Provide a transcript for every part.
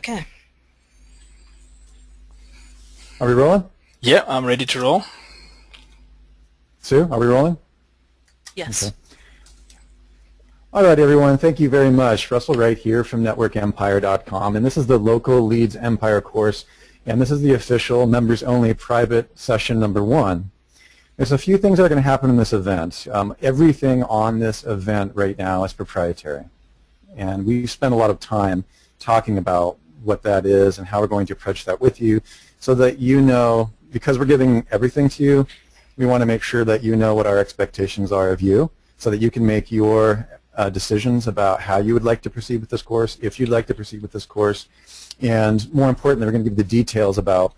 Okay. Are we rolling? Yeah, I'm ready to roll. Sue, are we rolling? Yes. Okay. All right, everyone. Thank you very much. Russell Wright here from networkempire.com, and this is the Local Leads Empire course, and this is the official members-only private session number 1. There's a few things that are going to happen in this event. Everything on this event right now is proprietary, and we spent a lot of time talking about what that is and how we're going to approach that with you so that you know, because we're giving everything to you, we want to make sure that you know what our expectations are of you so that you can make your decisions about how you would like to proceed with this course, if you'd like to proceed with this course, and more importantly, we're going to give you the details about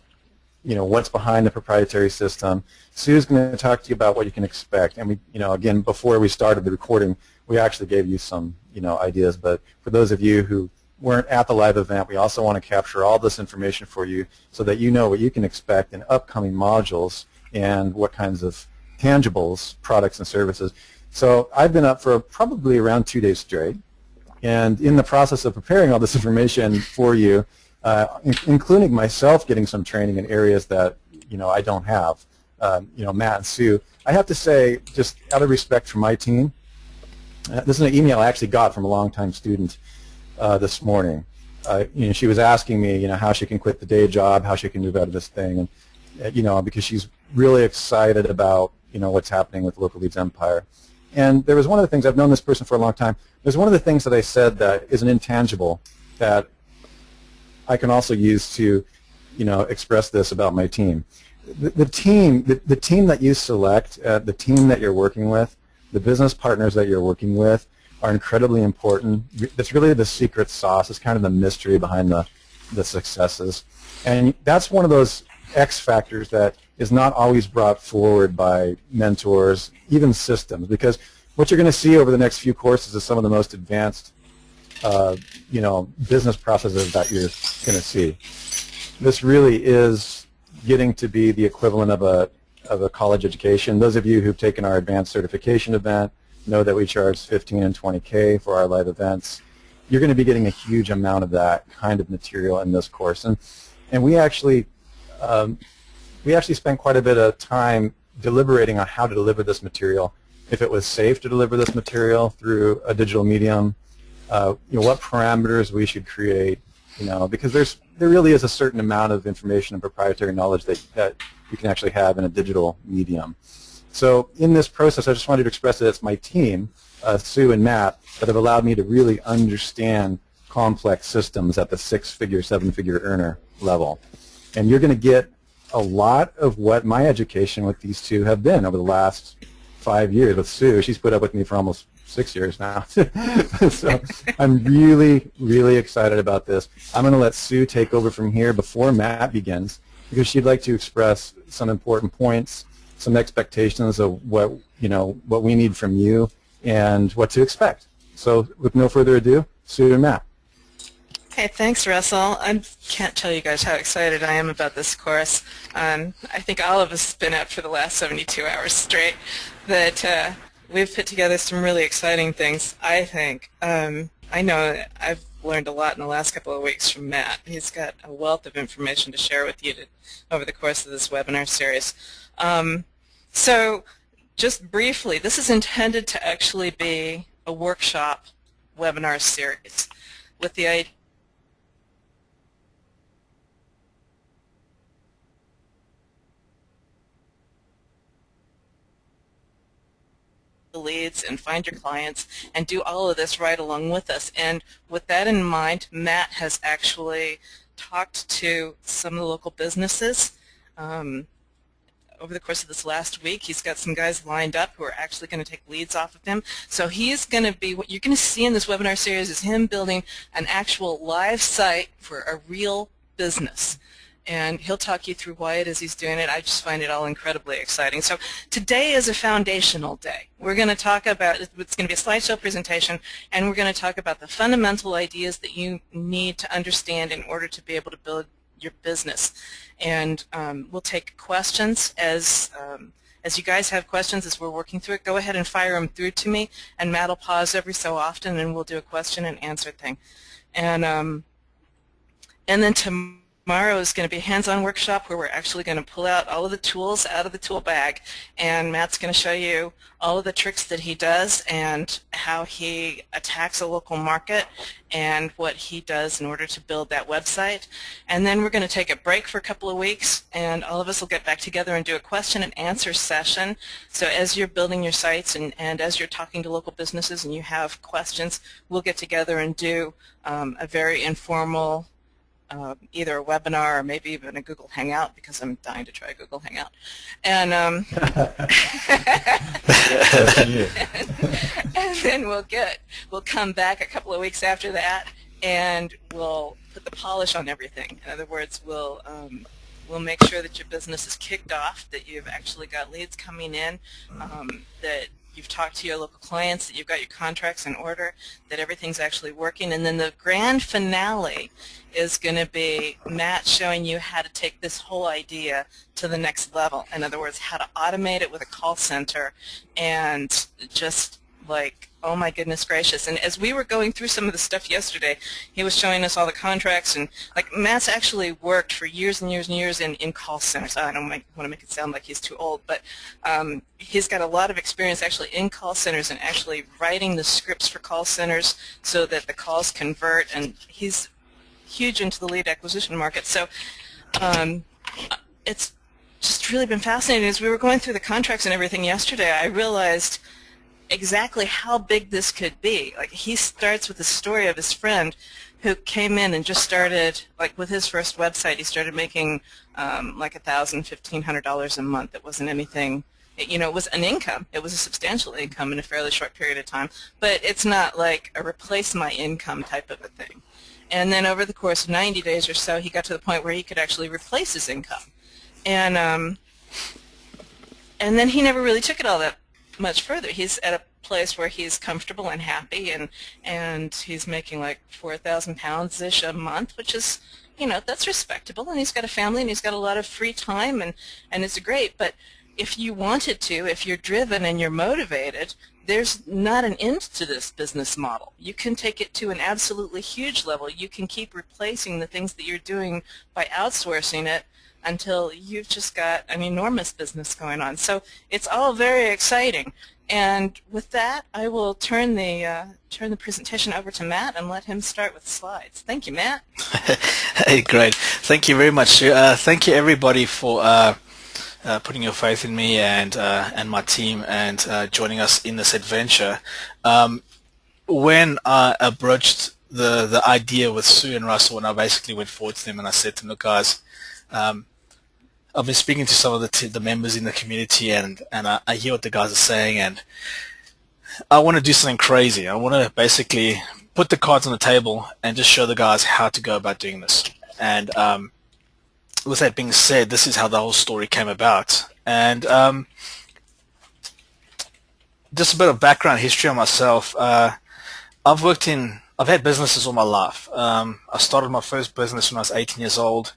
what's behind the proprietary system. Sue's going to talk to you about what you can expect, and we, again, before we started the recording, we actually gave you some, ideas. But for those of you who weren't at the live event, we also want to capture all this information for you so that you know what you can expect in upcoming modules and what kinds of tangibles, products, and services. So I've been up for probably around 2 days straight, and in the process of preparing all this information for you, including myself getting some training in areas that I don't have, Matt and Sue, I have to say, just out of respect for my team, this is an email I actually got from a longtime student this morning. She was asking me, how she can quit the day job, how she can move out of this thing, and because she's really excited about what's happening with Local Leads Empire. And there was one of the things, I've known this person for a long time, there's one of the things that I said that is an intangible that I can also use to express this about my team. The team that you select, the team that you're working with, the business partners that you're working with are incredibly important. That's really the secret sauce. It's kind of the mystery behind the successes. And that's one of those X factors that is not always brought forward by mentors, even systems, because what you're going to see over the next few courses is some of the most advanced business processes that you're going to see. This really is getting to be the equivalent of a college education. Those of you who've taken our advanced certification event know that we charge $15,000 and $20,000 for our live events. You're going to be getting a huge amount of that kind of material in this course, and we actually spent quite a bit of time deliberating on how to deliver this material, if it was safe to deliver this material through a digital medium, what parameters we should create, because there really is a certain amount of information and proprietary knowledge that you can actually have in a digital medium. So in this process, I just wanted to express that it's my team, Sue and Matt, that have allowed me to really understand complex systems at the 6-figure, 7-figure earner level. And you're going to get a lot of what my education with these two have been over the last 5 years with Sue. She's put up with me for almost 6 years now. So I'm really, really excited about this. I'm going to let Sue take over from here before Matt begins because she'd like to express some important points, some expectations of what we need from you and what to expect. So with no further ado, Sue and Matt. Hey, thanks, Russell. I can't tell you guys how excited I am about this course. I think all of us have been up for the last 72 hours straight. That we've put together some really exciting things, I think. I know I've learned a lot in the last couple of weeks from Matt. He's got a wealth of information to share with you over the course of this webinar series. So just briefly, this is intended to actually be a workshop webinar series with the idea leads and find your clients and do all of this right along with us. And with that in mind, Matt has actually talked to some of the local businesses over the course of this last week. He's got some guys lined up who are actually going to take leads off of him. So he's going to be, what you're going to see in this webinar series is him building an actual live site for a real business. And he'll talk you through why it is he's doing it. I just find it all incredibly exciting. So today is a foundational day. We're going to talk about, it's going to be a slideshow presentation, and we're going to talk about the fundamental ideas that you need to understand in order to be able to build your business. And we'll take questions as you guys have questions as we're working through it. Go ahead and fire them through to me, and Matt will pause every so often, and we'll do a question and answer thing. And And then tomorrow is going to be a hands-on workshop where we're actually going to pull out all of the tools out of the tool bag, and Matt's going to show you all of the tricks that he does and how he attacks a local market and what he does in order to build that website. And then we're going to take a break for a couple of weeks, and all of us will get back together and do a question and answer session. So as you're building your sites and as you're talking to local businesses and you have questions, we'll get together and do a very informal either a webinar or maybe even a Google Hangout, because I'm dying to try Google Hangout. And, and then we'll come back a couple of weeks after that, and we'll put the polish on everything. In other words, we'll make sure that your business is kicked off, that you've actually got leads coming in, that you've talked to your local clients, that you've got your contracts in order, that everything's actually working. And then the grand finale is going to be Matt showing you how to take this whole idea to the next level. In other words, how to automate it with a call center, and just like, oh my goodness gracious. And as we were going through some of the stuff yesterday, he was showing us all the contracts, and like Matt's actually worked for years and years and years in call centers. I don't want to make it sound like he's too old, but he's got a lot of experience actually in call centers and actually writing the scripts for call centers so that the calls convert, and he's huge into the lead acquisition market. So it's just really been fascinating. As we were going through the contracts and everything yesterday, I realized exactly how big this could be. Like, he starts with the story of his friend who came in and just started, like with his first website, he started making like $1,000, $1,500 a month. It wasn't anything, it was an income. It was a substantial income in a fairly short period of time, but it's not like a replace my income type of a thing. And then over the course of 90 days or so, he got to the point where he could actually replace his income. And then he never really took it all that much further. He's at a place where he's comfortable and happy, and he's making like 4,000 pounds-ish a month, which is, that's respectable, and he's got a family, and he's got a lot of free time, and it's great. But if you wanted to, if you're driven and you're motivated, there's not an end to this business model. You can take it to an absolutely huge level. You can keep replacing the things that you're doing by outsourcing it until you've just got an enormous business going on. So it's all very exciting. And with that, I will turn the presentation over to Matt and let him start with slides. Thank you, Matt. Hey, great. Thank you very much, Sue. Thank you, everybody, for putting your faith in me and my team, and joining us in this adventure. When I broached the idea with Sue and Russell, and I basically went forward to them and I said to them, look, guys, I've been speaking to some of the members in the community, and I hear what the guys are saying, and I want to do something crazy. I want to basically put the cards on the table and just show the guys how to go about doing this. And with that being said, this is how the whole story came about. And just a bit of background history on myself. I've had businesses all my life. I started my first business when I was 18 years old.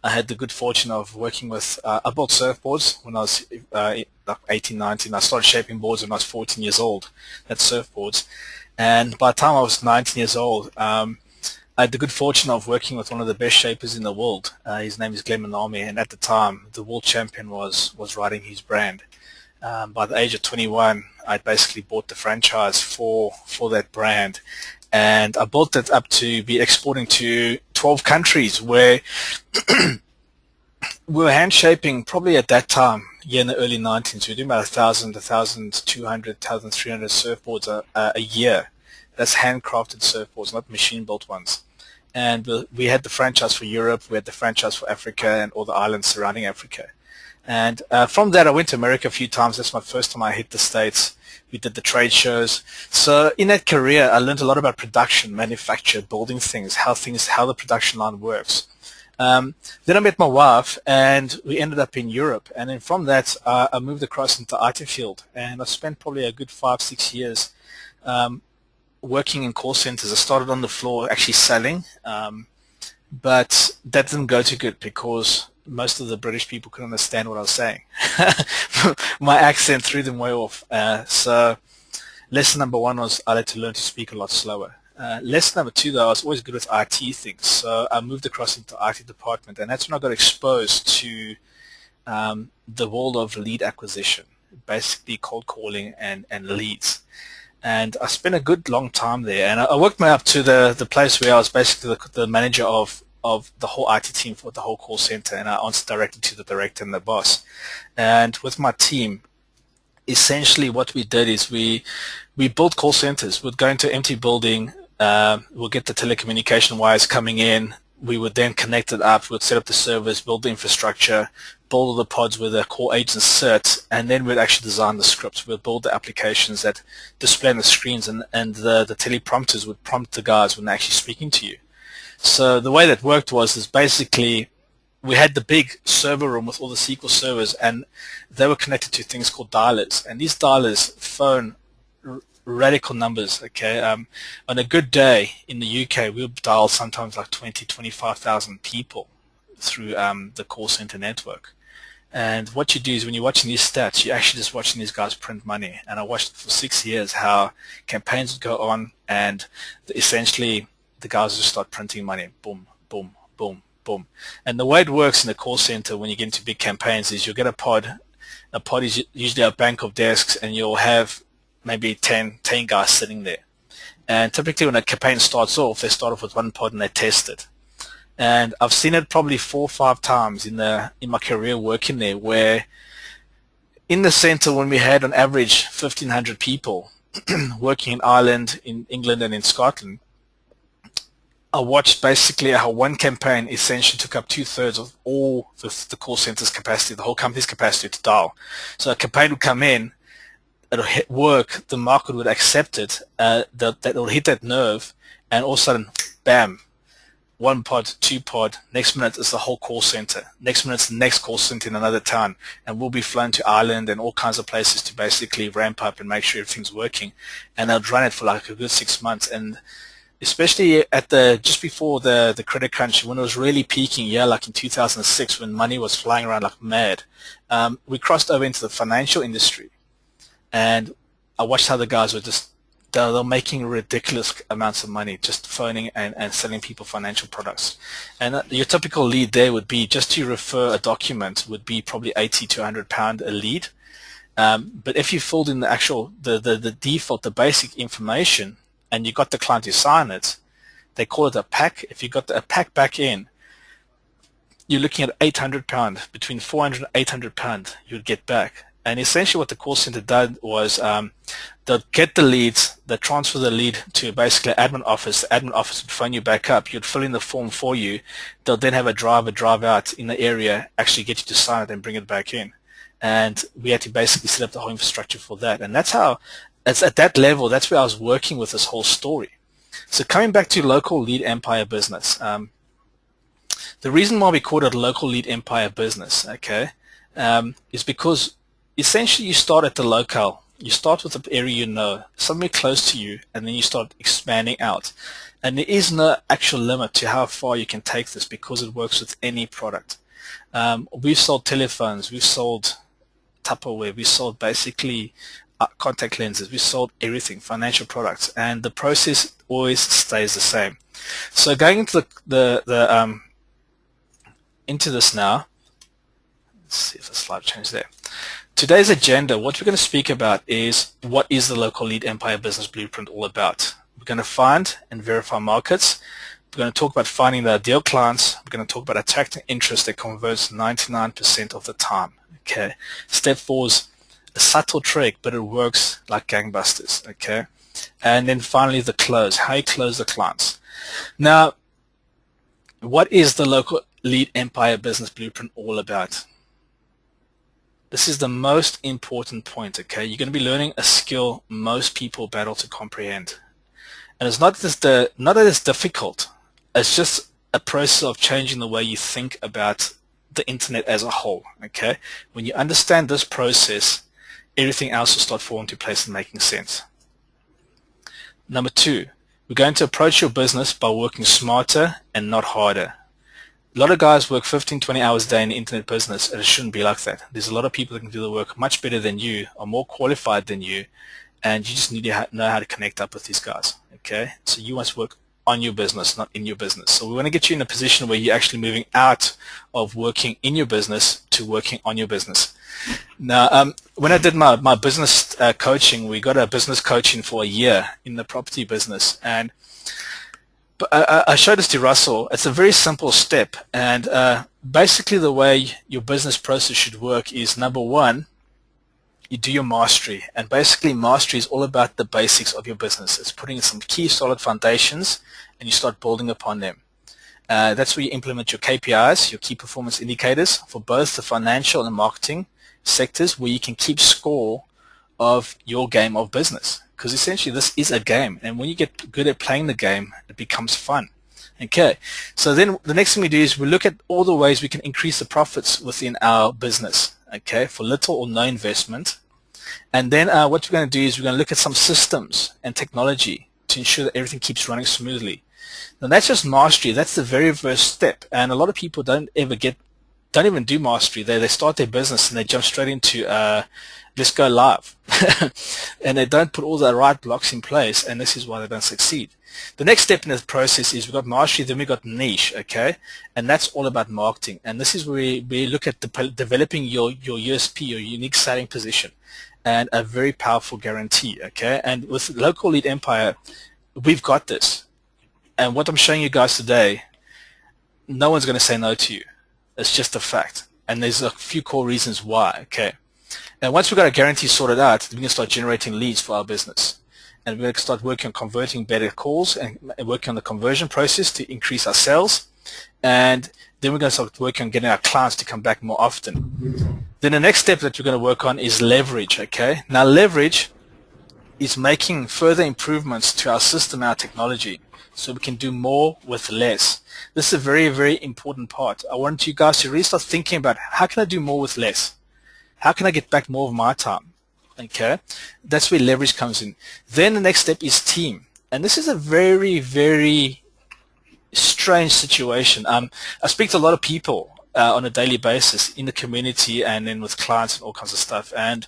I had the good fortune of working with, I built surfboards when I was 18, 19. I started shaping boards when I was 14 years old. That's surfboards. And by the time I was 19 years old, I had the good fortune of working with one of the best shapers in the world. His name is Glenn Manami, and at the time, the world champion was riding his brand. By the age of 21, I basically bought the franchise for that brand. And I built it up to be exporting to 12 countries, where we were hand shaping probably at that time, in the early 90s. We were doing about 1,000, 1,200, 1,300 surfboards a year. That's handcrafted surfboards, not machine-built ones. And we had the franchise for Europe, we had the franchise for Africa and all the islands surrounding Africa. And from that, I went to America a few times. That's my first time I hit the States. We did the trade shows. So in that career, I learned a lot about production, manufacture, building things, how the production line works. Then I met my wife, and we ended up in Europe. And then from that, I moved across into the IT field. And I spent probably a good 5-6 years working in call centers. I started on the floor actually selling, but that didn't go too good because most of the British people couldn't understand what I was saying. My accent threw them way off. So lesson number one was I had to learn to speak a lot slower. Lesson number 2, though, I was always good with IT things, so I moved across into the IT department, and that's when I got exposed to the world of lead acquisition, basically cold calling and leads. And I spent a good long time there, and I worked my way up to the place where I was basically the manager of the whole IT team for the whole call center, and I answered directly to the director and the boss. And with my team, essentially what we did is we built call centers. We'd go into an empty building, we'll get the telecommunication wires coming in, we would then connect it up, we'd set up the servers, build the infrastructure, build all the pods where the call agents sit, and then we'd actually design the scripts. We'd build the applications that display on the screens, and the teleprompters would prompt the guys when they're actually speaking to you. So the way that worked was basically we had the big server room with all the SQL servers, and they were connected to things called dialers. And these dialers phone radical numbers, okay? On a good day in the UK, we would dial sometimes like 20, 25,000 people through the call center network. And what you do is when you're watching these stats, you're actually just watching these guys print money. And I watched for 6 years how campaigns would go on, and essentially the guys just start printing money. Boom, boom, boom, boom. And the way it works in the call center when you get into big campaigns is you'll get a pod. A pod is usually a bank of desks, and you'll have maybe 10 guys sitting there. And typically when a campaign starts off, they start off with one pod and they test it. And I've seen it probably 4 or 5 times in my career working there, where in the center when we had on average 1,500 people working in Ireland, in England, and in Scotland, I watched basically how one campaign essentially took up 2/3 of all the call center's capacity, the whole company's capacity to dial. So a campaign would come in, it'll work, the market would accept it, that it'll hit that nerve, and all of a sudden, bam, 1 pod, 2 pod, next minute is the whole call center. Next minute is the next call center in another town, and we'll be flown to Ireland and all kinds of places to basically ramp up and make sure everything's working. And they'll run it for like a good 6 months. And especially at just before the credit crunch, when it was really peaking, like in 2006, when money was flying around like mad, we crossed over into the financial industry, and I watched how the guys were they're making ridiculous amounts of money just phoning and selling people financial products. And your typical lead there would be, just to refer a document, would be probably 80 to 100 pound a lead. But if you filled in the actual the default, the basic information, and you got the client to sign it, they call it a pack. If you got a pack back in, you're looking at 800 pound, between 400 and 800 pound you'd get back. And essentially what the call center did was they'd get the leads, they'd transfer the lead to basically admin office. The admin office would phone you back up, you'd fill in the form for you, they'll then have a driver drive out in the area, actually get you to sign it and bring it back in. And we had to basically set up the whole infrastructure for that. And that's at that level, that's where I was working with this whole story. So coming back to local lead empire business, the reason why we call it a local lead empire business, okay, is because essentially you start at the locale. You start with the area you know, somewhere close to you, and then you start expanding out. And there is no actual limit to how far you can take this, because it works with any product. We've sold telephones, we've sold Tupperware, we sold basically contact lenses, we sold everything, financial products, and the process always stays the same. So going into into this now, let's see if the slide changed there. Today's agenda, what we're going to speak about is, what is the local lead empire business blueprint all about? We're going to find and verify markets. We're going to talk about finding the ideal clients. We're going to talk about attracting interest that converts 99% of the time. Okay. Step 4 is a subtle trick, but it works like gangbusters. Okay. And then finally the close, how you close the clients. Now, what is the local lead empire business blueprint all about? This is the most important point, okay? You're going to be learning a skill most people battle to comprehend. And it's not that it's difficult. It's just a process of changing the way you think about the internet as a whole, okay? When you understand this process, everything else will start falling into place and making sense. Number 2, we're going to approach your business by working smarter and not harder. A lot of guys work 15, 20 hours a day in the internet business, and it shouldn't be like that. There's a lot of people that can do the work much better than you, are more qualified than you, and you just need to know how to connect up with these guys. Okay, so you must work on your business, not in your business. So we want to get you in a position where you're actually moving out of working in your business to working on your business. Now, when I did my business coaching, we got a business coaching for a year in the property business, and I showed this to Russell. It's a very simple step, and basically the way your business process should work is, number one, you do your mastery, and basically mastery is all about the basics of your business. It's putting in some key solid foundations, and you start building upon them. That's where you implement your KPIs, your key performance indicators, for both the financial and marketing sectors, where you can keep score of your game of business. Because essentially this is a game, and when you get good at playing the game, it becomes fun. Okay, so then the next thing we do is we look at all the ways we can increase the profits within our business, okay, for little or no investment. And then what we're going to do is we're going to look at some systems and technology to ensure that everything keeps running smoothly. Now that's just mastery. That's the very first step, and a lot of people don't even do mastery. They start their business and they jump straight into let's go live, and they don't put all the right blocks in place, and this is why they don't succeed. The next step in this process is we've got mastery, then we've got niche, okay, and that's all about marketing. And this is where we look at developing your USP, your unique selling position, and a very powerful guarantee, okay. And with Local Lead Empire, we've got this. And what I'm showing you guys today, no one's going to say no to you. It's just a fact. And there's a few core reasons why, okay. And once we've got a guarantee sorted out, we can start generating leads for our business. And we're going to start working on converting better calls and working on the conversion process to increase our sales. And then we're going to start working on getting our clients to come back more often. Then the next step that we're going to work on is leverage, okay. Now leverage is making further improvements to our system, our technology, so we can do more with less. This is a very, very important part. I want you guys to really start thinking about, how can I do more with less? How can I get back more of my time? Okay, that's where leverage comes in. Then the next step is team. And this is a very, very strange situation. I speak to a lot of people on a daily basis in the community and then with clients and all kinds of stuff. And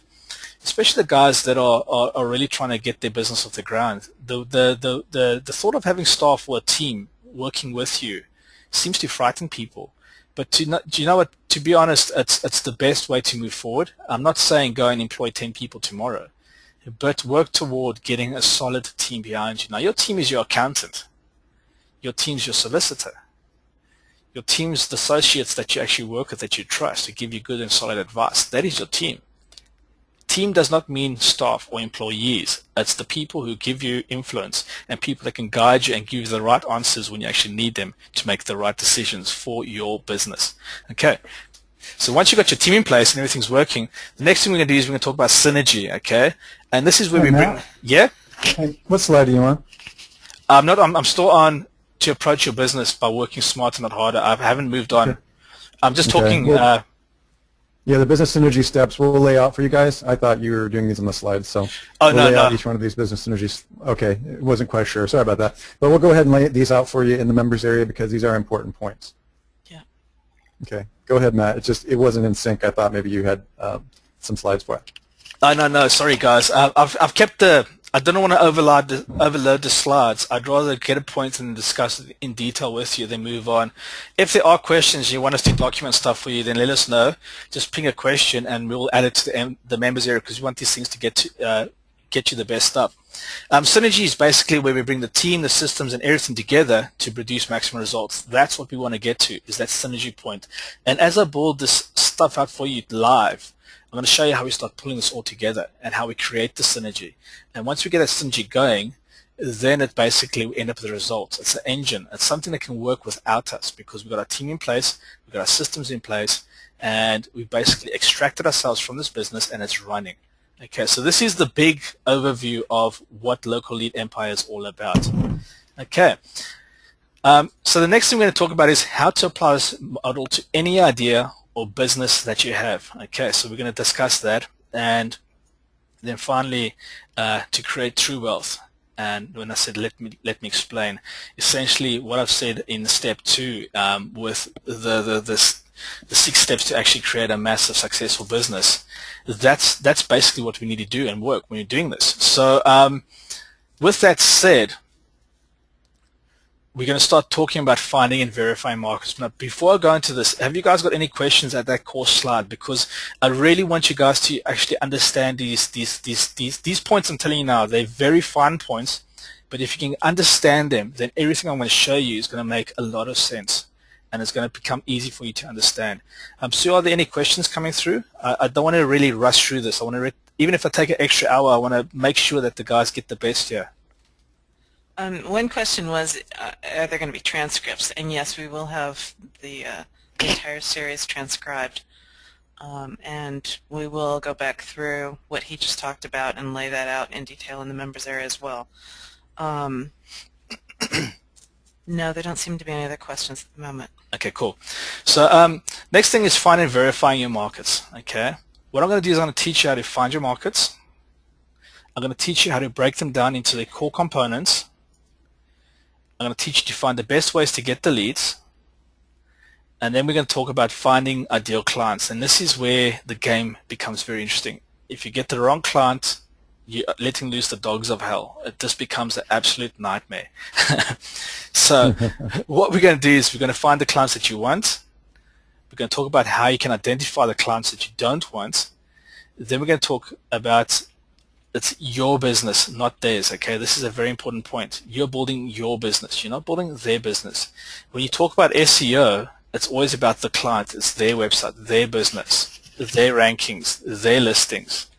especially the guys that are really trying to get their business off the ground. The thought of having staff or a team working with you seems to frighten people. But do you know what? To be honest, it's the best way to move forward. I'm not saying go and employ 10 people tomorrow, but work toward getting a solid team behind you. Now, your team is your accountant. Your team's your solicitor. Your team's the associates that you actually work with, that you trust, to give you good and solid advice. That is your team. Team does not mean staff or employees. It's the people who give you influence and people that can guide you and give you the right answers when you actually need them to make the right decisions for your business. Okay. So once you've got your team in place and everything's working, the next thing we're going to do is we're going to talk about synergy, okay? And this is where we bring... Yeah? Hey, what slide are you on? I'm still on to approach your business by working smarter, not harder. I haven't moved on. Okay. I'm just talking... Well, yeah, the business synergy steps we'll lay out for you guys. I thought you were doing these on the slides, so we'll lay out each one of these business synergies. Okay, wasn't quite sure. Sorry about that. But we'll go ahead and lay these out for you in the members area because these are important points. Yeah. Okay, go ahead, Matt. It wasn't in sync. I thought maybe you had some slides for it. No. Sorry, guys. I've kept the... I don't want to overload the slides. I'd rather get a point and discuss it in detail with you, then move on. If there are questions you want us to document stuff for you, then let us know. Just ping a question and we'll add it to the members area because we want these things to get you the best stuff. Synergy is basically where we bring the team, the systems, and everything together to produce maximum results. That's what we want to get to, is that synergy point. And as I build this stuff out for you live, I'm going to show you how we start pulling this all together and how we create the synergy. And once we get that synergy going, then it basically we end up with the results. It's an engine. It's something that can work without us because we've got our team in place, we've got our systems in place, and we basically extracted ourselves from this business and it's running. Okay, so this is the big overview of what Local Lead Empire is all about. Okay, so the next thing we're going to talk about is how to apply this model to any idea or business that you have. Okay, so we're going to discuss that, and then finally to create true wealth. And when I said let me explain, essentially what I've said in step 2 with the 6 steps to actually create a massive successful business. That's basically what we need to do and work when you're doing this. So with that said, we're going to start talking about finding and verifying markets. Now, before I go into this, have you guys got any questions at that course slide? Because I really want you guys to actually understand these points I'm telling you now. They're very fine points, but if you can understand them, then everything I'm going to show you is going to make a lot of sense, and it's going to become easy for you to understand. Sue, are there any questions coming through? I don't want to really rush through this. I want to, even if I take an extra hour, I want to make sure that the guys get the best here. One question was, are there going to be transcripts? And yes, we will have the entire series transcribed. And we will go back through what he just talked about and lay that out in detail in the members area as well. No, there don't seem to be any other questions at the moment. Okay, cool. So next thing is finding and verifying your markets. Okay, what I'm going to do is I'm going to teach you how to find your markets. I'm going to teach you how to break them down into their core components. I'm going to teach you to find the best ways to get the leads, and then we're going to talk about finding ideal clients. And this is where the game becomes very interesting. If you get the wrong client, you're letting loose the dogs of hell. It just becomes an absolute nightmare. So what we're going to do is we're going to find the clients that you want. We're going to talk about how you can identify the clients that you don't want. Then we're going to talk about it's your business, not theirs, okay? This is a very important point. You're building your business. You're not building their business. When you talk about SEO, it's always about the client. It's their website, their business, their rankings, their listings,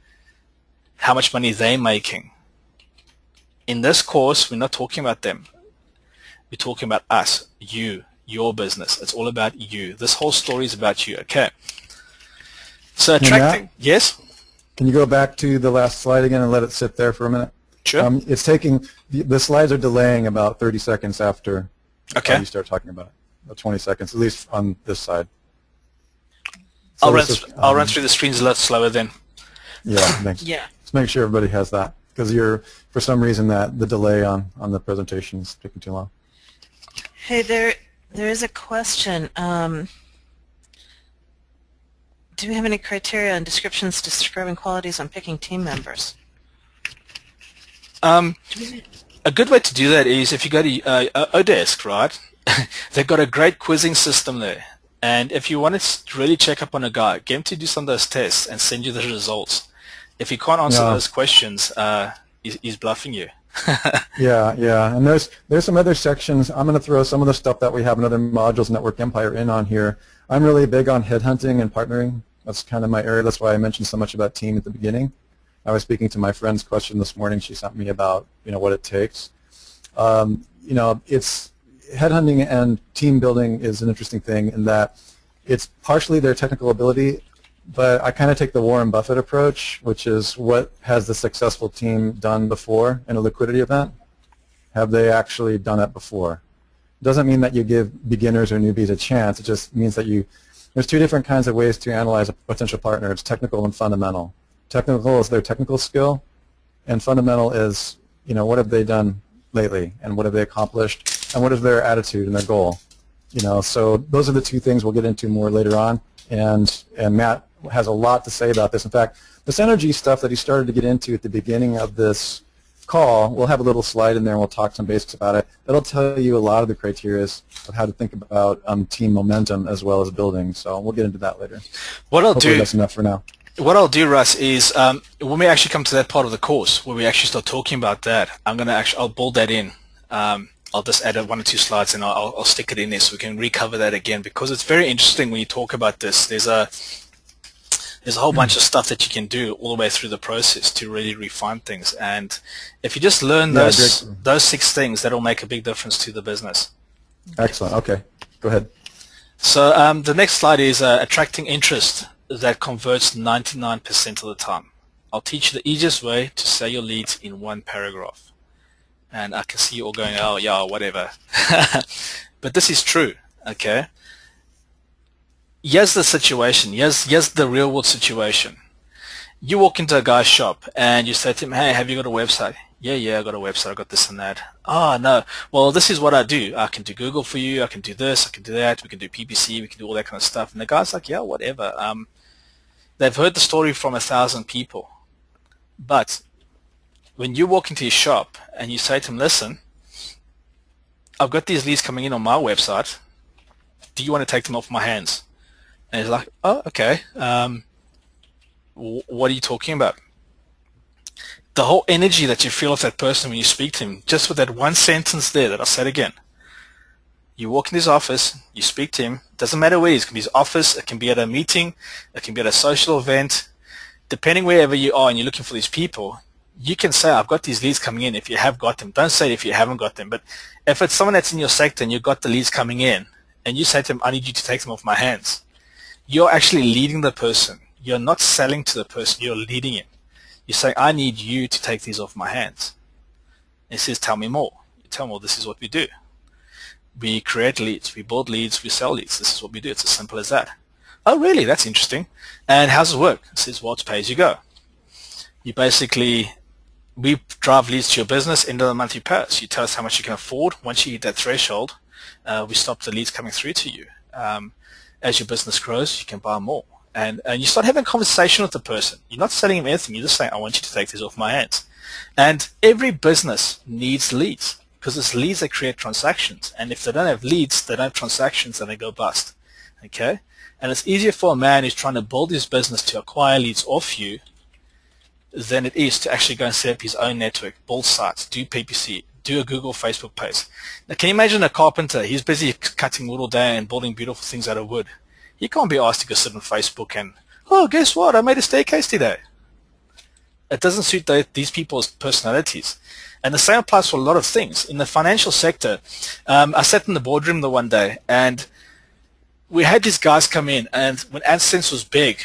how much money they're making. In this course, we're not talking about them. We're talking about us, you, your business. It's all about you. This whole story is about you, okay? So attracting, yes? Can you go back to the last slide again and let it sit there for a minute? Sure. It's taking, the slides are delaying about 30 seconds after you start talking about it. About 20 seconds, at least on this side. So I'll run through the screens a lot slower then. Yeah, thanks. Yeah. Let's make sure everybody has that, because for some reason the delay on the presentation is taking too long. Hey, there is a question. Do we have any criteria and descriptions describing qualities on picking team members? A good way to do that is if you go to Odesk, right? They've got a great quizzing system there. And if you want to really check up on a guy, get him to do some of those tests and send you the results. If he can't answer those questions, he's bluffing you. Yeah. And there's some other sections. I'm going to throw some of the stuff that we have in other modules, Network Empire, in on here. I'm really big on headhunting and partnering. That's kind of my area. That's why I mentioned so much about team at the beginning. I was speaking to my friend's question this morning. She sent me about what it takes. It's headhunting and team building is an interesting thing in that it's partially their technical ability, but I kind of take the Warren Buffett approach, which is what has the successful team done before in a liquidity event? Have they actually done it before? Doesn't mean that you give beginners or newbies a chance. It just means that there's two different kinds of ways to analyze a potential partner. It's technical and fundamental. Technical is their technical skill, and fundamental is, what have they done lately, and what have they accomplished, and what is their attitude and their goal. So those are the two things we'll get into more later on, and Matt has a lot to say about this. In fact, the synergy stuff that he started to get into at the beginning of this call, we'll have a little slide in there and we'll talk some basics about it. That'll tell you a lot of the criteria of how to think about team momentum as well as building. So we'll get into that later. Hopefully that's enough for now. What I'll do, Russ, is when we actually come to that part of the course where we actually start talking about that, I'll build that in. I'll just add 1 or 2 slides and I'll stick it in there so we can recover that again, because it's very interesting when you talk about this. There's a whole bunch of stuff that you can do all the way through the process to really refine things. And if you just learn those 6 things, that'll make a big difference to the business. Excellent. Okay. Go ahead. So the next slide is attracting interest that converts 99% of the time. I'll teach you the easiest way to sell your leads in 1 paragraph. And I can see you all going, oh, yeah, whatever. But this is true, okay? Here's the situation. Here's the real-world situation. You walk into a guy's shop and you say to him, hey, have you got a website? Yeah, I got a website, I got this and that. Oh, no. Well, this is what I do. I can do Google for you. I can do this. I can do that. We can do PPC. We can do all that kind of stuff. And the guy's like, yeah, whatever. They've heard the story from 1,000 people. But when you walk into your shop and you say to them, listen, I've got these leads coming in on my website. Do you want to take them off my hands? And he's like, oh, okay. What are you talking about? The whole energy that you feel of that person when you speak to him, just with that one sentence there that I'll say it again. You walk in his office, you speak to him, doesn't matter where he is. It can be his office, it can be at a meeting, it can be at a social event. Depending wherever you are and you're looking for these people, you can say, I've got these leads coming in if you have got them. Don't say it if you haven't got them. But if it's someone that's in your sector and you've got the leads coming in, and you say to them, I need you to take them off my hands, you're actually leading the person. You're not selling to the person, you're leading him. You're saying, I need you to take these off my hands. And he says, tell me more. You tell him, well, this is what we do. We create leads, we build leads, we sell leads. This is what we do. It's as simple as that. Oh, really? That's interesting. And how does it work? It says, well, it's pay as you go. You basically, we drive leads to your business, end of the month you pay us. You tell us how much you can afford. Once you hit that threshold, we stop the leads coming through to you. As your business grows, you can buy more. And you start having a conversation with the person. You're not selling them anything. You're just saying, I want you to take this off my hands. And every business needs leads because it's leads that create transactions. And if they don't have leads, they don't have transactions, and they go bust. Okay? And it's easier for a man who's trying to build his business to acquire leads off you than it is to actually go and set up his own network, build sites, do PPC, do a Google, Facebook page. Now, can you imagine a carpenter? He's busy cutting wood all day and building beautiful things out of wood. He can't be asked to go sit on Facebook and, oh, guess what? I made a staircase today. It doesn't suit these people's personalities. And the same applies for a lot of things. In the financial sector, I sat in the boardroom the one day, and we had these guys come in, and when AdSense was big,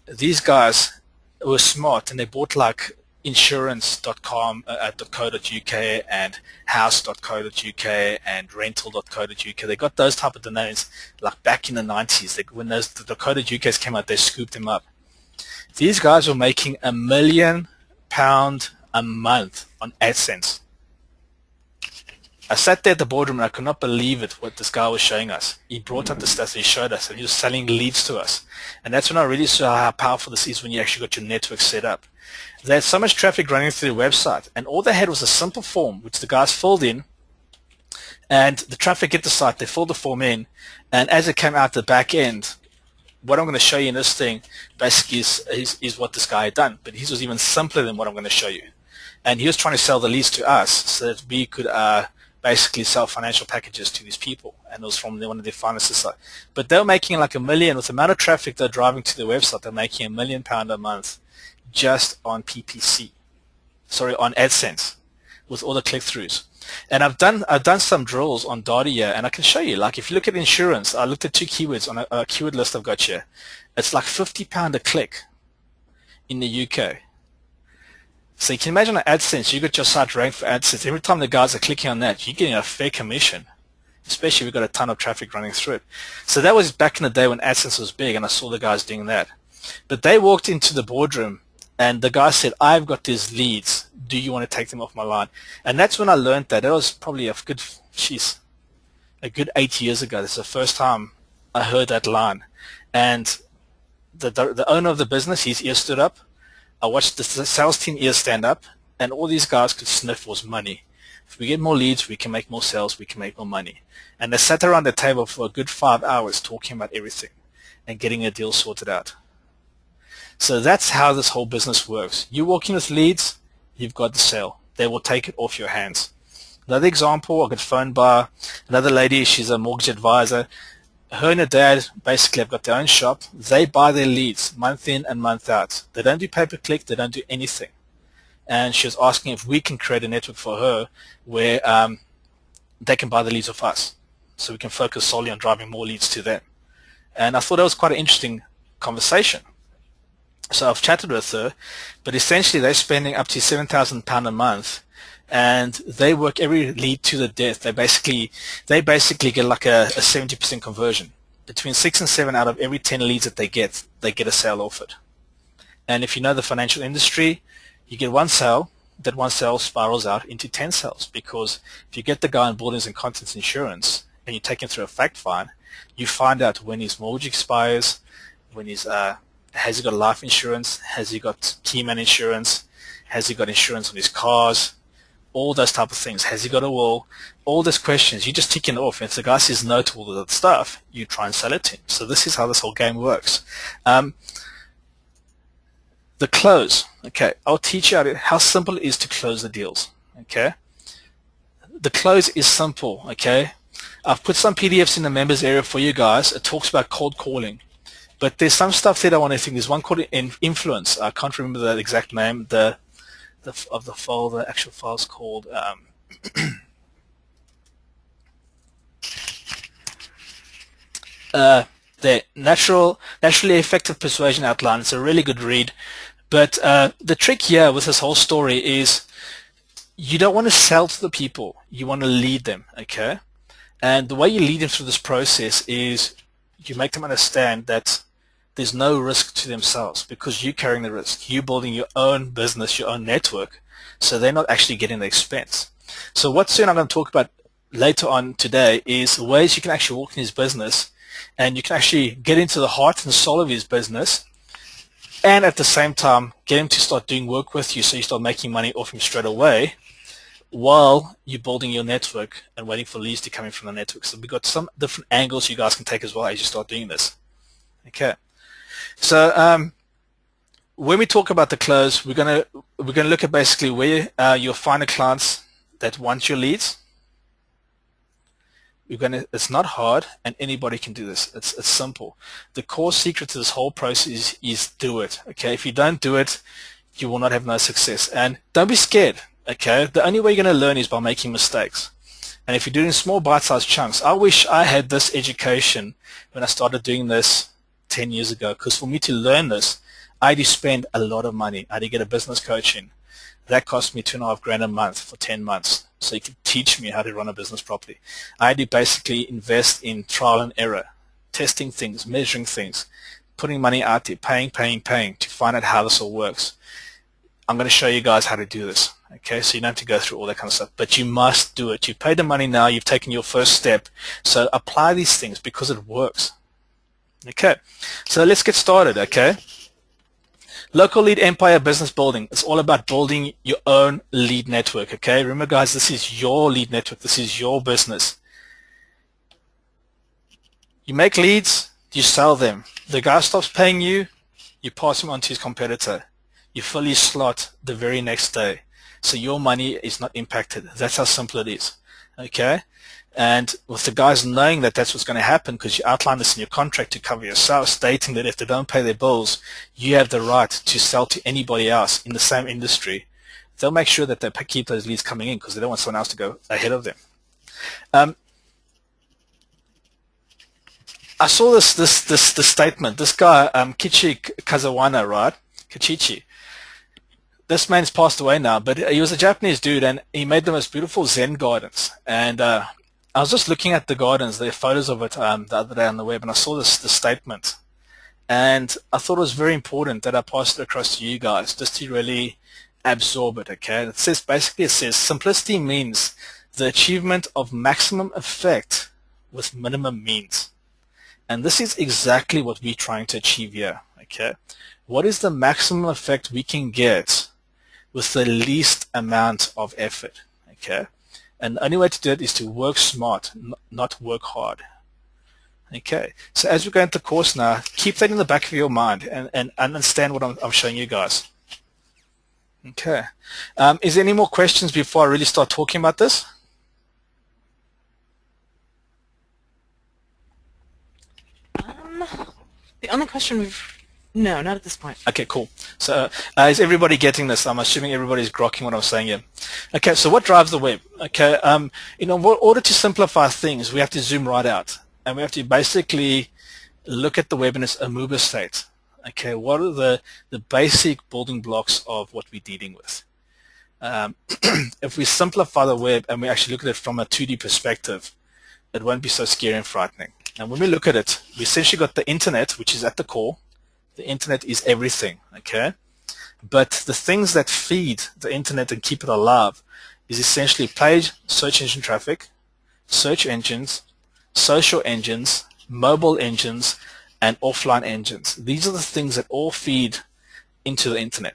these guys were smart, and they bought like insurance.com, .co.uk and house.co.uk and rental.co.uk. They got those type of domains like back in the 90s. When the .co.uk's came out, they scooped them up. These guys were making £1 million a month on AdSense. I sat there at the boardroom and I could not believe it, what this guy was showing us. He brought up the stats he showed us, and he was selling leads to us. And that's when I really saw how powerful this is when you actually got your network set up. They had so much traffic running through the website, and all they had was a simple form, which the guys filled in, and the traffic hit the site, they filled the form in, and as it came out the back end, what I'm going to show you in this thing basically is what this guy had done, but his was even simpler than what I'm going to show you. And he was trying to sell the leads to us so that we could basically sell financial packages to these people, and it was from one of their finances side. But they were making like $1 million with the amount of traffic they're driving to their website. They're making £1 million a month just on PPC, on AdSense, with all the click-throughs. And I've done some drills on data here, and I can show you. Like if you look at insurance, I looked at 2 keywords on a keyword list I've got here. It's like £50 a click in the UK. So you can imagine on AdSense, you got your site ranked for AdSense. Every time the guys are clicking on that, you're getting a fair commission, especially if you've got a ton of traffic running through it. So that was back in the day when AdSense was big, and I saw the guys doing that. But they walked into the boardroom, and the guy said, I've got these leads. Do you want to take them off my line? And that's when I learned that. That was probably a good 8 years ago. That's the first time I heard that line. And the owner of the business, his ears stood up. I watched the sales team ears stand up, and all these guys could sniff was money. If we get more leads, we can make more sales, we can make more money. And they sat around the table for a good 5 hours talking about everything and getting a deal sorted out. So that's how this whole business works. You walk in with leads, you've got the sale. They will take it off your hands. Another example, I got phoned by another lady. She's a mortgage advisor. Her and her dad basically have got their own shop. They buy their leads month in and month out. They don't do pay-per-click. They don't do anything. And she was asking if we can create a network for her where they can buy the leads of us, so we can focus solely on driving more leads to them. And I thought that was quite an interesting conversation. So I've chatted with her, but essentially they're spending up to £7,000 a month, and they work every lead to the death. They basically get like a 70% conversion. Between 6 and 7 out of every 10 leads that they get a sale off it. And if you know the financial industry, you get one sale, that one sale spirals out into 10 sales, because if you get the guy on buildings and contents insurance and you take him through a fact find, you find out when his mortgage expires, when he's has he got life insurance, has he got keyman insurance, has he got insurance on his cars, all those type of things. Has he got a will? All those questions, you just tick it off. If the guy says no to all of that stuff, you try and sell it to him. So this is how this whole game works. The close. Okay, I'll teach you how simple it is to close the deals. Okay, the close is simple. Okay, I've put some PDFs in the members area for you guys. It talks about cold calling, but there's some stuff that I want to think. There's one called influence. I can't remember the exact name. The file, the actual file is called the naturally effective persuasion outline. It's a really good read, but the trick here with this whole story is you don't want to sell to the people, you want to lead them. Okay, and the way you lead them through this process is you make them understand that there's no risk to themselves, because you're carrying the risk. You're building your own business, your own network, so they're not actually getting the expense. So what soon I'm going to talk about later on today is ways you can actually walk in his business, and you can actually get into the heart and soul of his business, and at the same time get him to start doing work with you, so you start making money off him straight away while you're building your network and waiting for leads to come in from the network. So we've got some different angles you guys can take as well as you start doing this. Okay. So when we talk about the close, we're gonna look at basically where you'll find the clients that want your leads. It's not hard, and anybody can do this. It's simple. The core secret to this whole process is do it. Okay, if you don't do it, you will not have no success. And don't be scared. Okay, the only way you're going to learn is by making mistakes. And if you're doing small bite-sized chunks, I wish I had this education when I started doing this 10 years ago, because for me to learn this, I had to spend a lot of money. I had to get a business coaching. That cost me $2,500 a month for 10 months, so you could teach me how to run a business properly. I had to basically invest in trial and error, testing things, measuring things, putting money out there, paying to find out how this all works. I'm going to show you guys how to do this. Okay, so you don't have to go through all that kind of stuff, but you must do it. You've paid the money now, you've taken your first step, so apply these things because it works. Okay, so let's get started. Okay, local lead empire business building. It's all about building your own lead network. Okay, remember guys, this is your lead network. This is your business. You make leads, you sell them. The guy stops paying you, you pass him on to his competitor. You fill his slot the very next day, so your money is not impacted. That's how simple it is. Okay. And with the guys knowing that that's what's going to happen, because you outline this in your contract to cover yourself, stating that if they don't pay their bills, you have the right to sell to anybody else in the same industry, they'll make sure that they keep those leads coming in, because they don't want someone else to go ahead of them. I saw this statement. This guy, Kichi Kazawana, right? Kichichi. This man's passed away now, but he was a Japanese dude, and he made the most beautiful Zen gardens. And I was just looking at the gardens, the photos of it the other day on the web, and I saw this statement. And I thought it was very important that I passed it across to you guys, just to really absorb it, okay? It says, simplicity means the achievement of maximum effect with minimum means. And this is exactly what we're trying to achieve here, okay? What is the maximum effect we can get with the least amount of effort, okay? And the only way to do it is to work smart, not work hard. Okay, so as we go into the course now, keep that in the back of your mind and understand what I'm showing you guys. Okay, is there any more questions before I really start talking about this? The only question no, not at this point. Okay, cool. So is everybody getting this? I'm assuming everybody's grokking what I'm saying here. Okay, so what drives the web? Okay, in order to simplify things, we have to zoom right out, and we have to basically look at the web in its amoeba state. Okay, what are the basic building blocks of what we're dealing with? If we simplify the web and we actually look at it from a 2D perspective, it won't be so scary and frightening. And when we look at it, we essentially got the internet, which is at the core. The internet is everything, okay? But the things that feed the internet and keep it alive is essentially paid search engine traffic, search engines, social engines, mobile engines, and offline engines. These are the things that all feed into the internet.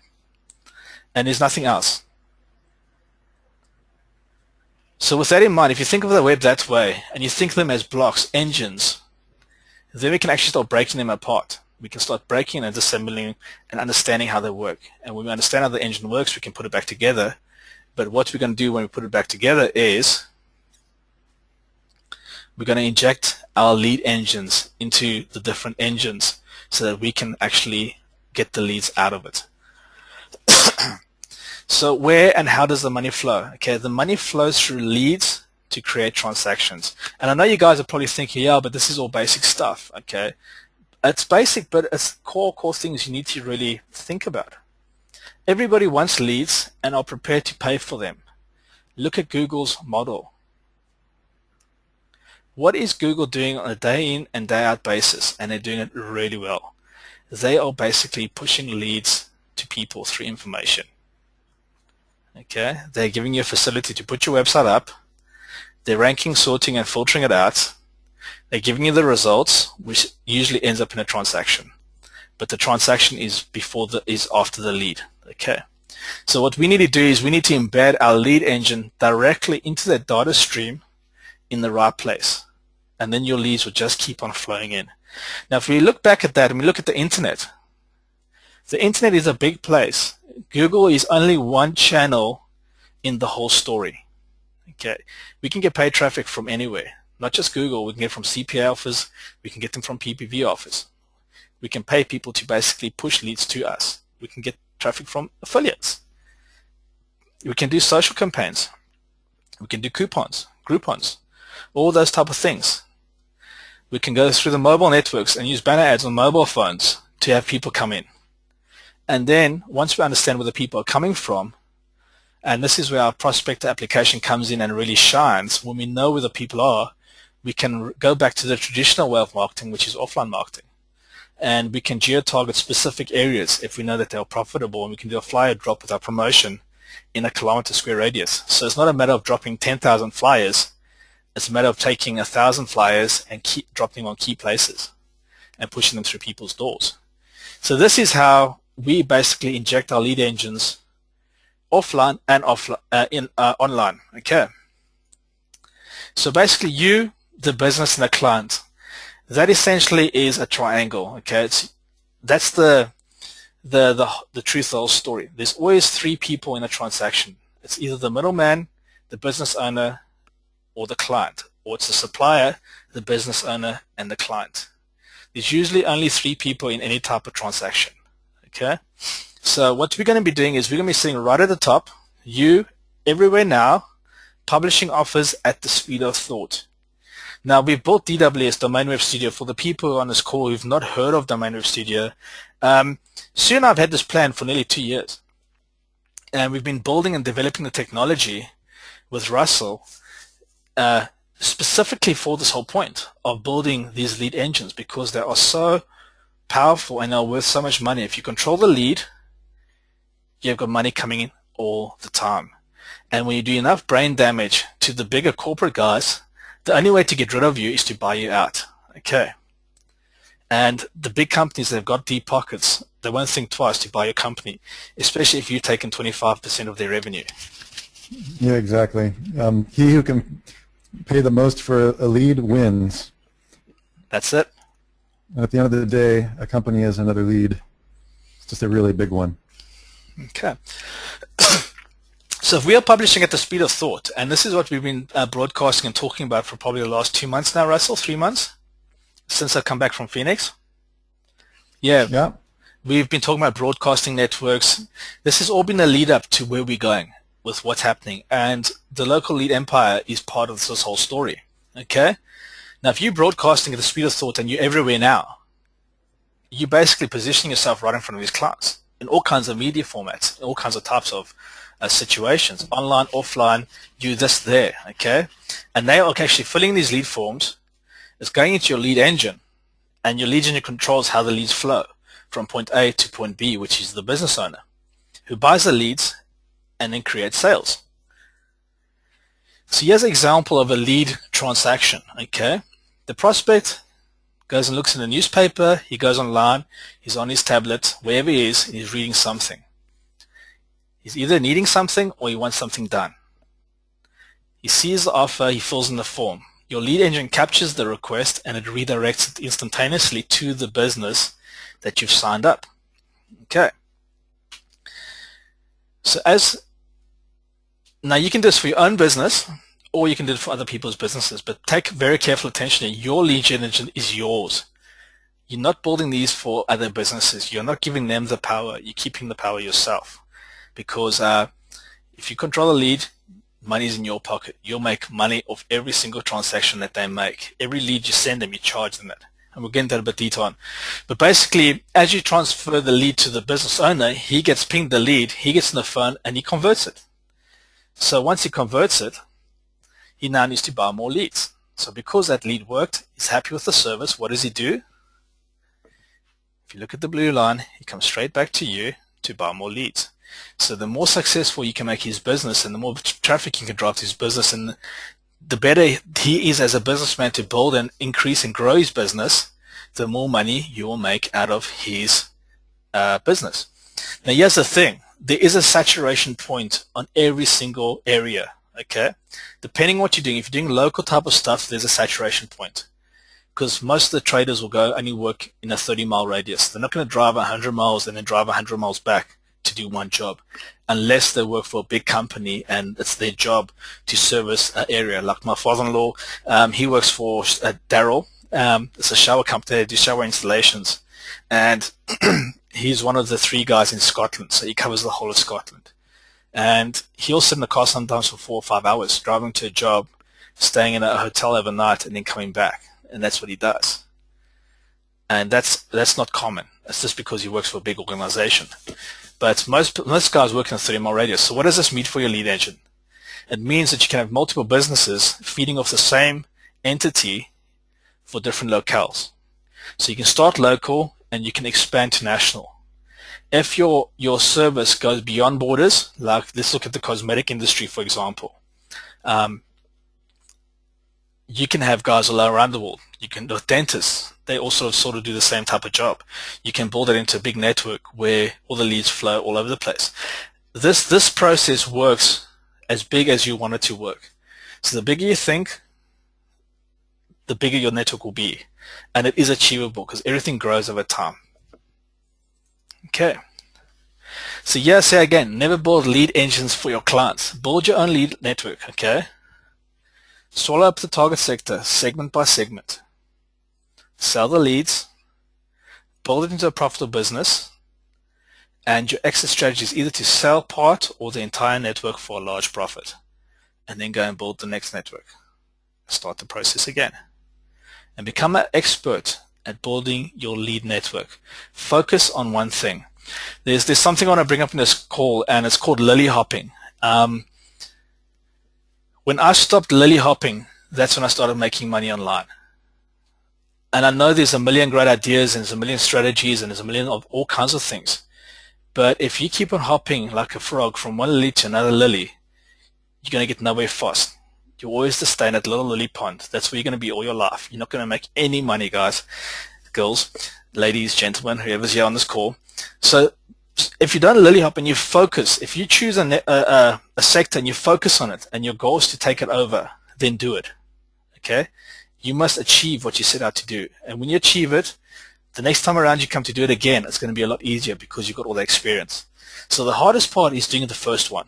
And there's nothing else. So with that in mind, if you think of the web that way, and you think of them as blocks, engines, then we can actually start breaking them apart. We can start breaking and assembling and understanding how they work. And when we understand how the engine works, we can put it back together. But what we're going to do when we put it back together is we're going to inject our lead engines into the different engines so that we can actually get the leads out of it. So where and how does the money flow? Okay, the money flows through leads to create transactions. And I know you guys are probably thinking, yeah, but this is all basic stuff. Okay, it's basic, but it's core things you need to really think about. Everybody wants leads and are prepared to pay for them. Look at Google's model. What is Google doing on a day in and day out basis? And they're doing it really well. They are basically pushing leads to people through information. Okay, they're giving you a facility to put your website up. They're ranking, sorting, and filtering it out. They're giving you the results, which usually ends up in a transaction. But the transaction is after the lead. Okay, so what we need to do is we need to embed our lead engine directly into that data stream in the right place, and then your leads will just keep on flowing in. Now, if we look back at that and we look at the internet is a big place. Google is only one channel in the whole story. Okay, we can get paid traffic from anywhere, not just Google. We can get from CPA offers, we can get them from PPV offers. We can pay people to basically push leads to us. We can get traffic from affiliates. We can do social campaigns. We can do coupons, Groupons, all those type of things. We can go through the mobile networks and use banner ads on mobile phones to have people come in. And then once we understand where the people are coming from, and this is where our prospector application comes in and really shines, when we know where the people are, we can go back to the traditional way of marketing, which is offline marketing. And we can geo-target specific areas if we know that they are profitable, and we can do a flyer drop with our promotion in a kilometer square radius. So it's not a matter of dropping 10,000 flyers. It's a matter of taking 1,000 flyers and dropping them on key places and pushing them through people's doors. So this is how we basically inject our lead engines offline and online. Okay. So basically, you, the business, and the client, that essentially is a triangle. Okay, that's the truth of the whole story. There's always three people in a transaction. It's either the middleman, the business owner, or the client, or it's the supplier, the business owner, and the client. There's usually only three people in any type of transaction. Okay, so what we're going to be doing is we're going to be sitting right at the top, you, everywhere now, publishing offers at the speed of thought. Now, we've built DWS, Domain Web Studio, for the people on this call who've not heard of Domain Web Studio. Soon I've had this plan for nearly 2 years. And we've been building and developing the technology with Russell specifically for this whole point of building these lead engines, because they are so powerful and are worth so much money. If you control the lead, you've got money coming in all the time. And when you do enough brain damage to the bigger corporate guys, the only way to get rid of you is to buy you out. Okay. And the big companies, they've got deep pockets. They won't think twice to buy your company, especially if you've taken 25% of their revenue. Yeah, exactly. He who can pay the most for a lead wins. That's it. At the end of the day, a company is another lead. It's just a really big one. Okay. So if we are publishing at the speed of thought, and this is what we've been broadcasting and talking about for probably the last 2 months now, Russell, 3 months, since I've come back from Phoenix. Yeah. We've been talking about broadcasting networks. This has all been a lead up to where we're going with what's happening. And the local lead empire is part of this whole story. Okay? Now, if you're broadcasting at the speed of thought and you're everywhere now, you're basically positioning yourself right in front of these clients in all kinds of media formats, in all kinds of types of situations, online, offline, you this, there, okay? And they are actually filling these lead forms. It's going into your lead engine, and your lead engine controls how the leads flow from point A to point B, which is the business owner. who buys the leads and then creates sales. So here's an example of a lead transaction. Okay, the prospect goes and looks in the newspaper, he goes online, he's on his tablet, wherever he is, and he's reading something. He's either needing something or he wants something done. He sees the offer, he fills in the form. Your lead engine captures the request and it redirects it instantaneously to the business that you've signed up. Okay. So now you can do this for your own business or you can do it for other people's businesses, but take very careful attention that your lead gen engine is yours. You're not building these for other businesses. You're not giving them the power. You're keeping the power yourself. Because if you control the lead, money's in your pocket. You'll make money off every single transaction that they make. Every lead you send them, you charge them it. And we'll get into that a bit detail on. But basically, as you transfer the lead to the business owner, he gets pinged the lead, he gets on the phone, and he converts it. So once he converts it, he now needs to buy more leads. So because that lead worked, he's happy with the service. What does he do? If you look at the blue line, he comes straight back to you to buy more leads. So the more successful you can make his business and the more traffic you can drive to his business and the better he is as a businessman to build and increase and grow his business, the more money you will make out of his business. Now here's the thing. There is a saturation point on every single area. Okay, depending on what you're doing. If you're doing local type of stuff, there's a saturation point because most of the traders will go only work in a 30-mile radius. They're not going to drive 100 miles and then drive 100 miles back to do one job unless they work for a big company and it's their job to service an area. Like my father-in-law, he works for Darrell. It's a shower company. They do shower installations, and he's one of the 3 guys in Scotland, so he covers the whole of Scotland. And he'll sit in the car sometimes for 4 or 5 hours, driving to a job, staying in a hotel overnight, and then coming back. And that's what he does. And that's not common. It's just because he works for a big organization. But most guys work in a 30-mile radius. So what does this mean for your lead engine? It means that you can have multiple businesses feeding off the same entity for different locales. So you can start local and you can expand to national. If your service goes beyond borders, like let's look at the cosmetic industry, for example, you can have guys all around the world. You can do dentists. They also sort of do the same type of job. You can build it into a big network where all the leads flow all over the place. This process works as big as you want it to work. So the bigger you think, the bigger your network will be. And it is achievable because everything grows over time. Okay. So yeah, say again, never build lead engines for your clients. Build your own lead network, okay? Swallow up the target sector, segment by segment. Sell the leads, build it into a profitable business, and your exit strategy is either to sell part or the entire network for a large profit, and then go and build the next network. Start the process again. And become an expert at building your lead network. Focus on one thing. There's something I want to bring up in this call, and it's called lily hopping. When I stopped lily hopping, that's when I started making money online. And I know there's a million great ideas and there's a million strategies and there's a million of all kinds of things. But if you keep on hopping like a frog from one lily to another lily, you're going to get nowhere fast. You always just stay in that little lily pond. That's where you're going to be all your life. You're not going to make any money, guys, girls, ladies, gentlemen, whoever's here on this call. So if you don't lily hop and you focus, if you choose a sector and you focus on it and your goal is to take it over, then do it. Okay? You must achieve what you set out to do. And when you achieve it, the next time around you come to do it again, it's going to be a lot easier because you've got all the experience. So the hardest part is doing the first one.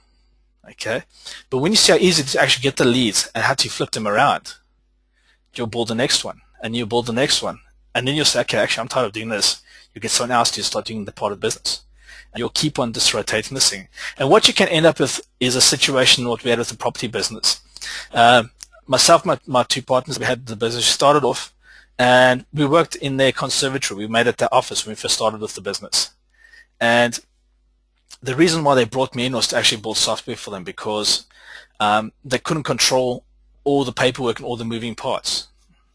Okay? But when you see how easy it is to actually get the leads and how to flip them around, you'll build the next one and you'll build the next one. And then you'll say, okay, actually, I'm tired of doing this. You get someone else to start doing the part of business. And you'll keep on just rotating this thing. And what you can end up with is a situation what we had with the property business. Myself, my 2 partners, we had the business. We started off and we worked in their conservatory. We made it their office when we first started with the business. And the reason why they brought me in was to actually build software for them because they couldn't control all the paperwork and all the moving parts.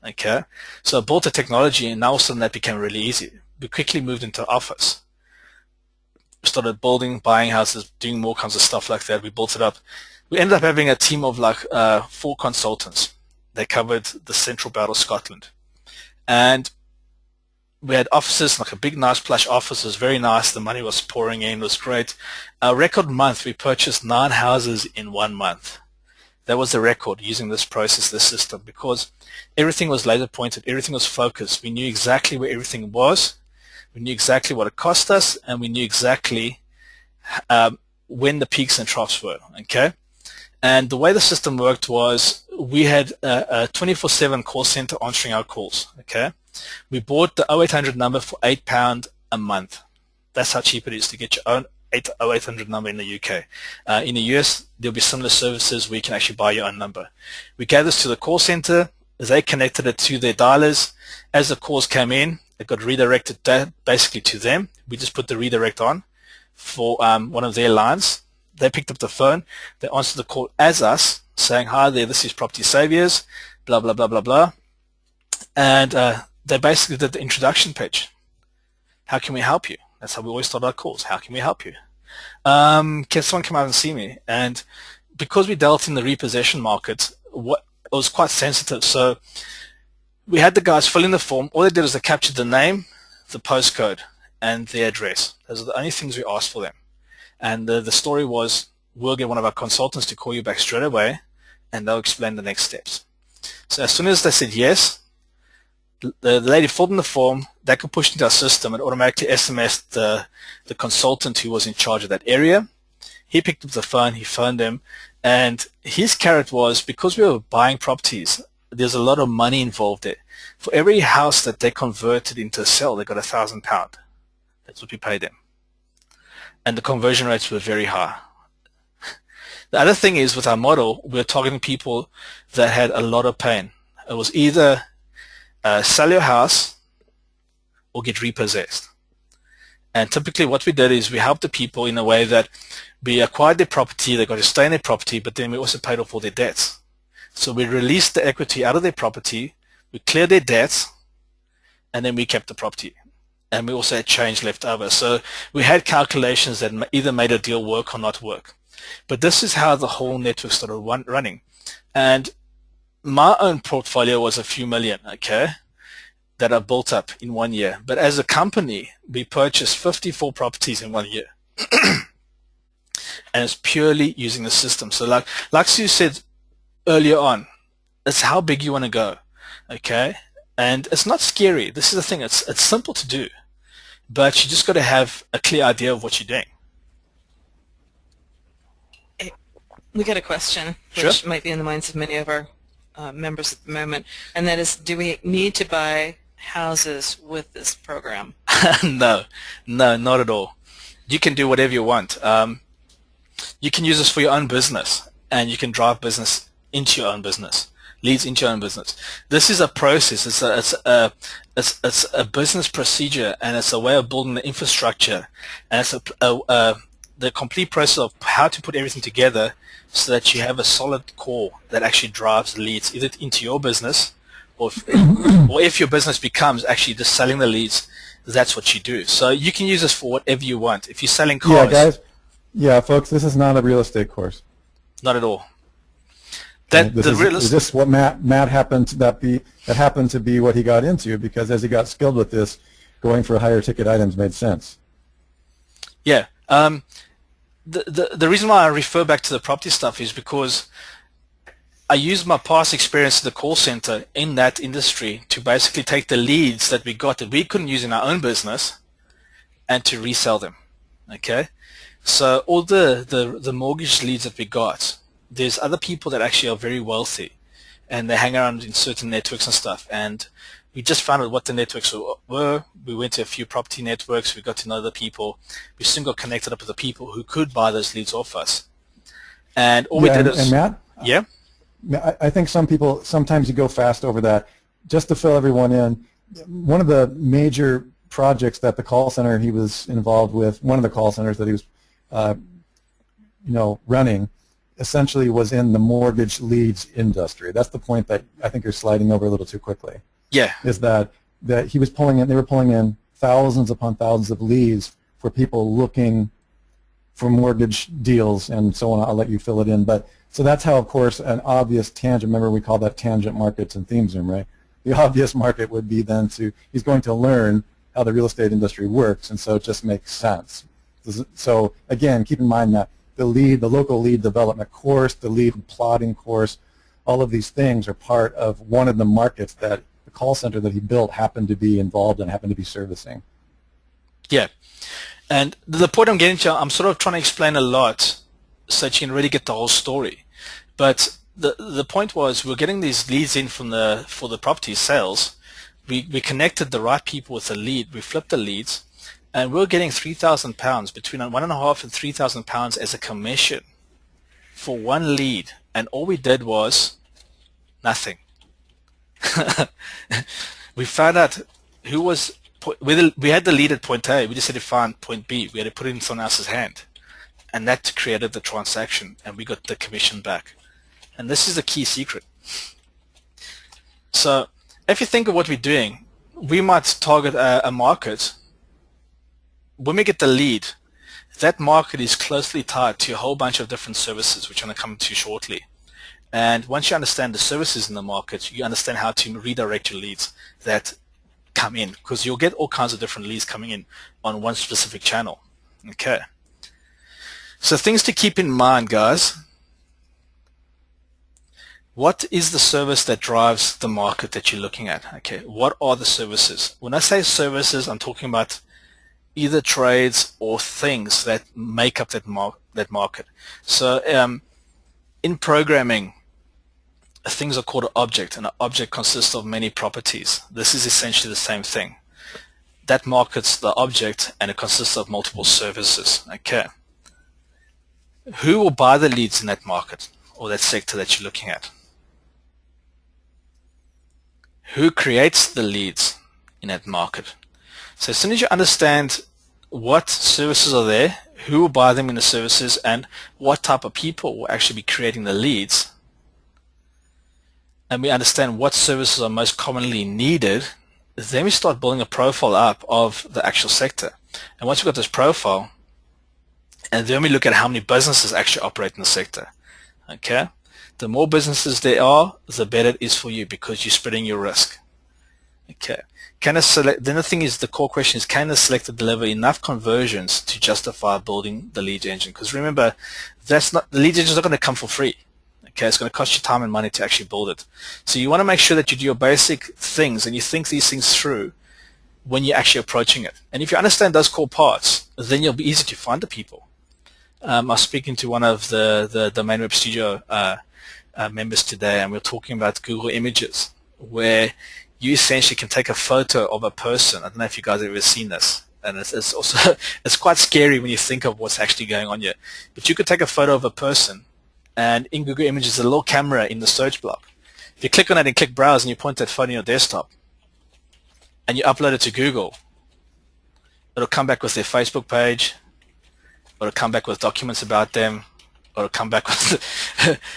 Okay, so I built the technology and now all of a sudden that became really easy. We quickly moved into office. We started building, buying houses, doing more kinds of stuff like that. We built it up. We ended up having a team of like 4 consultants. They covered the central belt of Scotland. And we had offices, like a big, nice plush office. It was very nice. The money was pouring in. It was great. Our record month, we purchased 9 houses in 1 month. That was the record using this process, this system, because everything was laser pointed. Everything was focused. We knew exactly where everything was. We knew exactly what it cost us, and we knew exactly when the peaks and troughs were, okay? And the way the system worked was we had a 24/7 call center answering our calls, okay? We bought the 0800 number for £8 a month. That's how cheap it is to get your own 0800 number in the UK. In the US, there'll be similar services where you can actually buy your own number. We gave this to the call center. They connected it to their dialers. As the calls came in, it got redirected basically to them. We just put the redirect on for one of their lines. They picked up the phone. They answered the call as us, saying, "Hi there, this is Property Saviors, blah, blah, blah, blah, blah." And they basically did the introduction page. How can we help you? That's how we always start our calls. How can we help you? Can someone come out and see me? And because we dealt in the repossession market, it was quite sensitive. So we had the guys fill in the form. All they did was they captured the name, the postcode, and the address. Those are the only things we asked for them. And the story was, we'll get one of our consultants to call you back straight away, and they'll explain the next steps. So as soon as they said yes, the lady filled in the form. They could push into our system and automatically SMS'd the consultant who was in charge of that area. He picked up the phone, he phoned them, and his carrot was, because we were buying properties, there's a lot of money involved there. For every house that they converted into a sale, they got £1,000. That's what we paid them. And the conversion rates were very high. The other thing is, with our model, we're targeting people that had a lot of pain. It was either sell your house or get repossessed. And typically what we did is we helped the people in a way that we acquired their property, they got to stay in their property, but then we also paid off all their debts. So we released the equity out of their property, we cleared their debts, and then we kept the property. And we also had change left over. So we had calculations that either made a deal work or not work. But this is how the whole network started running. And my own portfolio was a few million, okay, that I built up in 1 year. But as a company, we purchased 54 properties in 1 year. And it's purely using the system. So like Sue said earlier on, it's how big you want to go, okay? And it's not scary. This is the thing. It's simple to do, but you just got to have a clear idea of what you're doing. We got a question, which might be in the minds of many of our members at the moment, and that is, do we need to buy houses with this program? No, not at all. You can do whatever you want. You can use this for your own business, and you can drive business into your own business. Leads into your own business. This is a process. It's a business procedure, and it's a way of building the infrastructure, and it's the complete process of how to put everything together so that you have a solid core that actually drives leads either into your business, or if your business becomes actually just selling the leads, that's what you do. So you can use this for whatever you want. If you're selling cars, yeah, guys. Yeah, folks, this is not a real estate course. Not at all. Is this what Matt happened to be what he got into, because as he got skilled with this, going for higher ticket items made sense. Yeah. The reason why I refer back to the property stuff is because I used my past experience at the call center in that industry to basically take the leads that we got that we couldn't use in our own business and to resell them. Okay? So all the mortgage leads that we got, there's other people that actually are very wealthy, and they hang around in certain networks and stuff, and we just found out what the networks were. We went to a few property networks, we got to know the people, we soon got connected up with the people who could buy those leads off us. And all we did is... And Matt? Yeah? I think sometimes you go fast over that. Just to fill everyone in, one of the major projects that the call center he was involved with, one of the call centers that he was running, essentially was in the mortgage leads industry. That's the point that I think you're sliding over a little too quickly. Yeah. Is that he was pulling in, they were pulling in thousands upon thousands of leads for people looking for mortgage deals and so on. I'll let you fill it in. But so that's how, of course, an obvious tangent, remember we call that tangent markets in ThemeZoom, right? The obvious market would be then he's going to learn how the real estate industry works, and so it just makes sense. So again, keep in mind that the local lead development course, the lead plotting course, all of these things are part of one of the markets that the call center that he built happened to be involved in, happened to be servicing. Yeah. And the point I'm getting to, I'm sort of trying to explain a lot so that you can really get the whole story. But the point was, we're getting these leads in for the property sales. We connected the right people with the lead. We flipped the leads, and we're getting £3,000, between £1,500 and £3,000 as a commission for one lead. And all we did was nothing. We found out who was. We had the lead at point A. We just had to find point B. We had to put it in someone else's hand, and that created the transaction, and we got the commission back. And this is the key secret. So if you think of what we're doing, we might target a market. When we get the lead, that market is closely tied to a whole bunch of different services, which I'm going to come to shortly. And once you understand the services in the market, you understand how to redirect your leads that come in, because you'll get all kinds of different leads coming in on one specific channel. Okay. So things to keep in mind, guys. What is the service that drives the market that you're looking at? Okay. What are the services? When I say services, I'm talking about either trades or things that make up that market. So in programming, things are called an object, and an object consists of many properties. This is essentially the same thing. That market's the object, and it consists of multiple services. Okay. Who will buy the leads in that market or that sector that you're looking at? Who creates the leads in that market? So as soon as you understand what services are there, who will buy them in the services, and what type of people will actually be creating the leads, and we understand what services are most commonly needed, then we start building a profile up of the actual sector. And once we've got this profile, and then we look at how many businesses actually operate in the sector. Okay? The more businesses there are, the better it is for you, because you're spreading your risk. Okay. Then the thing is, the core question is, can the selector deliver enough conversions to justify building the lead engine? Because remember, the lead engine is not going to come for free. Okay, it's going to cost you time and money to actually build it. So you want to make sure that you do your basic things and you think these things through when you're actually approaching it. And if you understand those core parts, then you'll be easy to find the people. I was speaking to one of the Domain Web Studio members today, and we were talking about Google Images, where you essentially can take a photo of a person. I don't know if you guys have ever seen this. And it's also it's quite scary when you think of what's actually going on here. But you could take a photo of a person, and in Google Images, there's a little camera in the search block. If you click on it and click Browse, and you point that phone on your desktop, and you upload it to Google, it'll come back with their Facebook page, or it'll come back with documents about them, or it'll come back with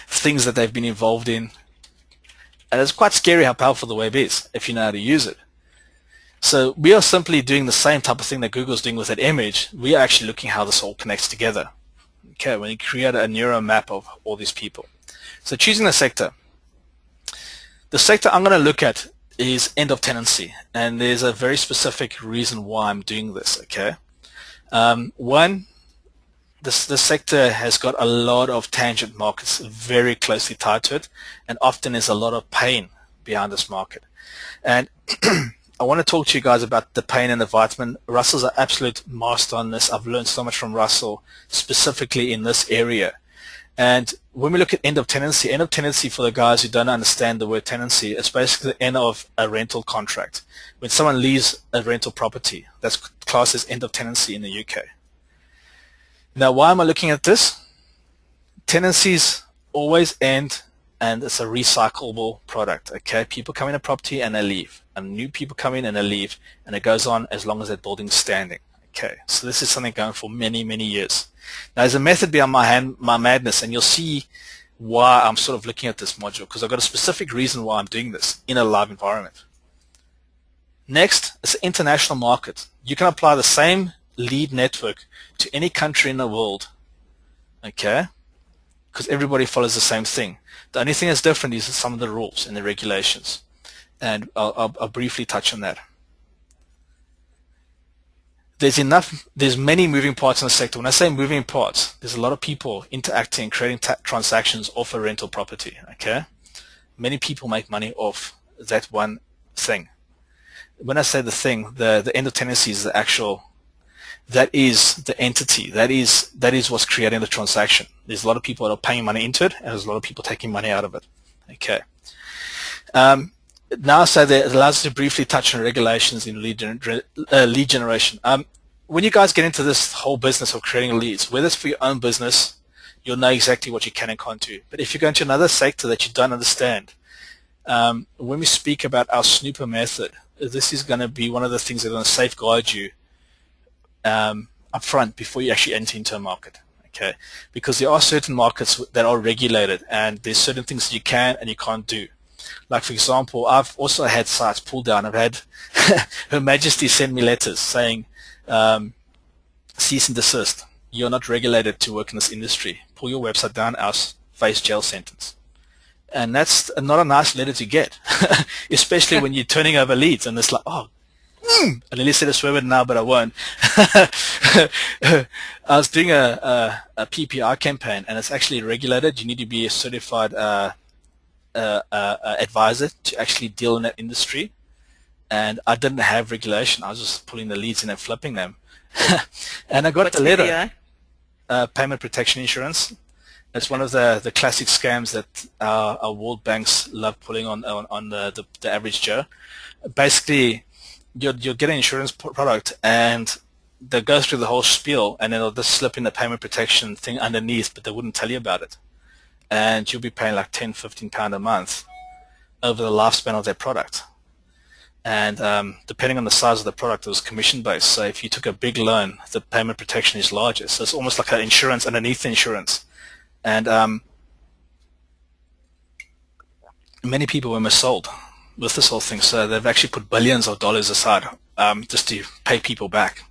things that they've been involved in. And it's quite scary how powerful the web is if you know how to use it. So we are simply doing the same type of thing that Google's doing with that image. We are actually looking how this all connects together. Okay, when you create a neural map of all these people. So choosing the sector. The sector I'm going to look at is end of tenancy, and there's a very specific reason why I'm doing this. Okay, one, this sector has got a lot of tangent markets very closely tied to it, and often there's a lot of pain behind this market. And I want to talk to you guys about the pain and the vitamin. Russell's an absolute master on this. I've learned so much from Russell, specifically in this area. And when we look at end of tenancy for the guys who don't understand the word tenancy, it's basically the end of a rental contract. When someone leaves a rental property, that's classed as end of tenancy in the UK. Now, why am I looking at this? Tenancies always end, and it's a recyclable product. Okay, people come in a property and they leave, and new people come in and they leave, and it goes on as long as that building's standing. Okay, so this is something going for many, many years. Now, there's a method behind my madness, and you'll see why I'm sort of looking at this module, because I've got a specific reason why I'm doing this in a live environment. Next, it's an international market. You can apply the same lead network to any country in the world, okay? Because everybody follows the same thing. The only thing that's different is some of the rules and the regulations, and I'll briefly touch on that. There's many moving parts in the sector. When I say moving parts, there's a lot of people interacting, creating transactions off a rental property, okay? Many people make money off that one thing. When I say the thing, the end of tenancy is the actual, that is the entity, that is what's creating the transaction. There's a lot of people that are paying money into it, and there's a lot of people taking money out of it, okay? Now, so that it allows us to briefly touch on regulations in lead generation. When you guys get into this whole business of creating leads, whether it's for your own business, you'll know exactly what you can and can't do. But if you go into another sector that you don't understand, when we speak about our snooper method, this is going to be one of the things that are going to safeguard you up front before you actually enter into a market. Okay, because there are certain markets that are regulated, and there's certain things that you can and you can't do. Like, for example, I've also had sites pulled down. I've had Her Majesty send me letters saying, cease and desist. You're not regulated to work in this industry. Pull your website down, else face jail sentence. And that's not a nice letter to get, especially when you're turning over leads and it's like, oh, I nearly said a swear word now, but I won't. I was doing a PPR campaign, and it's actually regulated. You need to be a certified advisor to actually deal in that industry, and I didn't have regulation. I was just pulling the leads in and flipping them. And I got What's the letter. PPI? Payment protection insurance. It's one of the classic scams that our world banks love pulling on the average Joe. Basically, you'll get an insurance product, and they'll go through the whole spiel, and then they'll just slip in the payment protection thing underneath, but they wouldn't tell you about it. And you'll be paying like £10, £15 a month over the lifespan of their product. And depending on the size of the product, it was commission-based. So if you took a big loan, the payment protection is larger. So it's almost like an insurance underneath the insurance. And many people were missold with this whole thing. So they've actually put billions of dollars aside just to pay people back.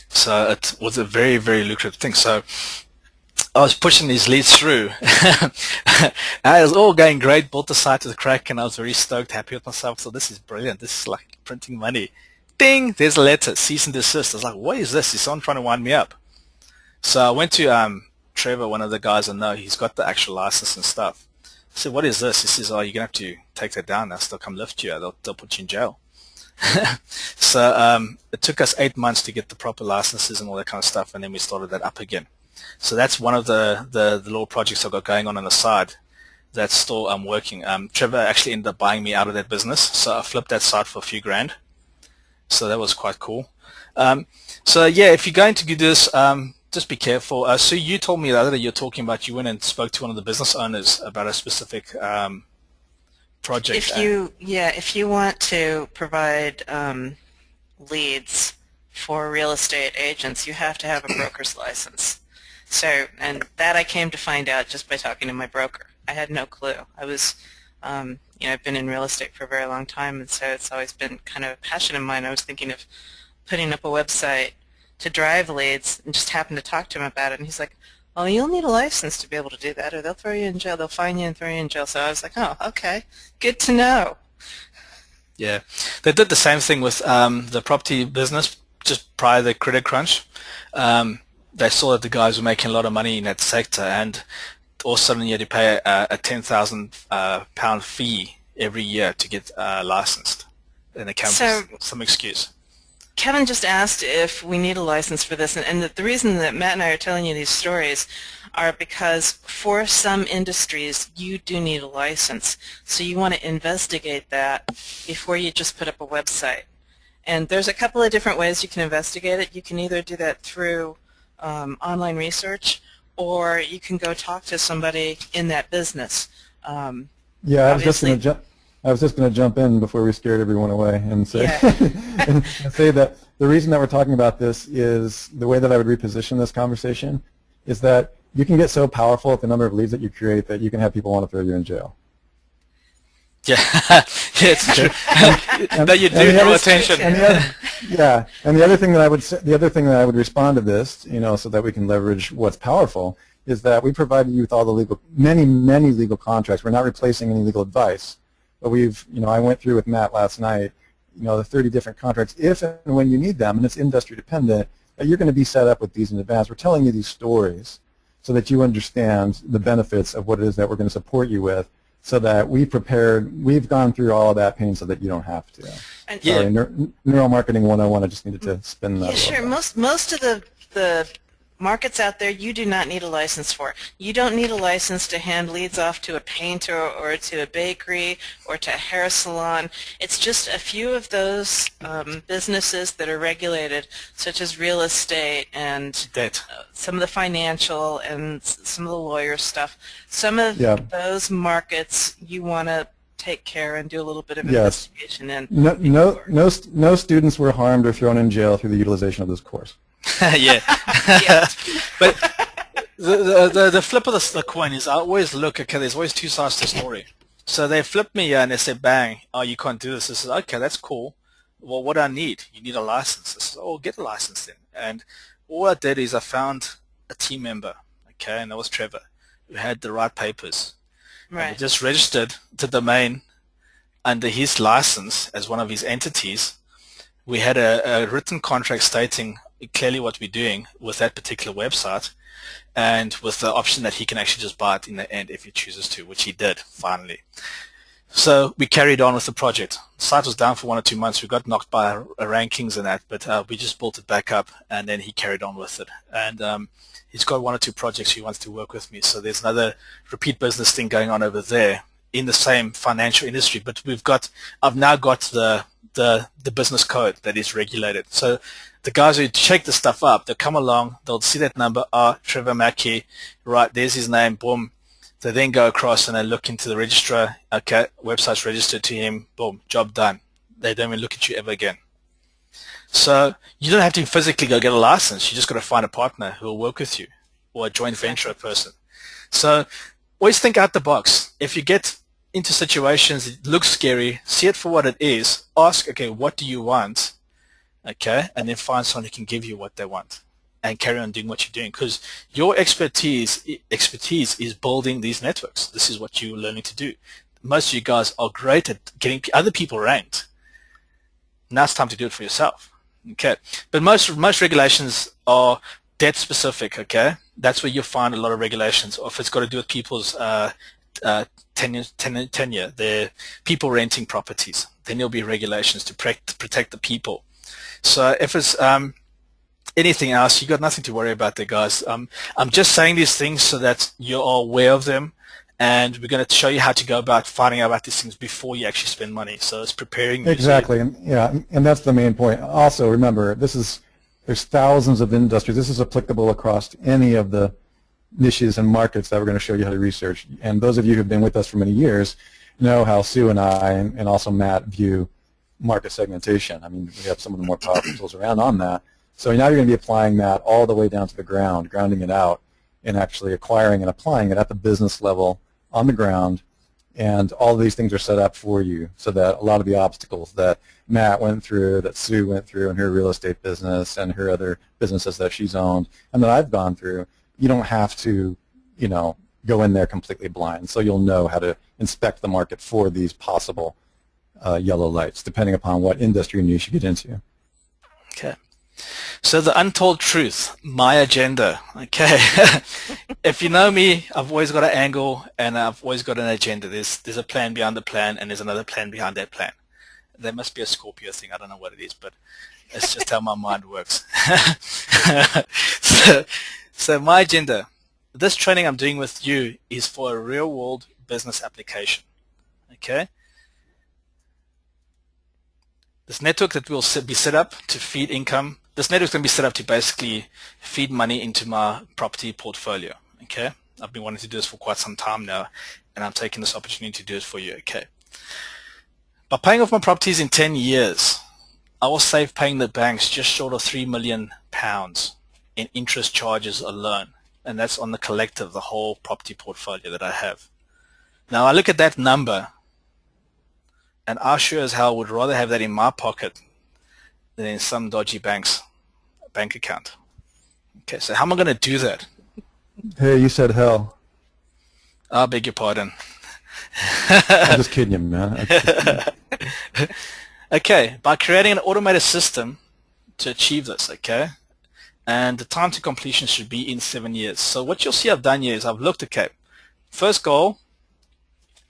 So it was a very, very lucrative thing. So I was pushing these leads through. It was all going great, built the site to the crack, and I was very stoked, happy with myself. So this is brilliant. This is like printing money. Ding, there's a letter, cease and desist. I was like, what is this? Is someone trying to wind me up? So I went to Trevor, one of the guys I know. He's got the actual license and stuff. I said, what is this? He says, oh, you're going to have to take that down. They'll still come lift you. They'll put you in jail. So it took us 8 months to get the proper licenses and all that kind of stuff, and then we started that up again. So that's one of the little projects I've got going on the side that's still working. Trevor actually ended up buying me out of that business, so I flipped that site for a few grand. So that was quite cool. So yeah, if you're going to do this, just be careful. So you told me the other day you're talking about you went and spoke to one of the business owners about a specific project. If you want to provide leads for real estate agents, you have to have a broker's license. So, and that I came to find out just by talking to my broker. I had no clue. I was, I've been in real estate for a very long time, and so it's always been kind of a passion of mine. I was thinking of putting up a website to drive leads, and just happened to talk to him about it, and he's like, well, you'll need a license to be able to do that, or they'll throw you in jail. They'll fine you and throw you in jail. So I was like, oh, okay, good to know. Yeah, they did the same thing with the property business just prior to the credit crunch. They saw that the guys were making a lot of money in that sector, and all of a sudden you had to pay a £10,000 fee every year to get licensed. And it came with some excuse. Kevin just asked if we need a license for this, and the reason that Matt and I are telling you these stories are because for some industries you do need a license. So you want to investigate that before you just put up a website. And there's a couple of different ways you can investigate it. You can either do that through online research, or you can go talk to somebody in that business. Yeah, I was just going to jump in before we scared everyone away and say, and say that the reason that we're talking about this is the way that I would reposition this conversation is that you can get so powerful at the number of leads that you create that you can have people want to throw you in jail. Yeah, yeah, it's true. That you do draw attention. And the other thing that I would say, the other thing that I would respond to this, so that we can leverage what's powerful, is that we provided you with all the many legal contracts. We're not replacing any legal advice, but I went through with Matt last night, the 30 different contracts. If and when you need them, and it's industry dependent, that you're going to be set up with these in advance. We're telling you these stories so that you understand the benefits of what it is that we're going to support you with, so that we've gone through all of that pain so that you don't have to. And Sorry, Neural Marketing 101, I just needed to spin that. Yeah, sure. Most of the markets out there you do not need a license for. You don't need a license to hand leads off to a painter or to a bakery or to a hair salon. It's just a few of those businesses that are regulated, such as real estate and some of the financial and some of the lawyer stuff. Some of those markets you want to take care and do a little bit of investigation in. No students were harmed or thrown in jail through the utilization of this course. Yeah. But the flip of the coin is I always look, okay, there's always two sides to the story. So they flip me here and they say, bang, oh, you can't do this. I said, okay, that's cool. Well, what do I need? You need a license. I said, oh, get a license then. And all I did is I found a team member, okay, and that was Trevor, who had the right papers. Right. And we just registered the domain under his license as one of his entities. We had a written contract stating clearly what we're doing with that particular website, and with the option that he can actually just buy it in the end if he chooses to, which he did finally. So we carried on with the project. The site was down for 1 or 2 months. We got knocked by our rankings and that, but we just built it back up, and then he carried on with it. And he's got 1 or 2 projects he wants to work with me. So there's another repeat business thing going on over there in the same financial industry. But I've now got the business code that is regulated. So the guys who check the stuff up, they'll come along, they'll see that number, Trevor Mackey, right, there's his name, boom. They then go across and they look into the registrar, okay, website's registered to him, boom, job done. They don't even look at you ever again. So you don't have to physically go get a license, you just got to find a partner who will work with you, or a joint venture person. So always think out the box. If you get into situations that look scary, see it for what it is, ask, okay, what do you want? Okay, and then find someone who can give you what they want and carry on doing what you're doing, because your expertise is building these networks. This is what you're learning to do. Most of you guys are great at getting other people ranked. Now it's time to do it for yourself. Okay, but most regulations are debt specific. Okay, that's where you'll find a lot of regulations. Or if it's got to do with people's tenure, they're people renting properties, then there'll be regulations to protect the people. So if it's anything else, you got nothing to worry about there, guys. I'm just saying these things so that you're all aware of them, and we're going to show you how to go about finding out about these things before you actually spend money. So it's preparing you. Exactly, and that's the main point. Also, remember, there's thousands of industries. This is applicable across any of the niches and markets that we're going to show you how to research. And those of you who have been with us for many years know how Sue and I and also Matt view market segmentation. I mean, we have some of the more powerful tools around on that. So now you're going to be applying that all the way down to the ground, grounding it out, and actually acquiring and applying it at the business level on the ground. And all of these things are set up for you so that a lot of the obstacles that Matt went through, that Sue went through in her real estate business and her other businesses that she's owned and that I've gone through, you don't have to, go in there completely blind. So you'll know how to inspect the market for these possible yellow lights, depending upon what industry niche you get into. Okay. So the untold truth, my agenda. Okay. If you know me, I've always got an angle and I've always got an agenda. There's a plan behind the plan and there's another plan behind that plan. There must be a Scorpio thing. I don't know what it is, but it's just how my mind works. So my agenda, this training I'm doing with you is for a real world business application. Okay. This network that will be set up to feed income, this network can be set up to basically feed money into my property portfolio. Okay, I've been wanting to do this for quite some time now, and I'm taking this opportunity to do it for you. Okay, by paying off my properties in 10 years, I will save paying the banks just short of £3 million in interest charges alone, and that's on the collective, the whole property portfolio that I have. Now I look at that number, And I sure as hell would rather have that in my pocket than in some dodgy bank's bank account. Okay, so how am I going to do that? Hey, you said hell. I beg your pardon. I'm just kidding you, man. I'm just kidding. Okay, by creating an automated system to achieve this, okay? And the time to completion should be in 7 years. So what you'll see I've done here is I've looked, okay, first goal,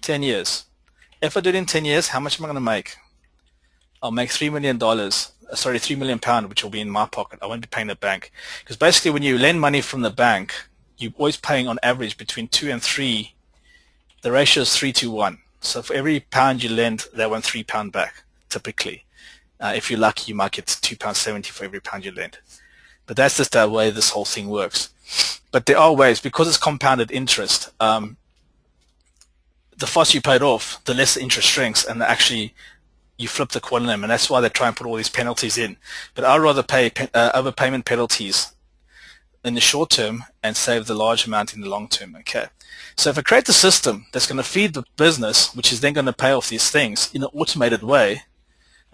10 years. If I do it in 10 years, how much am I going to make? I'll make $3 million, sorry, £3 million, which will be in my pocket. I won't be paying the bank. Because basically when you lend money from the bank, you're always paying on average between 2 and 3. The ratio is 3 to 1. So for every pound you lend, they want £3 back, typically. If you're lucky, you might get £2.70 for every pound you lend. But that's just the way this whole thing works. But there are ways, because it's compounded interest, the faster you pay it off, the less the interest shrinks, and actually you flip the quantum, and that's why they try and put all these penalties in. But I'd rather pay overpayment penalties in the short term and save the large amount in the long term. Okay. So if I create a system that's going to feed the business, which is then going to pay off these things in an automated way,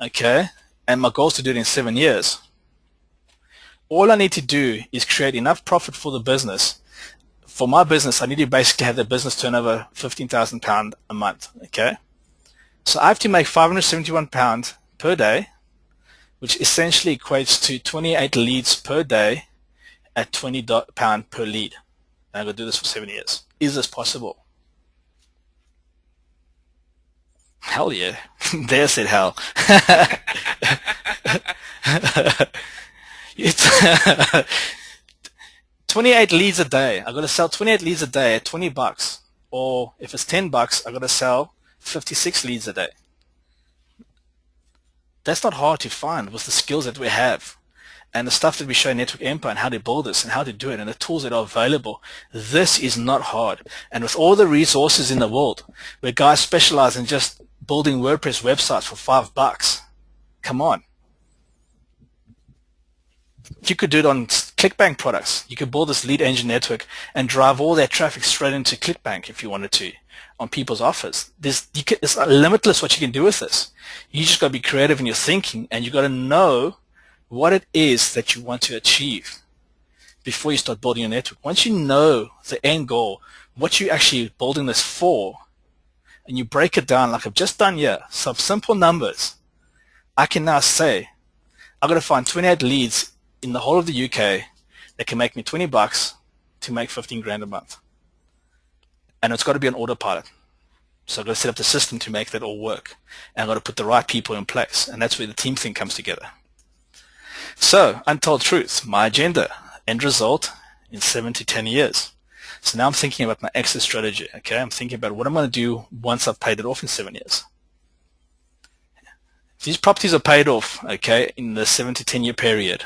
okay, and my goal is to do it in 7 years, all I need to do is create enough profit for the business. For my business, I need to basically have the business turnover £15,000 a month, okay? So I have to make £571 per day, which essentially equates to 28 leads per day at £20 per lead. And I'm going to do this for 7 years. Is this possible? Hell yeah. There said hell. It's 28 leads a day. I'm going to sell 28 leads a day at $20. Or if it's $10, I'm going to sell 56 leads a day. That's not hard to find with the skills that we have and the stuff that we show in Network Empire and how to build this and how to do it and the tools that are available. This is not hard. And with all the resources in the world where guys specialize in just building WordPress websites for $5, come on. You could do it on ClickBank products. You could build this lead engine network and drive all that traffic straight into ClickBank if you wanted to on people's offers. It's limitless what you can do with this. You just got to be creative in your thinking, and you got to know what it is that you want to achieve before you start building your network. Once you know the end goal, what you're actually building this for, and you break it down like I've just done here, some simple numbers, I can now say, I'm going to find 28 leads in the whole of the UK that can make me $20 to make 15 grand a month. And it's got to be on autopilot. So I've got to set up the system to make that all work. And I've got to put the right people in place. And that's where the team thing comes together. So, untold truth, my agenda, end result in 7 to 10 years. So now I'm thinking about my exit strategy. Okay, I'm thinking about what I'm going to do once I've paid it off in 7 years. If these properties are paid off, okay, in the 7 to 10 year period,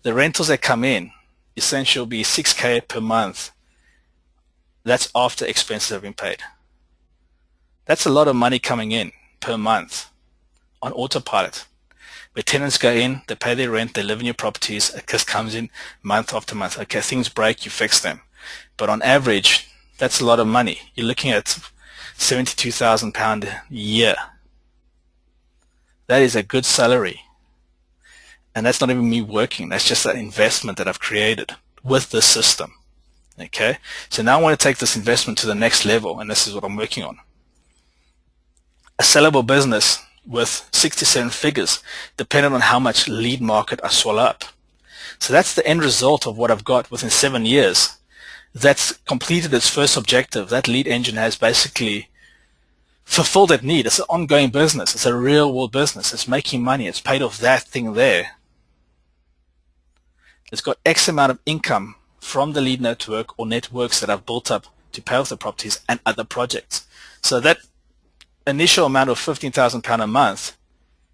the rentals that come in essentially will be $6,000 per month. That's after expenses have been paid. That's a lot of money coming in per month on autopilot. Where tenants go in, they pay their rent, they live in your properties, it just comes in month after month. Okay, things break, you fix them. But on average, that's a lot of money. You're looking at £72,000 a year. That is a good salary. And that's not even me working. That's just an investment that I've created with this system. Okay? So now I want to take this investment to the next level, and this is what I'm working on. A sellable business with 6 to 7 figures, depending on how much lead market I swallow up. So that's the end result of what I've got within 7 years. That's completed its first objective. That lead engine has basically fulfilled that need. It's an ongoing business. It's a real world business. It's making money. It's paid off that thing there. It's got X amount of income from the lead network or networks that I've built up to pay off the properties and other projects. So that initial amount of £15,000 a month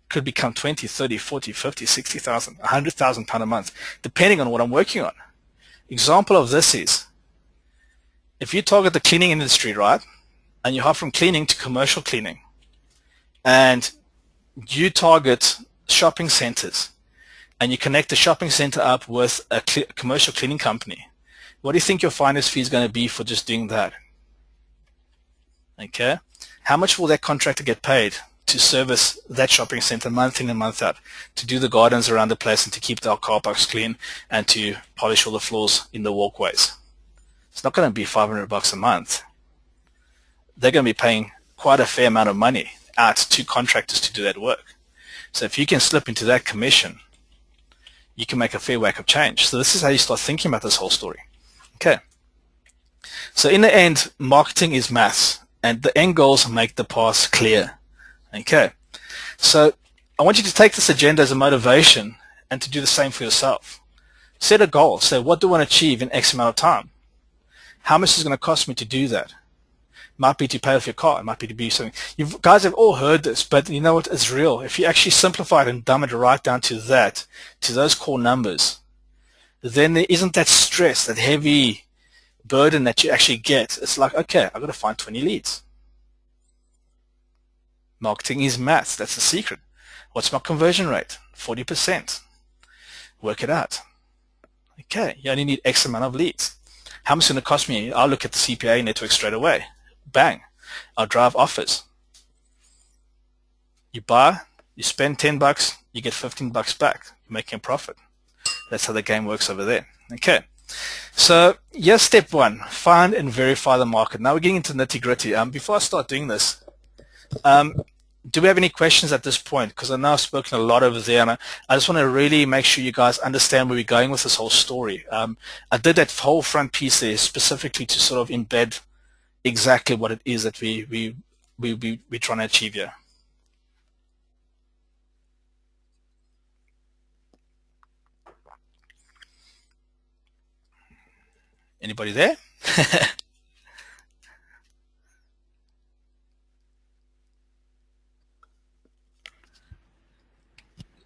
could become 20, 30, 40, 50, 60,000, £100,000 a month, depending on what I'm working on. Example of this is, if you target the cleaning industry, right, and you hop from cleaning to commercial cleaning, and you target shopping centers, and you connect the shopping center up with a commercial cleaning company, what do you think your finder's fee is going to be for just doing that? Okay, how much will that contractor get paid to service that shopping center month in and month out, to do the gardens around the place and to keep the car parks clean and to polish all the floors in the walkways. It's not going to be $500 a month. They're going to be paying quite a fair amount of money out to contractors to do that work. So if you can slip into that commission, you can make a fair whack of change. So this is how you start thinking about this whole story. Okay. So in the end, marketing is maths, and the end goals make the path clear. Okay. So I want you to take this agenda as a motivation and to do the same for yourself. Set a goal. Say, what do I want to achieve in X amount of time? How much is it going to cost me to do that? It might be to pay off your car. It might be to be something. You guys have all heard this, but you know what? It's real. If you actually simplify it and dumb it right down to that, to those core numbers, then there isn't that stress, that heavy burden that you actually get. It's like, okay, I've got to find 20 leads. Marketing is maths. That's the secret. What's my conversion rate? 40%. Work it out. Okay, you only need X amount of leads. How much is it going to cost me? I'll look at the CPA network straight away. Bang. I'll drive offers. You buy, you spend $10, you get $15 back. You're making a profit. That's how the game works over there. Okay. So here's step one. Find and verify the market. Now we're getting into nitty-gritty. Before I start doing this, do we have any questions at this point? Because I know I've spoken a lot over there, and I just want to really make sure you guys understand where we're going with this whole story. I did that whole front piece there specifically to sort of embed exactly what it is that we're trying to achieve here. Anybody there?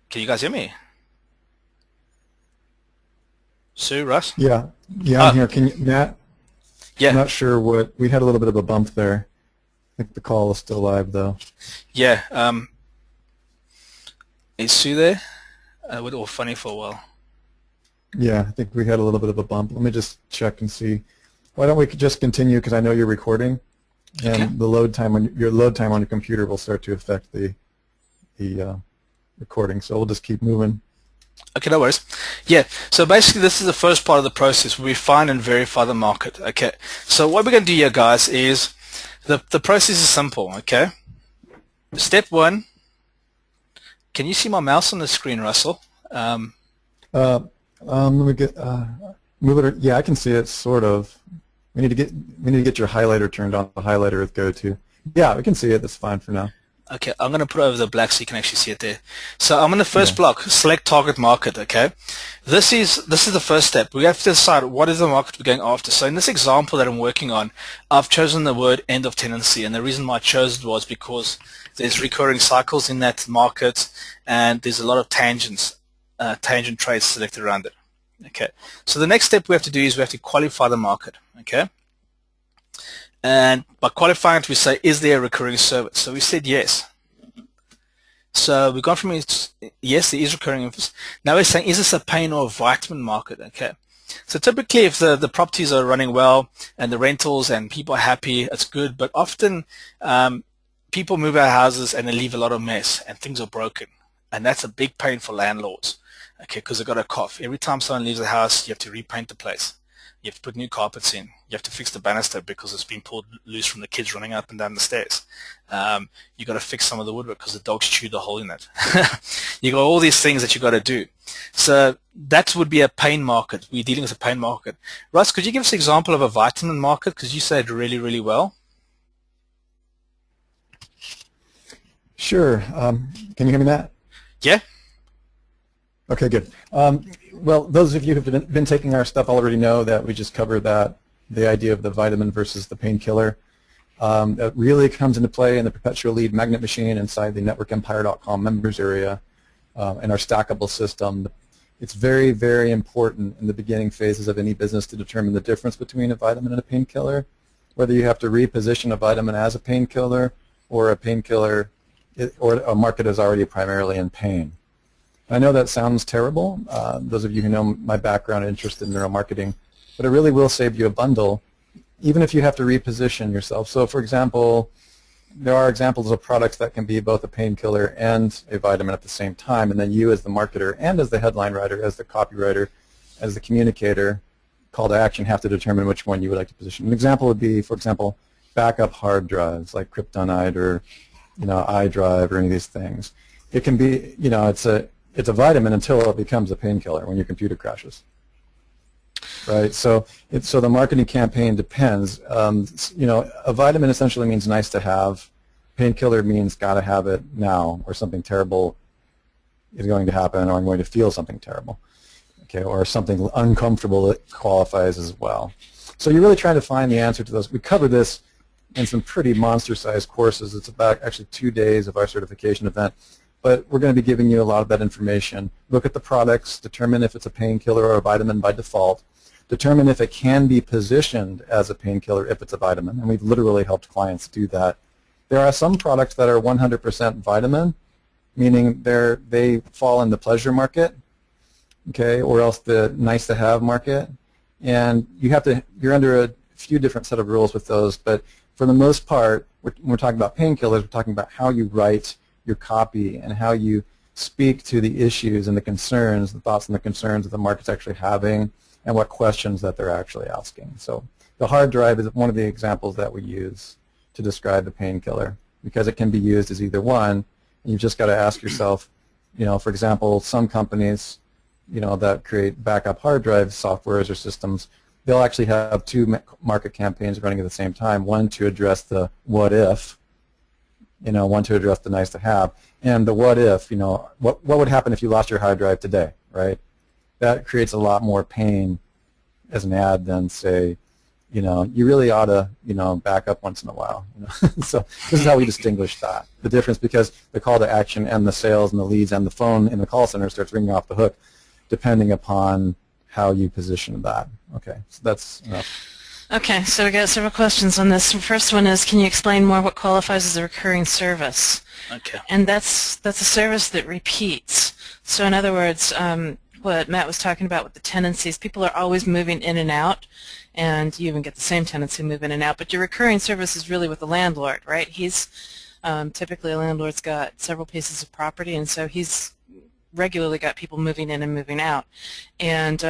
Can you guys hear me? Sue, Russ? Yeah, I'm here. Can you, Matt? Yeah. I'm not sure what, we had a little bit of a bump there. I think the call is still live though. Yeah. Is Sue there? We're all funny for a while. Yeah, I think we had a little bit of a bump. Let me just check and see. Why don't we just continue, because I know you're recording, and Okay. the load time on your computer will start to affect the recording. So we'll just keep moving. Okay, no worries. Yeah, so basically this is the first part of the process where we find and verify the market. Okay, so what we're going to do here, guys, is the process is simple. Okay, step one. Can you see my mouse on the screen, Russell? Let me get move it. Yeah, I can see it sort of. We need to get your highlighter turned on. The highlighter with go to. Yeah, we can see it. That's fine for now. Okay, I'm going to put it over the black so you can actually see it there. So I'm in the first block, select target market, okay? This is the first step. We have to decide what is the market we're going after. So in this example that I'm working on, I've chosen the word end of tenancy, and the reason why I chose it was because there's recurring cycles in that market, and there's a lot of tangent trades selected around it. Okay, so the next step we have to do is we have to qualify the market, okay? And by qualifying it, we say, is there a recurring service? So we said yes. So we've gone from yes, there is recurring service. Now we're saying, is this a pain or a vitamin market? Okay. So typically, if the properties are running well and the rentals and people are happy, it's good. But often people move out of houses and they leave a lot of mess and things are broken. And that's a big pain for landlords, okay, because they've got a cough. Every time someone leaves a house, you have to repaint the place. You have to put new carpets in. You have to fix the banister because it's been pulled loose from the kids running up and down the stairs. You got to fix some of the woodwork because the dogs chewed a hole in it. You got all these things that you got to do. So that would be a pain market. We're dealing with a pain market. Russ, could you give us an example of a vitamin market? Because you said really, really well. Sure. Can you hear me, Matt? Yeah. Okay, good. Well, those of you who have been taking our stuff already know that we just covered that, the idea of the vitamin versus the painkiller. That really comes into play in the perpetual lead magnet machine inside the networkempire.com members area in our stackable system. It's very, very important in the beginning phases of any business to determine the difference between a vitamin and a painkiller, whether you have to reposition a vitamin as a painkiller or a painkiller or a market is already primarily in pain. I know that sounds terrible, those of you who know my background and interest in neuromarketing, but it really will save you a bundle, even if you have to reposition yourself. So, for example, there are examples of products that can be both a painkiller and a vitamin at the same time, and then you as the marketer and as the headline writer, as the copywriter, as the communicator, call to action, have to determine which one you would like to position. An example would be, for example, backup hard drives like Kryptonite or iDrive or any of these things. It can be, it's a vitamin until it becomes a painkiller when your computer crashes. Right, so the marketing campaign depends. A vitamin essentially means nice to have. Painkiller means got to have it now, or something terrible is going to happen, or I'm going to feel something terrible, okay, or something uncomfortable that qualifies as well. So you're really trying to find the answer to those. We cover this in some pretty monster-sized courses. It's about actually 2 days of our certification event. But we're going to be giving you a lot of that information. Look at the products, determine if it's a painkiller or a vitamin by default, determine if it can be positioned as a painkiller if it's a vitamin, and we've literally helped clients do that. There are some products that are 100% vitamin, meaning they fall in the pleasure market, okay, or else the nice-to-have market, and you're under a few different set of rules with those, but for the most part, when we're talking about painkillers, we're talking about how you write your copy and how you speak to the issues and the concerns, the thoughts and the concerns that the market's actually having, and what questions that they're actually asking. So the hard drive is one of the examples that we use to describe the painkiller, because it can be used as either one, and you've just got to ask yourself, for example, some companies, that create backup hard drive softwares or systems, they'll actually have two market campaigns running at the same time, one to address the what if, one to address the nice to have, and the what if, what would happen if you lost your hard drive today, right? That creates a lot more pain as an ad than, say, you really ought to, back up once in a while. So this is how we distinguish that. The difference, because the call to action and the sales and the leads and the phone in the call center starts ringing off the hook depending upon how you position that. Okay, so that's enough. Okay, so we got several questions on this. The first one is, can you explain more what qualifies as a recurring service? Okay. And that's a service that repeats. So in other words, what Matt was talking about with the tenancies, people are always moving in and out, and you even get the same tenancy move in and out. But your recurring service is really with the landlord, right? He's typically a landlord's got several pieces of property, and so he's regularly got people moving in and moving out. And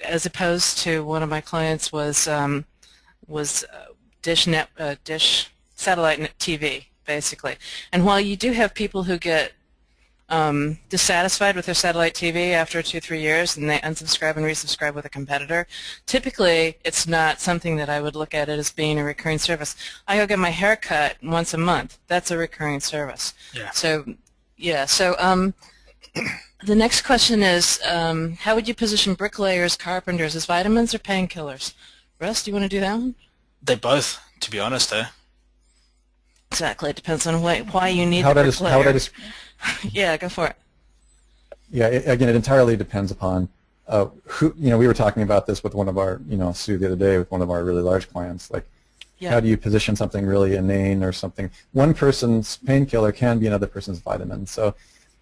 as opposed to one of my clients was dish satellite net TV, basically. And while you do have people who get dissatisfied with their satellite TV after 2-3 years and they unsubscribe and resubscribe with a competitor, typically it's not something that I would look at it as being a recurring service. I go get my hair cut once a month. That's a recurring service. Yeah. So, yeah. So the next question is, how would you position bricklayers, carpenters, as vitamins or painkillers? Russ, do you want to do that one? They both, to be honest, eh? Exactly. It depends on why you need the bricklayer. How would I Yeah, go for it. Yeah, again, it entirely depends upon who. We were talking about this with one of our, Sue, the other day with one of our really large clients. Like, yeah. How do you position something really inane or something? One person's painkiller can be another person's vitamin. So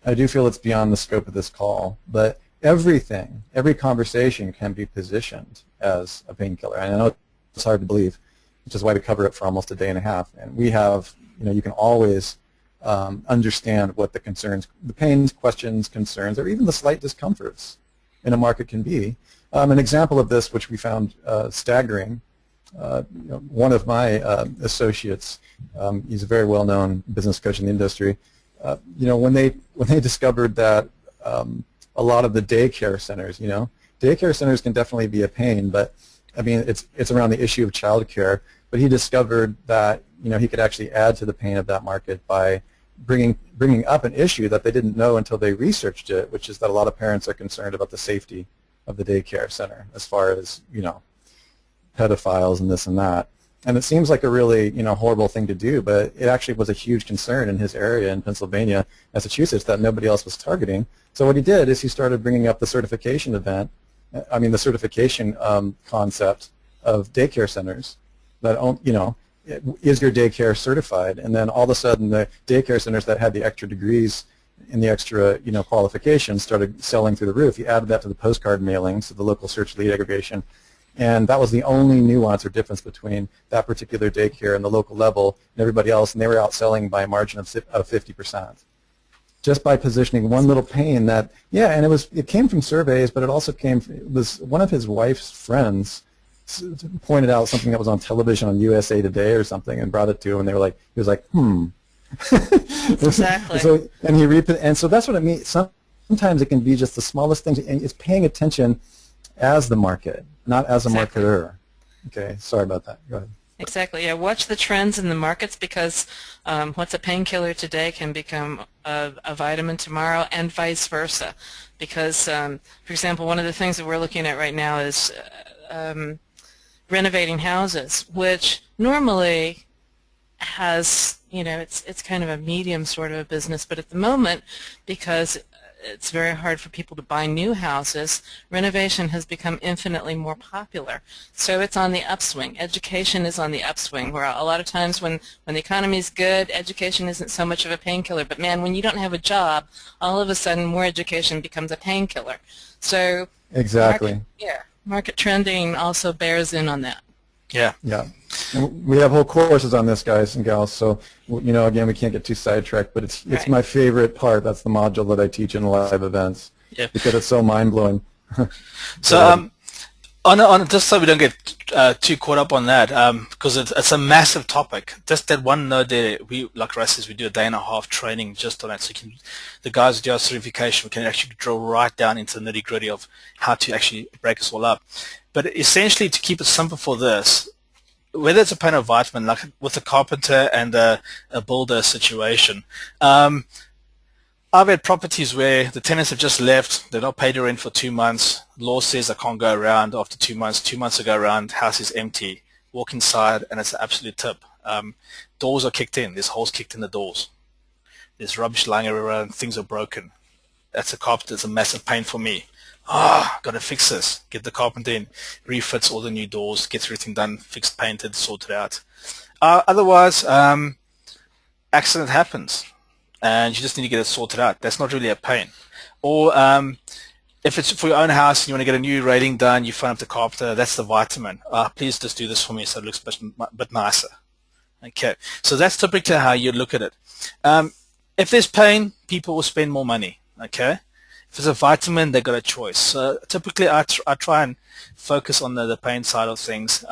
I do feel it's beyond the scope of this call. But every conversation can be positioned as a painkiller. And I know it's hard to believe, which is why we cover it for almost a day and a half. And we have, you can always understand what the concerns, the pains, questions, concerns, or even the slight discomforts in a market can be. An example of this, which we found staggering, one of my associates, he's a very well-known business coach in the industry. When they discovered that a lot of the daycare centers, daycare centers can definitely be a pain, but I mean it's around the issue of child care. But he discovered that he could actually add to the pain of that market by bringing up an issue that they didn't know until they researched it, which is that a lot of parents are concerned about the safety of the daycare center as far as pedophiles and this and that. And it seems like a really horrible thing to do, but it actually was a huge concern in his area in Pennsylvania, Massachusetts, that nobody else was targeting. So what he did is he started bringing up the certification the certification concept of daycare centers. That is your daycare certified? And then all of a sudden the daycare centers that had the extra degrees and the extra qualifications started selling through the roof. He added that to the postcard mailings, to the local search lead aggregation, And that was the only nuance or difference between that particular daycare and the local level and everybody else, and they were outselling by a margin of 50%. Just by positioning one little pane that, yeah, and it came from surveys, but it also it was one of his wife's friends pointed out something that was on television on USA Today or something and brought it to him, and he was like, Exactly. So that's what it means. Sometimes it can be just the smallest things, and it's paying attention as the market, not as a marketer. Okay, sorry about that. Go ahead. Exactly. Yeah, watch the trends in the markets, because what's a painkiller today can become a vitamin tomorrow, and vice versa. Because, for example, one of the things that we're looking at right now is renovating houses, which normally has, it's kind of a medium sort of a business, but at the moment, because it's very hard for people to buy new houses, renovation has become infinitely more popular. So it's on the upswing. Education is on the upswing, where a lot of times when the economy is good, education isn't so much of a painkiller. But man, when you don't have a job, all of a sudden more education becomes a painkiller. So exactly. Market trending also bears in on that. Yeah. Yeah. And we have whole courses on this, guys and gals, so again, we can't get too sidetracked, but it's Right. my favorite part. That's the module that I teach in live events. Yeah. Because it's so mind-blowing. So just so we don't get too caught up on that, because it's a massive topic. Just that one note there, like Russ says, we do a day and a half training just on that. So the guys who do our certification, we can actually drill right down into the nitty-gritty of how to actually break us all up. But essentially, to keep it simple for this, whether it's a pain or vitamin, like with a carpenter and a builder situation, I've had properties where the tenants have just left, they're not paid their rent for 2 months, law says I can't go around after 2 months, 2 months to go around, house is empty, walk inside and it's an absolute tip. Doors are kicked in, there's holes kicked in the doors, there's rubbish lying around, things are broken. That's a carpenter, it's a massive pain for me. Got to fix this. Get the carpenter in, refits all the new doors, gets everything done, fixed, painted, sorted out. Otherwise, accident happens, and you just need to get it sorted out. That's not really a pain. Or if it's for your own house and you want to get a new railing done, you phone up the carpenter, that's the vitamin. Please just do this for me so it looks a bit nicer. Okay, so that's typically how you look at it. If there's pain, people will spend more money. Okay. If it's a vitamin, they got a choice. So typically, I try and focus on the pain side of things.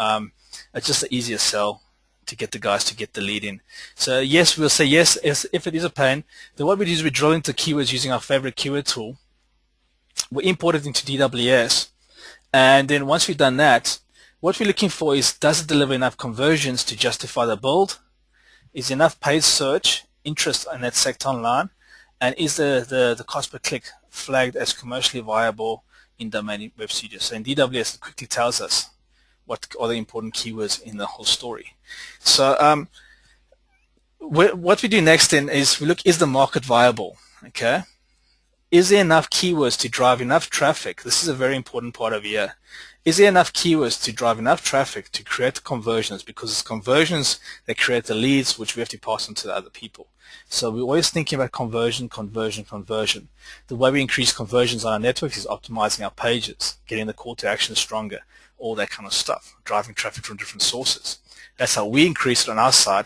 It's just the easiest sell to get the guys to get the lead in. So yes, we'll say yes if it is a pain. Then what we do is we drill into keywords using our favorite keyword tool. We import it into DWS, and then once we've done that, what we're looking for is, does it deliver enough conversions to justify the build? Is enough paid search interest in that sector online? And is the cost per click flagged as commercially viable in domain web studio? So in DWS, it quickly tells us what are the important keywords in the whole story. So what we do next then is we look, is the market viable? Okay. Is there enough keywords to drive enough traffic? This is a very important part of here. Is there enough keywords to drive enough traffic to create conversions? Because it's conversions that create the leads, which we have to pass on to the other people. So we're always thinking about conversion, conversion, conversion. The way we increase conversions on our networks is optimizing our pages, getting the call to action stronger, all that kind of stuff, driving traffic from different sources. That's how we increase it on our side,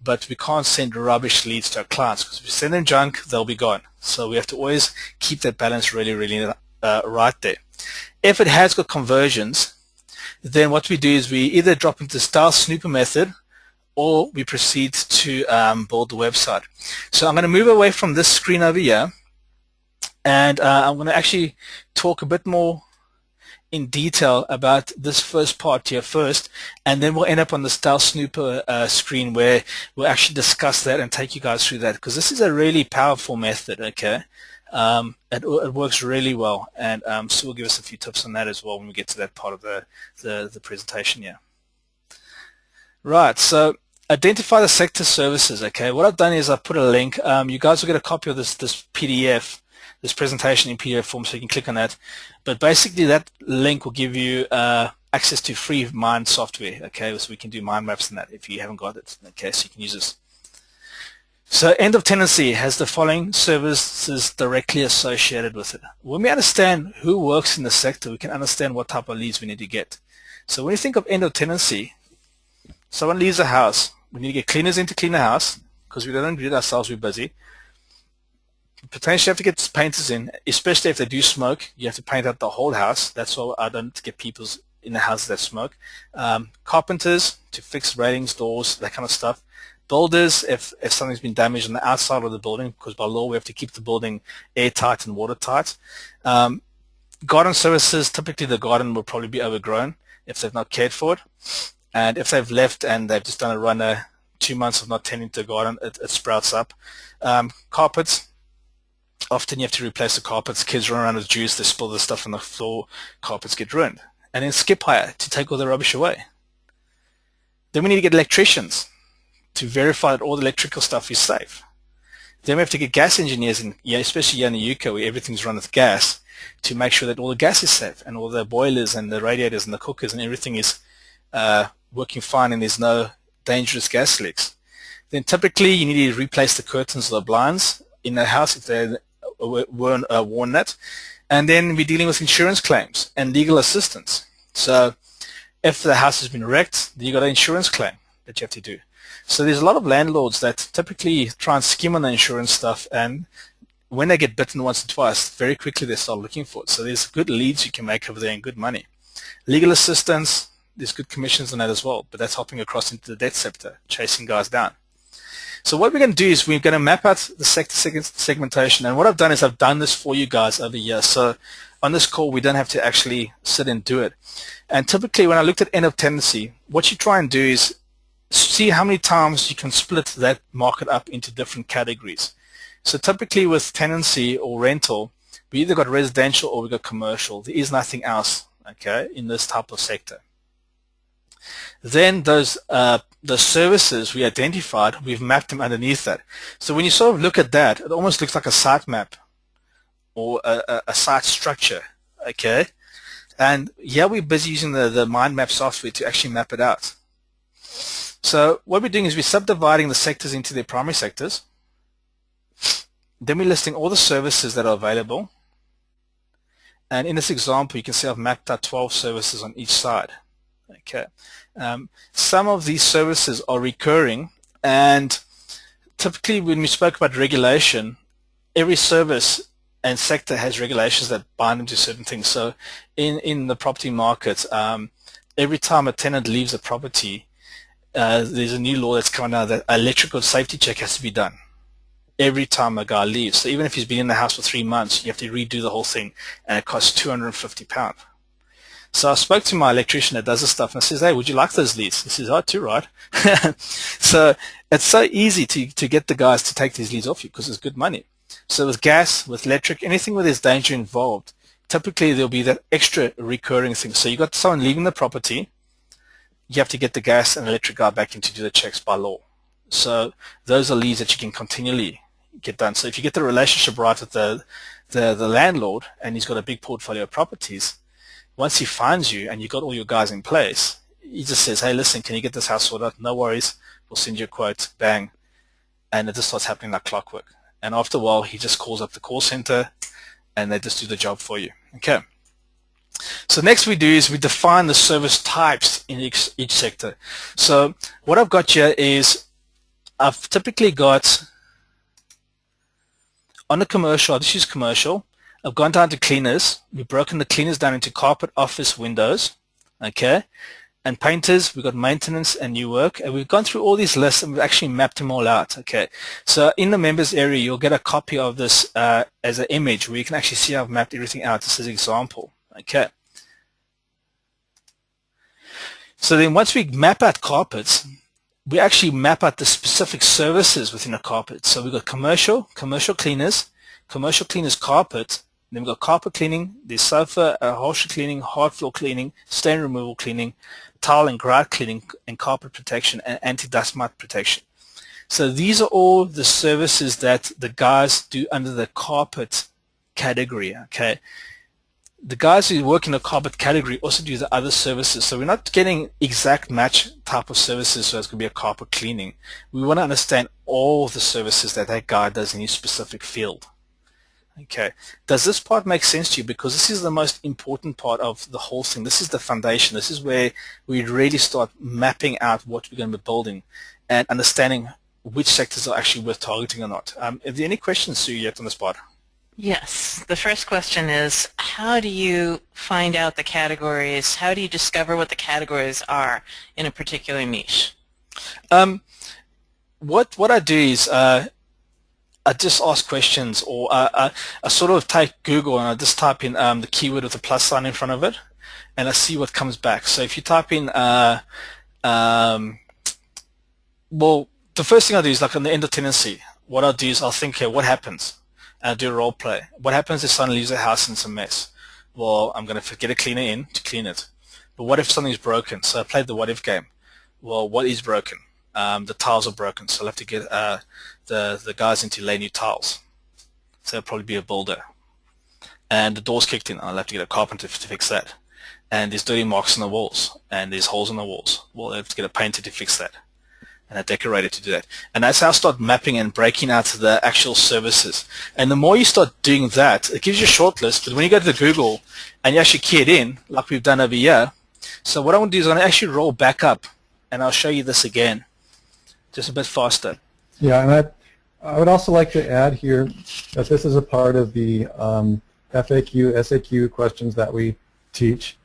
but we can't send rubbish leads to our clients, because if we send them junk, they'll be gone. So we have to always keep that balance really, really right there. If it has got conversions, then what we do is we either drop into the style snooper method, or we proceed to build the website. So I'm going to move away from this screen over here, and I'm going to actually talk a bit more in detail about this first part here first, and then we'll end up on the style snooper screen where we'll actually discuss that and take you guys through that, because this is a really powerful method. Okay, it works really well, and Sue will give us a few tips on that as well when we get to that part of the presentation here. Right, so identify the sector services. Okay, what I've done is I've put a link. You guys will get a copy of this PDF, this presentation in PDF form, so you can click on that. But basically that link will give you access to free mind software. Okay, so we can do mind maps and that if you haven't got it. Okay, so you can use this. So end of tenancy has the following services directly associated with it. When we understand who works in the sector, we can understand what type of leads we need to get. So when you think of end of tenancy, someone leaves a house. We need to get cleaners in to clean the house because we don't do it ourselves, we're busy. Potentially have to get painters in, especially if they do smoke. You have to paint out the whole house. That's why I don't get people in the houses that smoke. Carpenters to fix railings, doors, that kind of stuff. Builders, if something's been damaged on the outside of the building, because by law we have to keep the building airtight and watertight. Garden services, typically the garden will probably be overgrown if they've not cared for it. And if they've left and they've just done a runner, 2 months of not tending to the garden, it sprouts up. Carpets, often you have to replace the carpets. Kids run around with juice, they spill the stuff on the floor, carpets get ruined. And then skip hire to take all the rubbish away. Then we need to get electricians to verify that all the electrical stuff is safe. Then we have to get gas engineers in, especially here in the UK where everything's run with gas, to make sure that all the gas is safe and all the boilers and the radiators and the cookers and everything is working fine and there's no dangerous gas leaks. Then typically you need to replace the curtains or the blinds in the house if they weren't worn that. And then we're dealing with insurance claims and legal assistance. So if the house has been wrecked, you got an insurance claim that you have to do. So there's a lot of landlords that typically try and skim on the insurance stuff, and when they get bitten once or twice, very quickly they start looking for it. So there's good leads you can make over there and good money. Legal assistance, there's good commissions on that as well, but that's hopping across into the debt sector, chasing guys down. So what we're going to do is we're going to map out the sector segmentation, and what I've done is I've done this for you guys over here. So on this call, we don't have to actually sit and do it. And typically when I looked at end of tenancy, what you try and do is see how many times you can split that market up into different categories. So typically with tenancy or rental, we either got residential or we got commercial. There is nothing else, okay, in this type of sector. Then those the services we identified, we've mapped them underneath that. So when you sort of look at that, it almost looks like a site map or a site structure, okay? And yeah, we're busy using the mind map software to actually map it out. So what we're doing is we're subdividing the sectors into their primary sectors. Then we're listing all the services that are available. And in this example, you can see I've mapped out 12 services on each side. Okay. Some of these services are recurring, and typically when we spoke about regulation, every service and sector has regulations that bind them to certain things. So in the property market, every time a tenant leaves a property, there's a new law that's coming out that electrical safety check has to be done every time a guy leaves. So even if he's been in the house for 3 months, you have to redo the whole thing, and it costs £250. So I spoke to my electrician that does this stuff, and I says, hey, would you like those leads? He says, oh, too right. So it's so easy to get the guys to take these leads off you because it's good money. So with gas, with electric, anything where there's danger involved, typically there'll be that extra recurring thing. So you got someone leaving the property, you have to get the gas and electric guy back in to do the checks by law. So those are leads that you can continually get done. So if you get the relationship right with the landlord and he's got a big portfolio of properties, once he finds you and you've got all your guys in place, he just says, hey, listen, can you get this house sorted out? No worries. We'll send you a quote. Bang. And it just starts happening like clockwork. And after a while, he just calls up the call center and they just do the job for you. Okay. So next we do is we define the service types in each sector. So what I've got here is I've typically got on the commercial, this is commercial. I've gone down to cleaners. We've broken the cleaners down into carpet, office, windows, okay? And painters, we've got maintenance and new work. And we've gone through all these lists and we've actually mapped them all out, okay? So in the members area, you'll get a copy of this as an image where you can actually see how I've mapped everything out. This is an example, okay? So then once we map out carpets, we actually map out the specific services within a carpet. So we've got commercial cleaners carpet. Then we've got carpet cleaning, there's sofa, upholstery cleaning, hard floor cleaning, stain removal cleaning, tile and grout cleaning, and carpet protection and anti-dust mite protection. So these are all the services that the guys do under the carpet category, okay? The guys who work in the carpet category also do the other services. So we're not getting exact match type of services, so it's going to be a carpet cleaning. We want to understand all the services that guy does in his specific field. Okay. Does this part make sense to you? Because this is the most important part of the whole thing. This is the foundation. This is where we really start mapping out what we're going to be building and understanding which sectors are actually worth targeting or not. Are there any questions, Sue, yet on this part? Yes. The first question is, how do you find out the categories? How do you discover what the categories are in a particular niche? What I do is I just ask questions, or I sort of take Google and I just type in the keyword with a plus sign in front of it, and I see what comes back. So if you type in, well, the first thing I do is like on the end of tenancy, what I'll do is I'll think, okay, what happens? And I'll do a role play. What happens if someone leaves their house and it's a mess? Well, I'm going to get a cleaner in to clean it. But what if something's broken? So I played the what if game. Well, what is broken? The tiles are broken, so I'll have to get the guys in to lay new tiles. So it'll probably be a builder. And the door's kicked in, I'll have to get a carpenter to fix that. And there's dirty marks on the walls, and there's holes in the walls. Well, I'll have to get a painter to fix that, and a decorator to do that. And that's how I start mapping and breaking out the actual services. And the more you start doing that, it gives you a short list, but when you go to the Google and you actually key it in, like we've done over here, so what I want to do is I'm going to actually roll back up, and I'll show you this again, just a bit faster. Yeah, and I would also like to add here that this is a part of the FAQ, SAQ questions that we teach.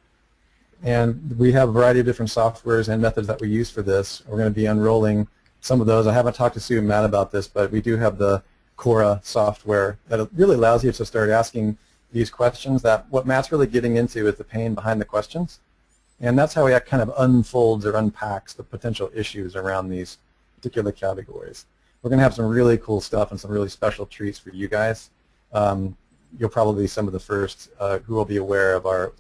And we have a variety of different softwares and methods that we use for this. We're going to be unrolling some of those. I haven't talked to Sue and Matt about this, but we do have the Cora software that really allows you to start asking these questions. That what Matt's really getting into is the pain behind the questions. And that's how he kind of unfolds or unpacks the potential issues around these particular categories. We're going to have some really cool stuff and some really special treats for you guys. You'll probably be some of the first who will be aware of our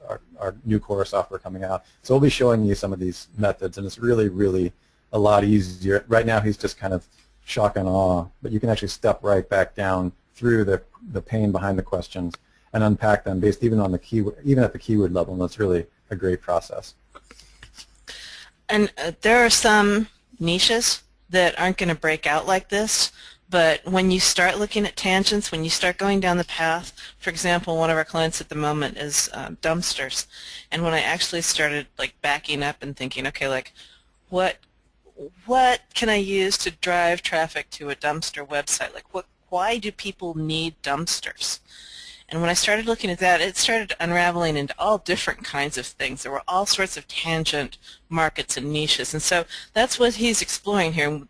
new Cora software coming out. So we'll be showing you some of these methods, and it's really, really a lot easier. Right now he's just kind of shock and awe, but you can actually step right back down through the pain behind the questions and unpack them based even on the keyword, even at the keyword level, and that's really a great process. And there are some niches that aren't going to break out like this, but when you start looking at tangents, when you start going down the path, for example, one of our clients at the moment is dumpsters, and when I actually started like backing up and thinking, okay, like what can I use to drive traffic to a dumpster website? Like why do people need dumpsters? And when I started looking at that, it started unraveling into all different kinds of things. There were all sorts of tangent markets and niches. And so that's what he's exploring here.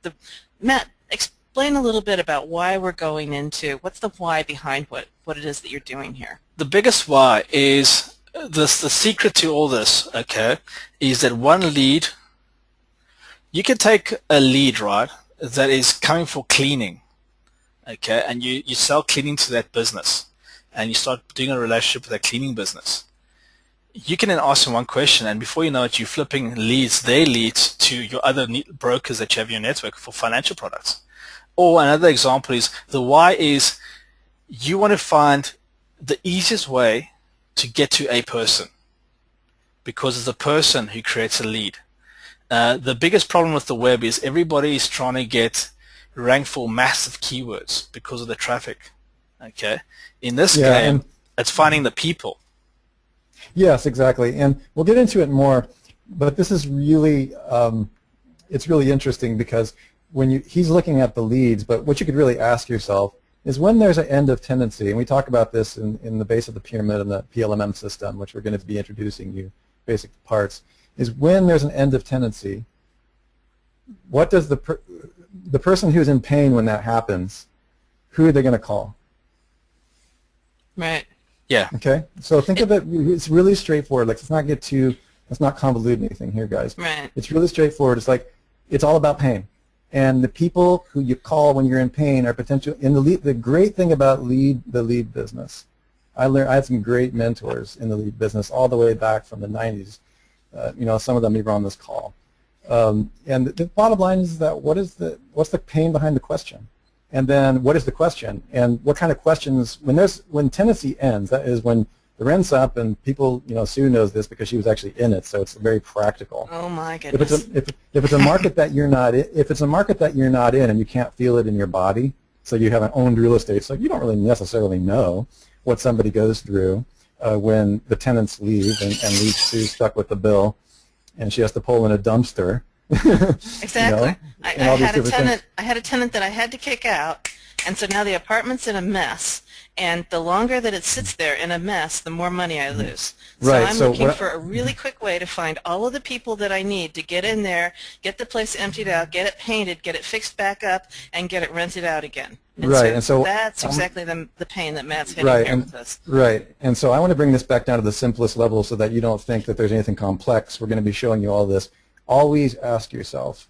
Matt, explain a little bit about why we're going into, what's the why behind what it is that you're doing here? The biggest why is the secret to all this, okay, is that one lead, you can take a lead, right, that is coming for cleaning, okay, and you sell cleaning to that business, and you start doing a relationship with that cleaning business. You can then ask them one question, and before you know it, you're flipping their leads to your other brokers that you have in your network for financial products. Or another example is the why is you want to find the easiest way to get to a person, because it's the person who creates a lead. The biggest problem with the web is everybody is trying to get ranked for massive keywords because of the traffic. Okay, in this game, it's finding the people. Yes, exactly, and we'll get into it more. But this is really, it's really interesting because when he's looking at the leads, but what you could really ask yourself is when there's an end of tendency, and we talk about this in the base of the pyramid and the PLMM system, which we're going to be introducing you basic parts, is when there's an end of tendency, what does the person who's in pain when that happens, who are they going to call? Right. Yeah. Okay. So think of it. It's really straightforward. Like, let's not convolute anything here, guys. Right. It's really straightforward. It's like it's all about pain, and the people who you call when you're in pain are potential. In the lead, the great thing about the lead business, I had some great mentors in the lead business all the way back from the 90s. Some of them even on this call. And the bottom line is that what's the pain behind the question? And then what is the question? And what kind of questions, when tenancy ends, that is when the rent's up and people, Sue knows this because she was actually in it, so it's very practical. Oh my goodness. If it's a market that you're not in, and you can't feel it in your body, So you haven't owned real estate, so you don't really necessarily know what somebody goes through when the tenants leave and leaves Sue stuck with the bill, and she has to pull in a dumpster. Exactly. I had a tenant that I had to kick out, and so now the apartment's in a mess. And the longer that it sits there in a mess, the more money I lose. So Right. I'm looking for a really quick way to find all of the people that I need to get in there, get the place emptied out, get it painted, get it fixed back up, and get it rented out again. And right. So and so that's exactly the pain that Matt's hitting right, here with us. Right. And so I want to bring this back down to the simplest level so that you don't think that there's anything complex. We're going to be showing you all this. Always ask yourself,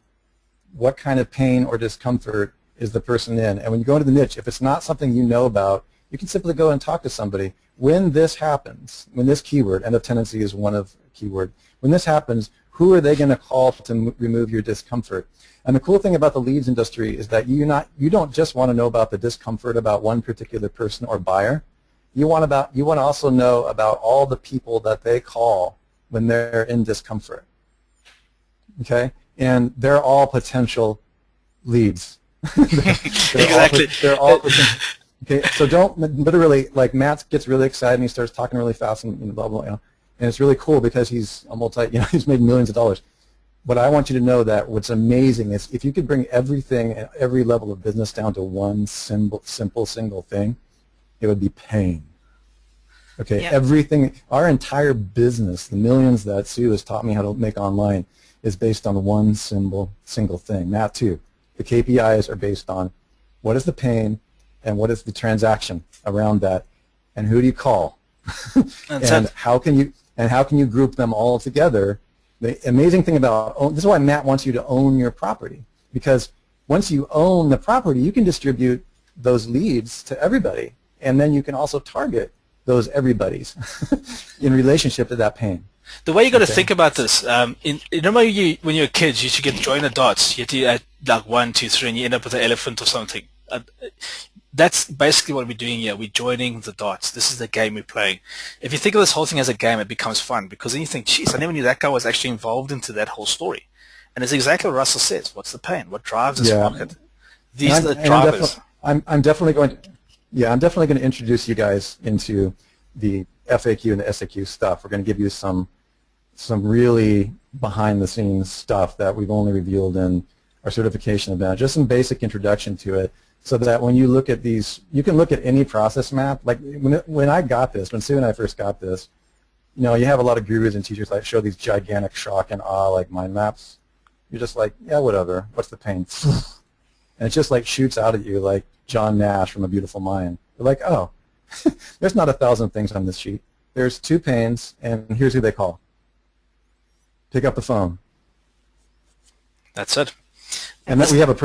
what kind of pain or discomfort is the person in? And when you go into the niche, if it's not something you know about, you can simply go and talk to somebody. When this happens, when this keyword, end of tenancy is one of keyword, when this happens, who are they going to call to remove your discomfort? And the cool thing about the leads industry is that you don't just want to know about the discomfort about one particular person or buyer. You want to also know about all the people that they call when they're in discomfort. Okay? And they're all potential leads. Exactly. They're all potential. Okay, so don't literally, like Matt gets really excited and he starts talking really fast and blah, blah, and it's really cool because he's he's made millions of dollars. But I want you to know that what's amazing is if you could bring everything at every level of business down to one simple single thing, it would be pain. Okay, Yep. Everything, our entire business, the millions that Sue has taught me how to make online, is based on one single thing. Matt too. The KPIs are based on what is the pain and what is the transaction around that, and who do you call, and how can you group them all together? The amazing thing about this is why Matt wants you to own your property, because once you own the property, you can distribute those leads to everybody, and then you can also target those everybody's in relationship to that pain. The way you got to think about this, remember when you were kids, you used to get join the dots. You had to add like 1, 2, 3, and you end up with an elephant or something. That's basically what we're doing here. We're joining the dots. This is the game we're playing. If you think of this whole thing as a game, it becomes fun because then you think, geez, I never knew that guy was actually involved into that whole story. And it's exactly what Russell says. What's the pain? What drives this market? These are the drivers. I'm definitely going to introduce you guys into the FAQ and the SAQ stuff. We're going to give you some really behind-the-scenes stuff that we've only revealed in our certification event, just some basic introduction to it, so that when you look at these, you can look at any process map. Like when I got this, when Sue and I first got this, you have a lot of gurus and teachers that show these gigantic shock and awe like mind maps. You're just like, yeah, whatever. What's the pain? And it just like shoots out at you like John Nash from A Beautiful Mind. You're like, oh, there's not 1,000 things on this sheet. There's 2 pains, and here's who they call. Pick up the phone. That's it. And then we have a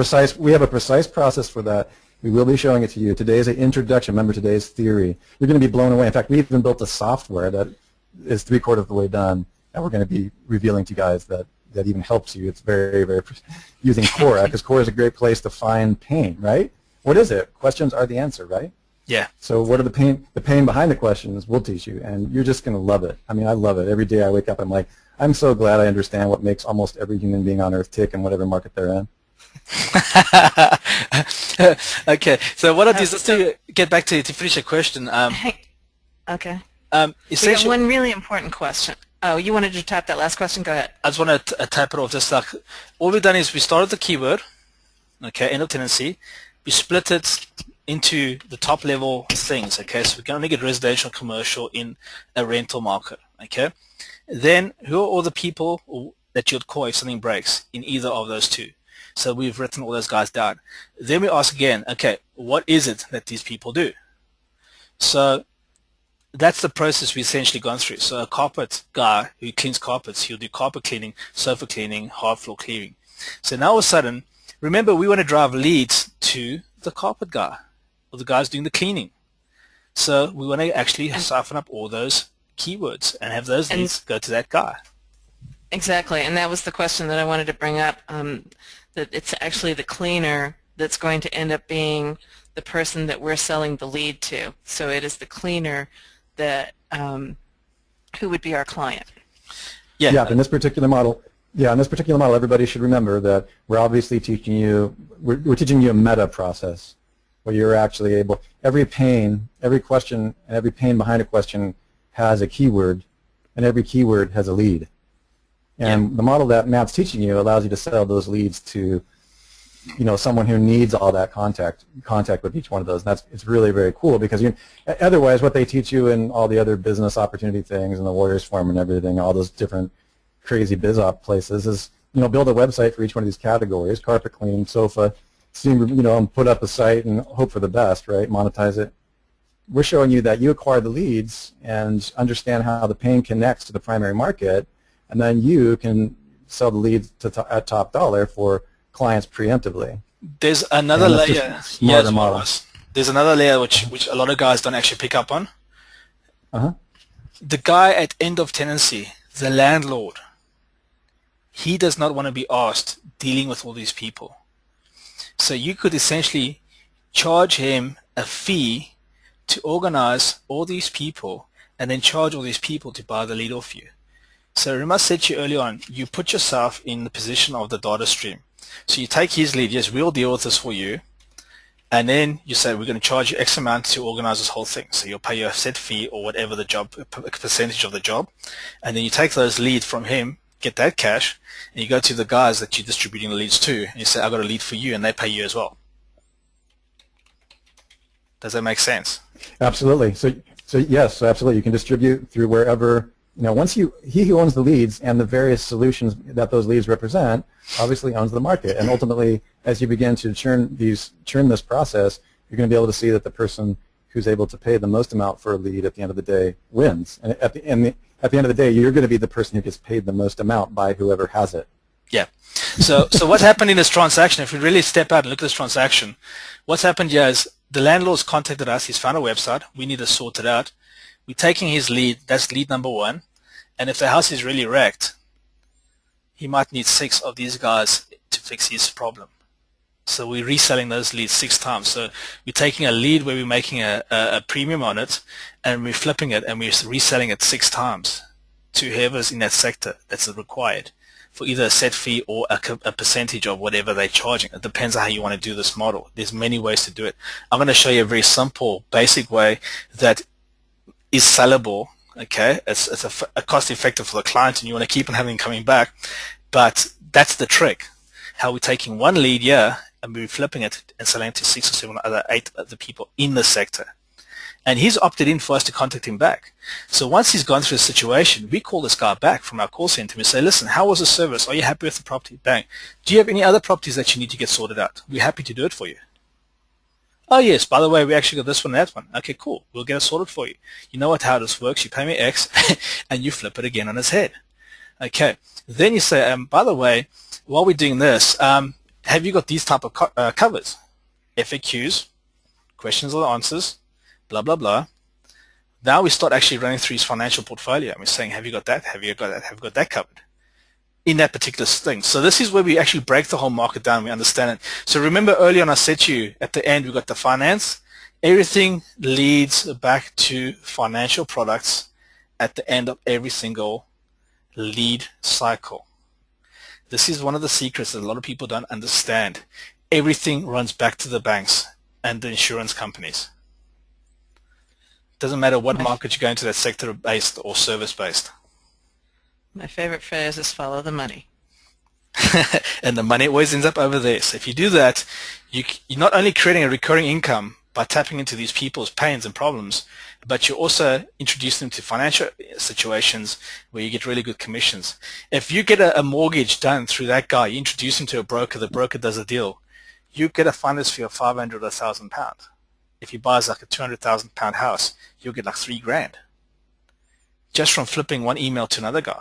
precise process for that. We will be showing it to you. Today is an introduction. Remember, today's theory. You're going to be blown away. In fact, we even built a software that is 3/4 of the way done, and we're going to be revealing to you guys that even helps you. It's very, very using Quora, because Quora is a great place to find pain, right? What is it? Questions are the answer, right? Yeah. So what are the pain behind the questions? We'll teach you, and you're just going to love it. I mean, I love it. Every day I wake up, I'm like, I'm so glad I understand what makes almost every human being on Earth tick in whatever market they're in. Okay, so what I'll do is just to get back to finish your question. Okay. We got one really important question. Oh, you wanted to tap that last question? Go ahead. I just want to tap it off. Just like all we've done is we started the keyword, okay, end of tenancy. We split it into the top level things, okay. So we can only get residential, commercial in a rental market, okay. Then who are all the people that you'd call if something breaks in either of those two? So we've written all those guys down. Then we ask again, okay, what is it that these people do? So that's the process we've essentially gone through. So a carpet guy who cleans carpets, he'll do carpet cleaning, sofa cleaning, hard floor cleaning. So now all of a sudden, remember, we want to drive leads to the carpet guy or the guys doing the cleaning. So we want to actually siphon up all those keywords and have those leads go to that guy. Exactly, and that was the question that I wanted to bring up, that it's actually the cleaner that's going to end up being the person that we're selling the lead to. So it is the cleaner that who would be our client. Yeah, in this particular model, everybody should remember that we're obviously teaching you, we're teaching you a meta process. where you're actually able, every pane, every question, and every pane behind a question has a keyword, and every keyword has a lead. And the model that Matt's teaching you allows you to sell those leads to, someone who needs all that contact with each one of those. And it's really very cool, because otherwise what they teach you in all the other business opportunity things and the Warriors Forum and everything, all those different crazy biz op places, is build a website for each one of these categories, carpet clean, sofa, and put up a site and hope for the best, right? Monetize it. We're showing you that you acquire the leads and understand how the pane connects to the primary market, and then you can sell the leads at top dollar for clients preemptively. There's another layer. Smarter model. There's another layer which a lot of guys don't actually pick up on. Uh-huh. The guy at end of tenancy, the landlord, he does not want to be asked dealing with all these people. So you could essentially charge him a fee to organize all these people and then charge all these people to buy the lead off you. So remember I said to you earlier on, you put yourself in the position of the data stream. So you take his lead, yes, we'll deal with this for you, and then you say we're going to charge you X amount to organize this whole thing. So you'll pay your set fee or whatever the job, percentage of the job, and then you take those leads from him, get that cash, and you go to the guys that you're distributing the leads to, and you say, I've got a lead for you, and they pay you as well. Does that make sense? Absolutely. So yes, absolutely. You can distribute through wherever, once he who owns the leads and the various solutions that those leads represent obviously owns the market. And ultimately, as you begin to churn this process, you're going to be able to see that the person who's able to pay the most amount for a lead at the end of the day wins. And at the end of the day, you're going to be the person who gets paid the most amount by whoever has it. Yeah. So what happened in this transaction, if we really step out and look at this transaction, what's happened here is the landlord's contacted us. He's found a website. We need to sort it out. We're taking his lead. That's lead number one. And if the house is really wrecked, he might need 6 of these guys to fix his problem. So we're reselling those leads 6 times. So we're taking a lead where we're making a premium on it, and we're flipping it, and we're reselling it 6 times to whoever's in that sector that's required for either a set fee or a percentage of whatever they're charging. It depends on how you want to do this model. There's many ways to do it. I'm going to show you a very simple, basic way that is sellable. Okay, it's a cost-effective for the client, and you want to keep on having coming back. But that's the trick. How we're taking one lead here and we're flipping it and selling it to 6 or 7 other 8 other people in the sector. And he's opted in for us to contact him back. So once he's gone through the situation, we call this guy back from our call center and we say, listen, how was the service? Are you happy with the property? Bang. Do you have any other properties that you need to get sorted out? We're happy to do it for you. Oh, yes, by the way, we actually got this one and that one. Okay, cool. We'll get it sorted for you. You know how this works. You pay me X and you flip it again on its head. Okay. Then you say, by the way, while we're doing this, have you got these type of covers? FAQs, questions or answers, blah, blah, blah. Now we start actually running through his financial portfolio. And we're saying, have you got that? Have you got that? Have you got that covered? In that particular thing. So this is where we actually break the whole market down. We understand it. So remember earlier on I said to you, at the end we got the finance. Everything leads back to financial products at the end of every single lead cycle. This is one of the secrets that a lot of people don't understand. Everything runs back to the banks and the insurance companies. Doesn't matter what market you go into, that sector-based or service-based. My favorite phrase is follow the money. And the money always ends up over there. So if you do that, you're not only creating a recurring income by tapping into these people's pains and problems, but you also introduce them to financial situations where you get really good commissions. If you get a mortgage done through that guy, you introduce him to a broker, the broker does a deal, you get a finder's fee of £500 or £1,000. If he buys like a £200,000 house, you'll get like $3,000 just from flipping one email to another guy.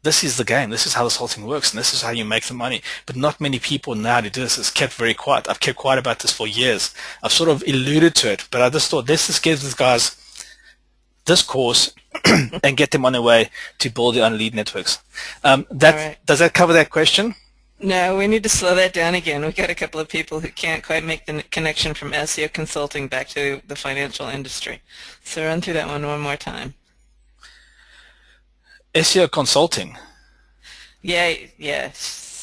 This is the game. This is how this whole thing works, and this is how you make the money. But not many people know how to do this. It's kept very quiet. I've kept quiet about this for years. I've sort of alluded to it, but I just thought, let's just give these guys this course and get them on their way to build their own lead networks. Right. Does that cover that question? No, we need to slow that down again. We've got a couple of people who can't quite make the connection from SEO consulting back to the financial industry. So run through that one more time. SEO consulting. Yeah.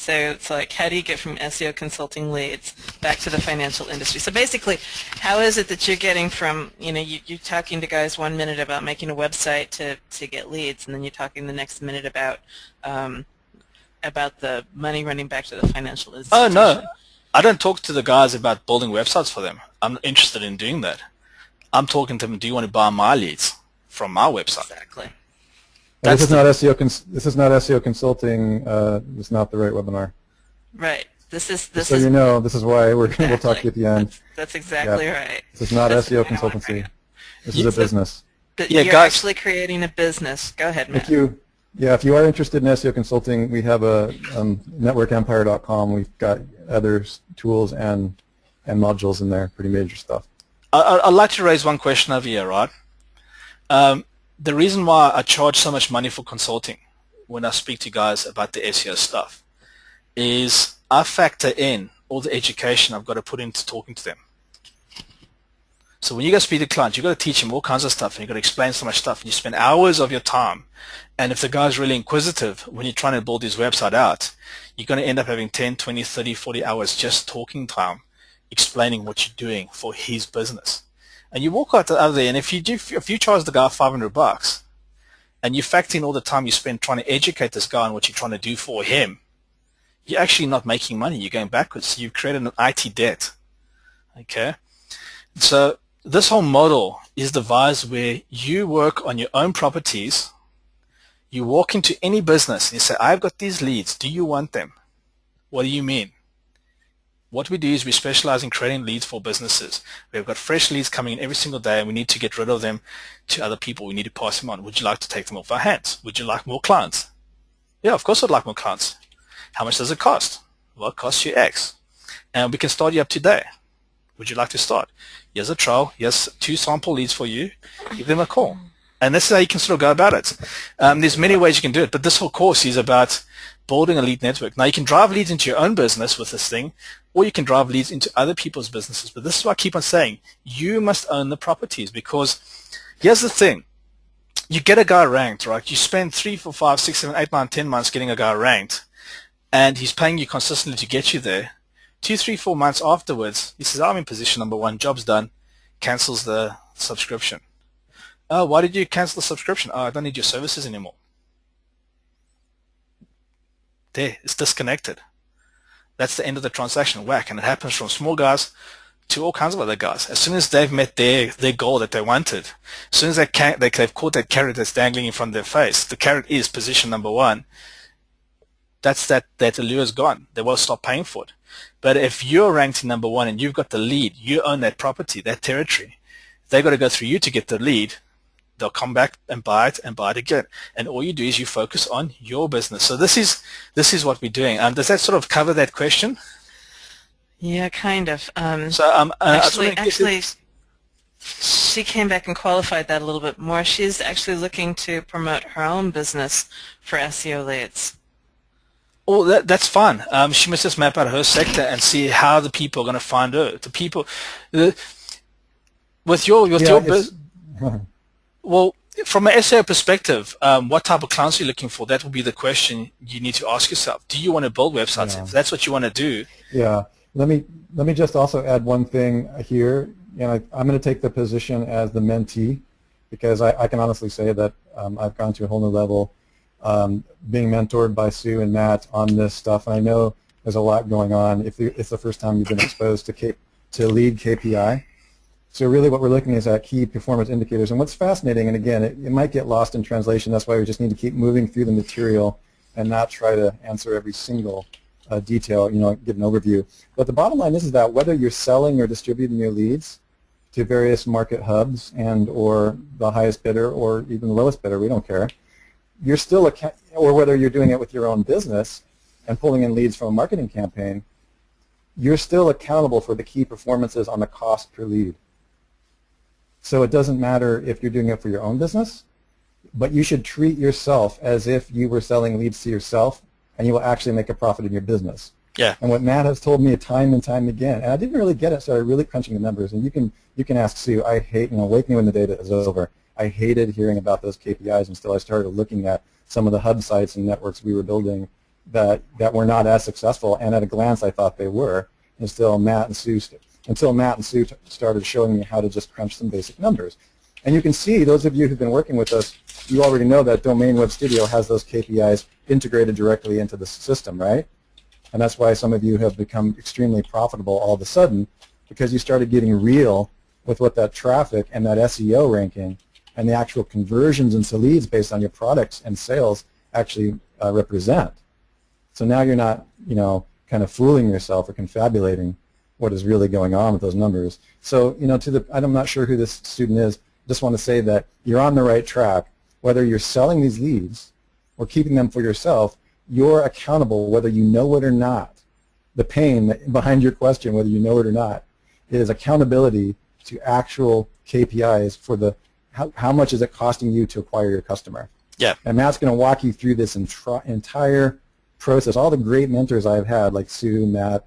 So it's like, how do you get from SEO consulting leads back to the financial industry? So basically, how is it that you're getting from, you're talking to guys 1 minute about making a website to get leads, and then you're talking the next minute about the money running back to the financial Oh, institution? no. I don't talk to the guys about building websites for them. I'm not interested in doing that. I'm talking to them, do you want to buy my leads from my website? Exactly. Well, this is the, not SEO. This is not SEO consulting. It's not the right webinar. Right. This is this is why we'll talk to you exactly. at the end. That's exactly right. This is not That's SEO what I want. consultancy. This is a business. But Yeah, you're guys. actually creating a business. Go ahead, Matt. If you are interested in SEO consulting, we have a networkempire.com. We've got other tools and modules in there, pretty major stuff. I'd like to raise one question over here, right? The reason why I charge so much money for consulting when I speak to guys about the SEO stuff is I factor in all the education I've got to put into talking to them. So when you go speak to clients, you've got to teach them all kinds of stuff, and you've got to explain so much stuff, and you spend hours of your time. And if the guy's really inquisitive, when you're trying to build his website out, you're going to end up having 10, 20, 30, 40 hours just talking time, explaining what you're doing for his business. And you walk out there, and if you charge the guy $500, and you factor in all the time you spend trying to educate this guy on what you're trying to do for him, you're actually not making money. You're going backwards. You've created an IT debt. Okay? So this whole model is devised where you work on your own properties. You walk into any business and you say, I've got these leads. Do you want them? What do you mean? What we do is we specialize in creating leads for businesses. We've got fresh leads coming in every single day, and we need to get rid of them to other people. We need to pass them on. Would you like to take them off our hands? Would you like more clients? Yeah, of course I'd like more clients. How much does it cost? Well, it costs you X. And we can start you up today. Would you like to start? Here's a trial. Here's 2 sample leads for you. Give them a call. And this is how you can sort of go about it. There's many ways you can do it, but this whole course is about building a lead network. Now, you can drive leads into your own business with this thing, or you can drive leads into other people's businesses. But this is what I keep on saying. You must own the properties, because here's the thing. You get a guy ranked, right? You spend 3, 4, 5, 6, 7, 8, 9, 10 months getting a guy ranked, and he's paying you consistently to get you there. 2, 3, 4 months afterwards, he says, I'm in position number 1, job's done, cancels the subscription. Oh, why did you cancel the subscription? Oh, I don't need your services anymore. There, it's disconnected. That's the end of the transaction, whack, and it happens from small guys to all kinds of other guys. As soon as they've met their goal that they wanted, as soon as they've caught that carrot that's dangling in front of their face, the carrot is position number 1, that allure is gone. They will stop paying for it. But if you're ranked in number 1 and you've got the lead, you own that property, that territory, they've got to go through you to get the lead. They'll come back and buy it again. And all you do is you focus on your business. So this is what we're doing. Does that sort of cover that question? Yeah, kind of. Actually, she came back and qualified that a little bit more. She's actually looking to promote her own business for SEO leads. Oh, that's fine. She must just map out her sector and see how the people are going to find her. The people, with your business. Well, from an SEO perspective, what type of clients are you looking for? That will be the question you need to ask yourself. Do you want to build websites? Yeah. If that's what you want to do. Yeah. Let me just also add one thing here. I'm going to take the position as the mentee, because I can honestly say that I've gone to a whole new level being mentored by Sue and Matt on this stuff. And I know there's a lot going on if it's the first time you've been exposed to lead KPI. So really what we're looking is at key performance indicators. And what's fascinating, and again, it might get lost in translation, that's why we just need to keep moving through the material and not try to answer every single detail, give an overview. But the bottom line is that whether you're selling or distributing your leads to various market hubs and or the highest bidder or even the lowest bidder, we don't care, you're still, or whether you're doing it with your own business and pulling in leads from a marketing campaign, you're still accountable for the key performances on the cost per lead. So it doesn't matter if you're doing it for your own business, but you should treat yourself as if you were selling leads to yourself, and you will actually make a profit in your business. Yeah. And what Matt has told me time and time again, and I didn't really get it, so I really crunching the numbers. And you can ask Sue. I hate, wake me when the data is over. I hated hearing about those KPIs until I started looking at some of the hub sites and networks we were building that were not as successful, and at a glance I thought they were, until Matt and Sue started showing me how to just crunch some basic numbers. And you can see, those of you who've been working with us, you already know that Domain Web Studio has those KPIs integrated directly into the system, right? And that's why some of you have become extremely profitable all of a sudden, because you started getting real with what that traffic and that SEO ranking and the actual conversions into leads based on your products and sales actually represent. So now you're not, kind of fooling yourself or confabulating what is really going on with those numbers. So, I'm not sure who this student is, just want to say that you're on the right track. Whether you're selling these leads or keeping them for yourself, you're accountable whether you know it or not. The pain behind your question, whether you know it or not, is accountability to actual KPIs for how much is it costing you to acquire your customer. Yeah. And Matt's going to walk you through this entire process. All the great mentors I've had, like Sue, Matt,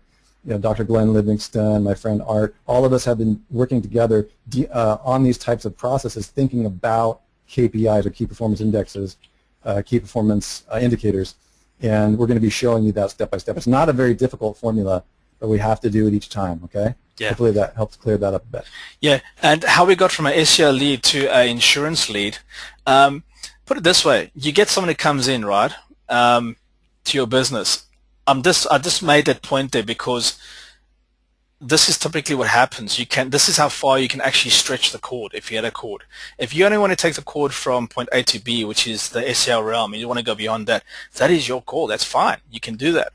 Dr. Glenn Livingston, my friend Art, all of us have been working together on these types of processes, thinking about KPIs or key performance indexes, key performance indicators, and we're going to be showing you that step by step. It's not a very difficult formula, but we have to do it each time, okay? Yeah. Hopefully that helps clear that up a bit. Yeah, and how we got from an SEO lead to an insurance lead, put it this way, you get someone who comes in, right, to your business. I just made that point there because this is typically what happens. This is how far you can actually stretch the cord if you had a cord. If you only want to take the cord from point A to B, which is the SEO realm, and you want to go beyond that, that is your call. That's fine. You can do that.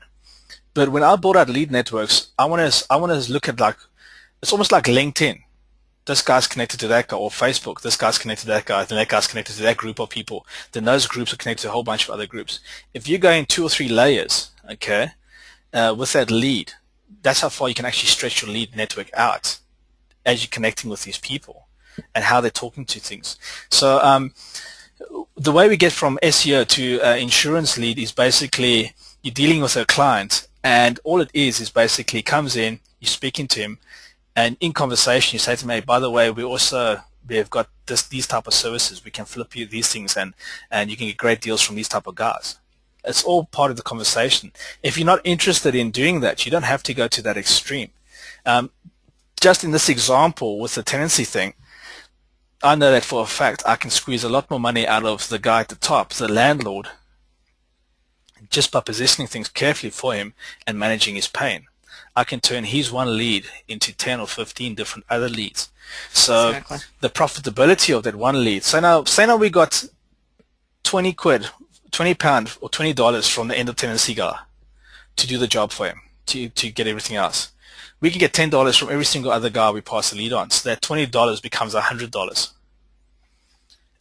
But when I build out lead networks, I want to look at it's almost like LinkedIn. This guy's connected to that guy, or Facebook. This guy's connected to that guy, then that guy's connected to that group of people. Then those groups are connected to a whole bunch of other groups. If you go in 2 or 3 layers, okay, with that lead, that's how far you can actually stretch your lead network out as you're connecting with these people and how they're talking to things. So the way we get from SEO to insurance lead is basically you're dealing with a client, and all it is basically comes in, you're speaking to him, and in conversation you say to him, hey, by the way, we've got these type of services. We can flip you these things, and you can get great deals from these type of guys. It's all part of the conversation. If you're not interested in doing that, you don't have to go to that extreme. Just in this example with the tenancy thing, I know that for a fact I can squeeze a lot more money out of the guy at the top, the landlord, just by positioning things carefully for him and managing his pain. I can turn his one lead into 10 or 15 different other leads. So exactly. The profitability of that one lead. Say now we got 20 quid, £20 or $20 from the end of tenancy guy to do the job for him, to get everything else. We can get $10 from every single other guy we pass the lead on. So that $20 becomes $100.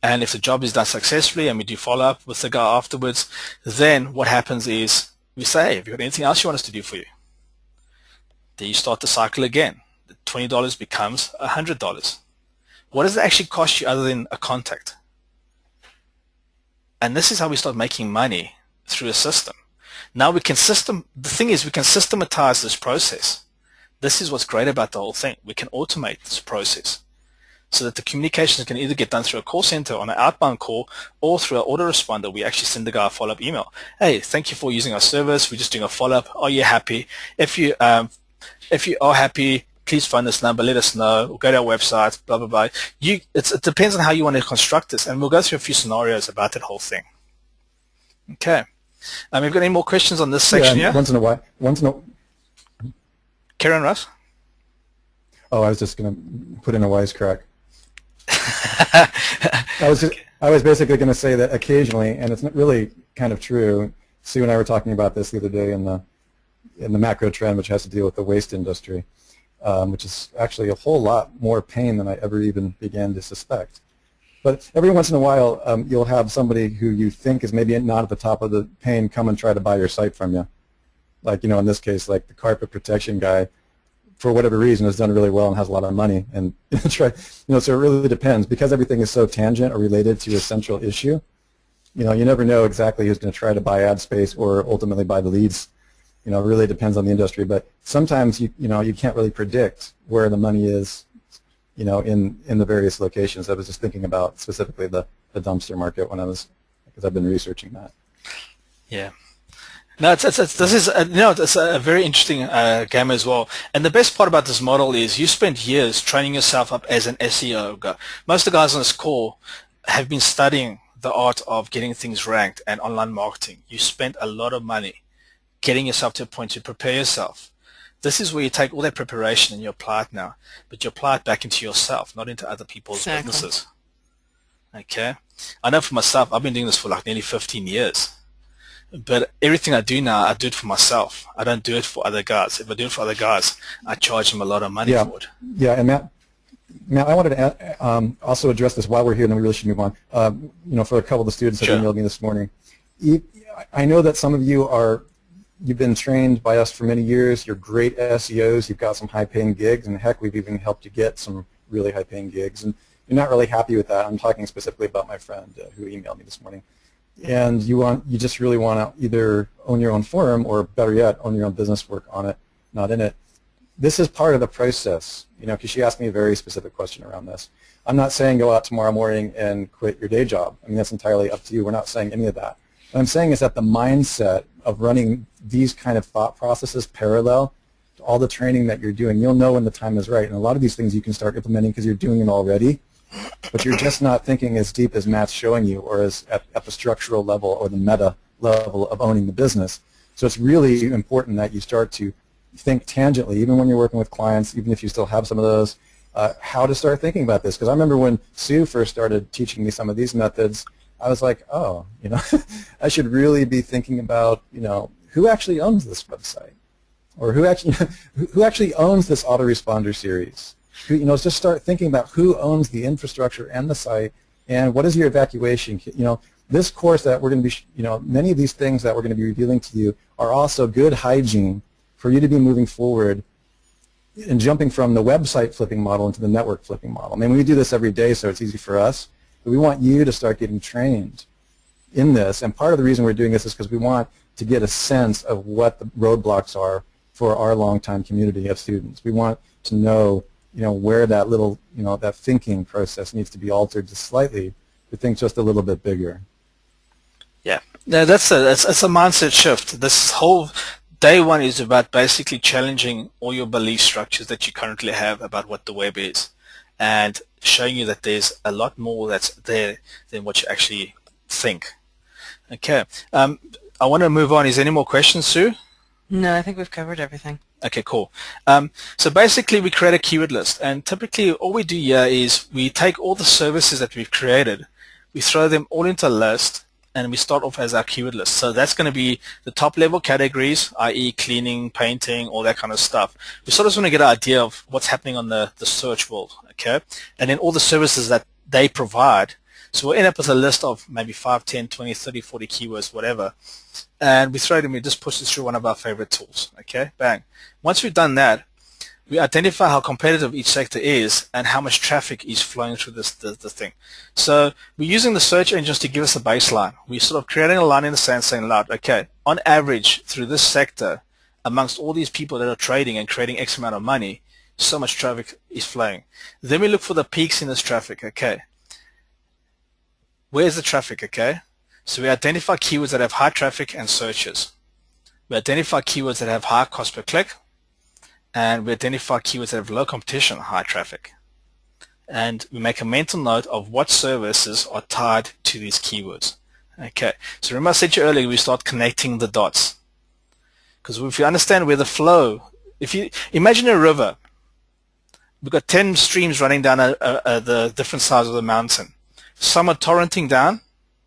And if the job is done successfully and we do follow-up with the guy afterwards, then what happens is we say, hey, have you got anything else you want us to do for you? Then you start the cycle again. The $20 becomes $100. What does it actually cost you other than a contact? And this is how we start making money through a system. Now the thing is we can systematize this process. This is what's great about the whole thing. We can automate this process so that the communications can either get done through a call center on an outbound call or through an autoresponder. We actually send the guy a follow-up email. Hey, thank you for using our service. We're just doing a follow-up. Are you happy? If you are happy, please phone this number, let us know, or go to our website, blah, blah, blah. It depends on how you want to construct this, and we'll go through a few scenarios about that whole thing. Okay. We've got any more questions on this section here? Once in a while. Karen, Russ? Oh, I was just going to put in a wisecrack. I was basically going to say that occasionally, and it's not really kind of true, Sue and I were talking about this the other day in the macro trend, which has to deal with the waste industry, which is actually a whole lot more pain than I ever even began to suspect. But every once in a while, you'll have somebody who you think is maybe not at the top of the pain come and try to buy your site from you. Like, in this case, like the carpet protection guy, for whatever reason, has done really well and has a lot of money. And so it really depends. Because everything is so tangent or related to a central issue, you never know exactly who's going to try to buy ad space or ultimately buy the leads. It really depends on the industry. But sometimes, you can't really predict where the money is, in the various locations. I was just thinking about specifically the dumpster market because I've been researching that. Yeah. No, this is it's a very interesting game as well. And the best part about this model is you spent years training yourself up as an SEO guy. Most of the guys on this call have been studying the art of getting things ranked and online marketing. You spent a lot of money getting yourself to a point to prepare yourself. This is where you take all that preparation and you apply it now, but you apply it back into yourself, not into other people's Exactly. businesses. Okay? I know for myself, I've been doing this for like nearly 15 years. But everything I do now, I do it for myself. I don't do it for other guys. If I do it for other guys, I charge them a lot of money for it. Yeah, and Matt, I wanted to also address this while we're here, and then we really should move on. For a couple of the students that emailed me this morning, I know that some of you've been trained by us for many years. You're great SEOs. You've got some high-paying gigs, and heck, we've even helped you get some really high-paying gigs. And you're not really happy with that. I'm talking specifically about my friend who emailed me this morning. And you just really want to either own your own forum or, better yet, own your own business, work on it, not in it. This is part of the process, because she asked me a very specific question around this. I'm not saying go out tomorrow morning and quit your day job. I mean, that's entirely up to you. We're not saying any of that. What I'm saying is that the mindset of running these kind of thought processes parallel to all the training that you're doing, you'll know when the time is right. And a lot of these things you can start implementing because you're doing it already. But you're just not thinking as deep as Matt's showing you, or as at the structural level or the meta level of owning the business. So it's really important that you start to think tangentially, even when you're working with clients, even if you still have some of those, how to start thinking about this. Because I remember when Sue first started teaching me some of these methods, I was like, oh, I should really be thinking about, who actually owns this website, or who actually owns this autoresponder series. Just start thinking about who owns the infrastructure and the site, and what is your evacuation. This course that we're going to be, many of these things that we're going to be revealing to you are also good hygiene for you to be moving forward and jumping from the website flipping model into the network flipping model. I mean, we do this every day, so it's easy for us, but we want you to start getting trained in this. And part of the reason we're doing this is because we want to get a sense of what the roadblocks are for our long-time community of students. We want to know where that little, that thinking process needs to be altered just slightly to think just a little bit bigger. Yeah, that's a mindset shift. This whole day one is about basically challenging all your belief structures that you currently have about what the web is, and showing you that there's a lot more that's there than what you actually think. Okay, I want to move on. Is there any more questions, Sue? No, I think we've covered everything. Okay, cool. So basically we create a keyword list, and typically all we do here is we take all the services that we've created, we throw them all into a list, and we start off as our keyword list. So that's going to be the top level categories, i.e. cleaning, painting, all that kind of stuff. We sort of just want to get an idea of what's happening on the search world, okay? And then all the services that they provide. So we'll end up with a list of maybe 5, 10, 20, 30, 40 keywords, whatever. And we throw it in, we just push it through one of our favorite tools, okay? Bang. Once we've done that, we identify how competitive each sector is and how much traffic is flowing through this thing. So we're using the search engines to give us a baseline. We're sort of creating a line in the sand saying loud, okay, on average through this sector, amongst all these people that are trading and creating X amount of money, so much traffic is flowing. Then we look for the peaks in this traffic, okay? Where's the traffic, okay? So we identify keywords that have high traffic and searches. We identify keywords that have high cost per click, and we identify keywords that have low competition, high traffic. And we make a mental note of what services are tied to these keywords. Okay, so remember I said to you earlier, we start connecting the dots. Because if you understand where the flow, if you imagine a river, we've got 10 streams running down the different sides of the mountain. Some are torrenting down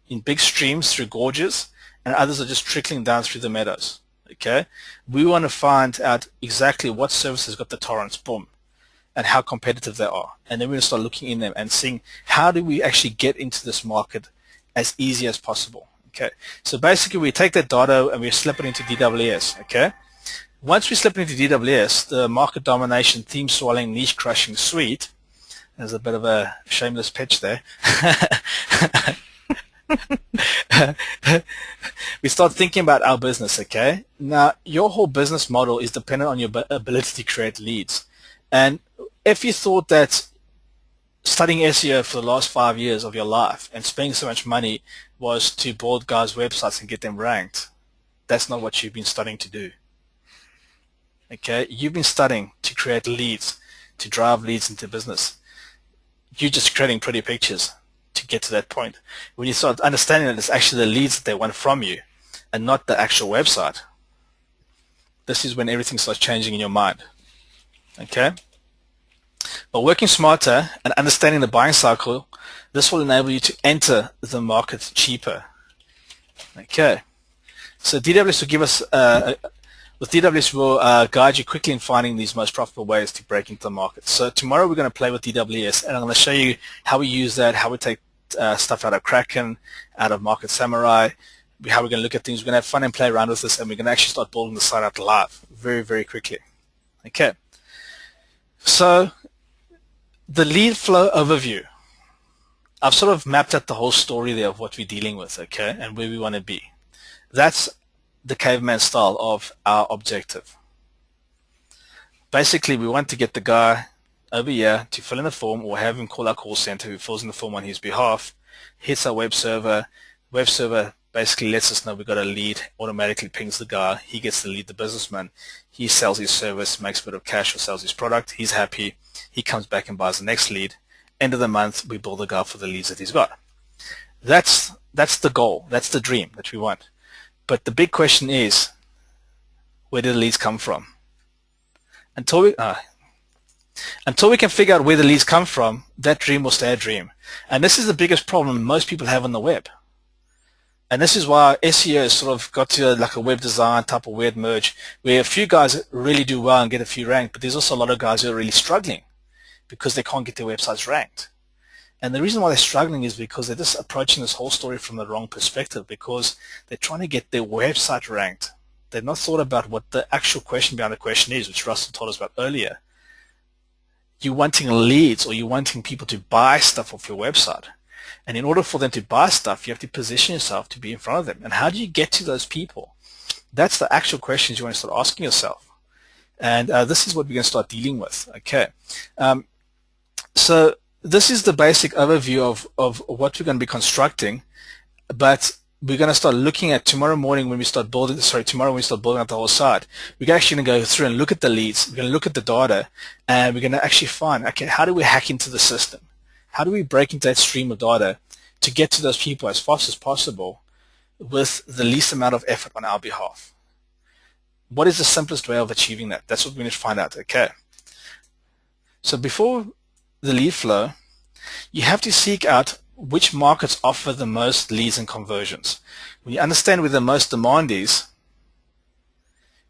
in big streams through gorges, and others are just trickling down through the meadows. Okay, we want to find out exactly what services got the torrents, boom, and how competitive they are. And then we're going to start looking in them and seeing how do we actually get into this market as easy as possible. Okay, so basically we take that data and we slip it into DWS. Okay, once we slip it into DWS, the market domination, theme swallowing, niche crushing suite, there's a bit of a shameless pitch there. We start thinking about our business, okay? Now, your whole business model is dependent on your ability to create leads. And if you thought that studying SEO for the last 5 years of your life and spending so much money was to build guys' websites and get them ranked, That's not what you've been studying to do. Okay, you've been studying to create leads, to drive leads into business. You're just creating pretty pictures to get to that point. When you start understanding that it's actually the leads that they want from you and not the actual website, this is when everything starts changing in your mind. Okay? But working smarter and understanding the buying cycle, this will enable you to enter the market cheaper. Okay. So DWS will give us, with DWS will guide you quickly in finding these most profitable ways to break into the market. So tomorrow we're going to play with DWS, and I'm going to show you how we use that, how we take stuff out of Kraken, out of Market Samurai, how we're going to look at things. We're going to have fun and play around with this, and we're going to actually start building the site out live very, very quickly. Okay. So the lead flow overview. I've sort of mapped out the whole story there of what we're dealing with, okay, and where we want to be. That's the caveman style of our objective. Basically, we want to get the guy over here to fill in the form, or have him call our call center who fills in the form on his behalf, hits our web server. Web server basically lets us know we got a lead, automatically pings the guy. He gets the lead, the businessman. He sells his service, makes a bit of cash, or sells his product. He's happy. He comes back and buys the next lead. End of the month, we bill the guy for the leads that he's got. That's the goal. That's the dream that we want. But the big question is, where do the leads come from? Until we can figure out where the leads come from, that dream will stay a dream. And this is the biggest problem most people have on the web. And this is why SEO has sort of got to like a web design type of weird merge, where a few guys really do well and get a few ranked, but there's also a lot of guys who are really struggling because they can't get their websites ranked. And the reason why they're struggling is because they're just approaching this whole story from the wrong perspective, because they're trying to get their website ranked. They've not thought about what the actual question behind the question is, which Russell told us about earlier. You're wanting leads, or you're wanting people to buy stuff off your website. And in order for them to buy stuff, you have to position yourself to be in front of them. And how do you get to those people? That's the actual questions you want to start asking yourself. And this is what we're going to start dealing with. Okay. So this is the basic overview of what we're going to be constructing, but we're going to start looking at tomorrow morning when we start building, tomorrow when we start building out the whole site. We're actually going to go through and look at the leads. We're going to look at the data, and we're going to actually find, okay, how do we hack into the system? How do we break into that stream of data to get to those people as fast as possible with the least amount of effort on our behalf? What is the simplest way of achieving that? That's what we need to find out, okay? So before the lead flow, you have to seek out which markets offer the most leads and conversions. When you understand where the most demand is,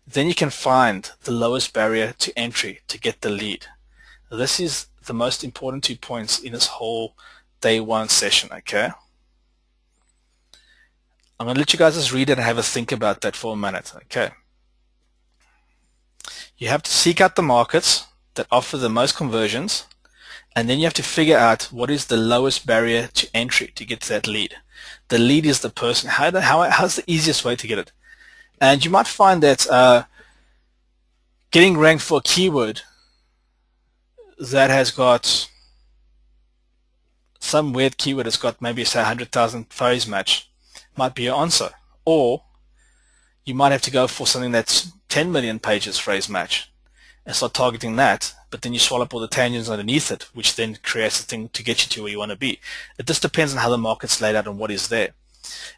then you can find the lowest barrier to entry to get the lead. This is the most important 2 points in this whole day one session, okay? I'm going to let you guys just read it and have a think about that for a minute, okay? You have to seek out the markets that offer the most conversions, and then you have to figure out what is the lowest barrier to entry to get to that lead. The lead is the person. How's the easiest way to get it? And you might find that getting ranked for a keyword that has got some weird keyword that's got maybe say 100,000 phrase match might be your answer. Or you might have to go for something that's 10 million pages phrase match and start targeting that, but then you swallow up all the tangents underneath it, which then creates a thing to get you to where you want to be. It just depends on how the market's laid out and what is there.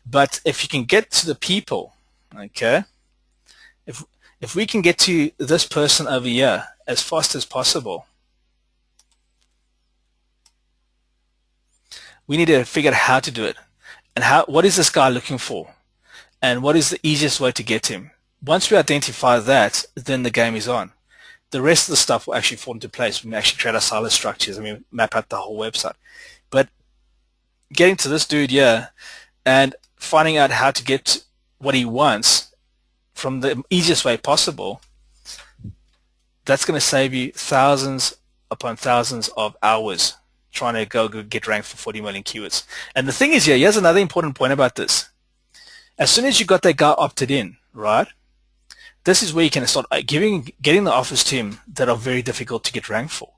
But if you can get to the people, okay, if we can get to this person over here as fast as possible, we need to figure out how to do it. And what is this guy looking for? And what is the easiest way to get him? Once we identify that, then the game is on. The rest of the stuff will actually fall into place. We may actually create our silo structures and we map out the whole website. But getting to this dude here and finding out how to get what he wants from the easiest way possible, that's going to save you thousands upon thousands of hours trying to go get ranked for 40 million keywords. And the thing is here, here's another important point about this. As soon as you got that guy opted in, right, this is where you can start getting the offers to him that are very difficult to get ranked for.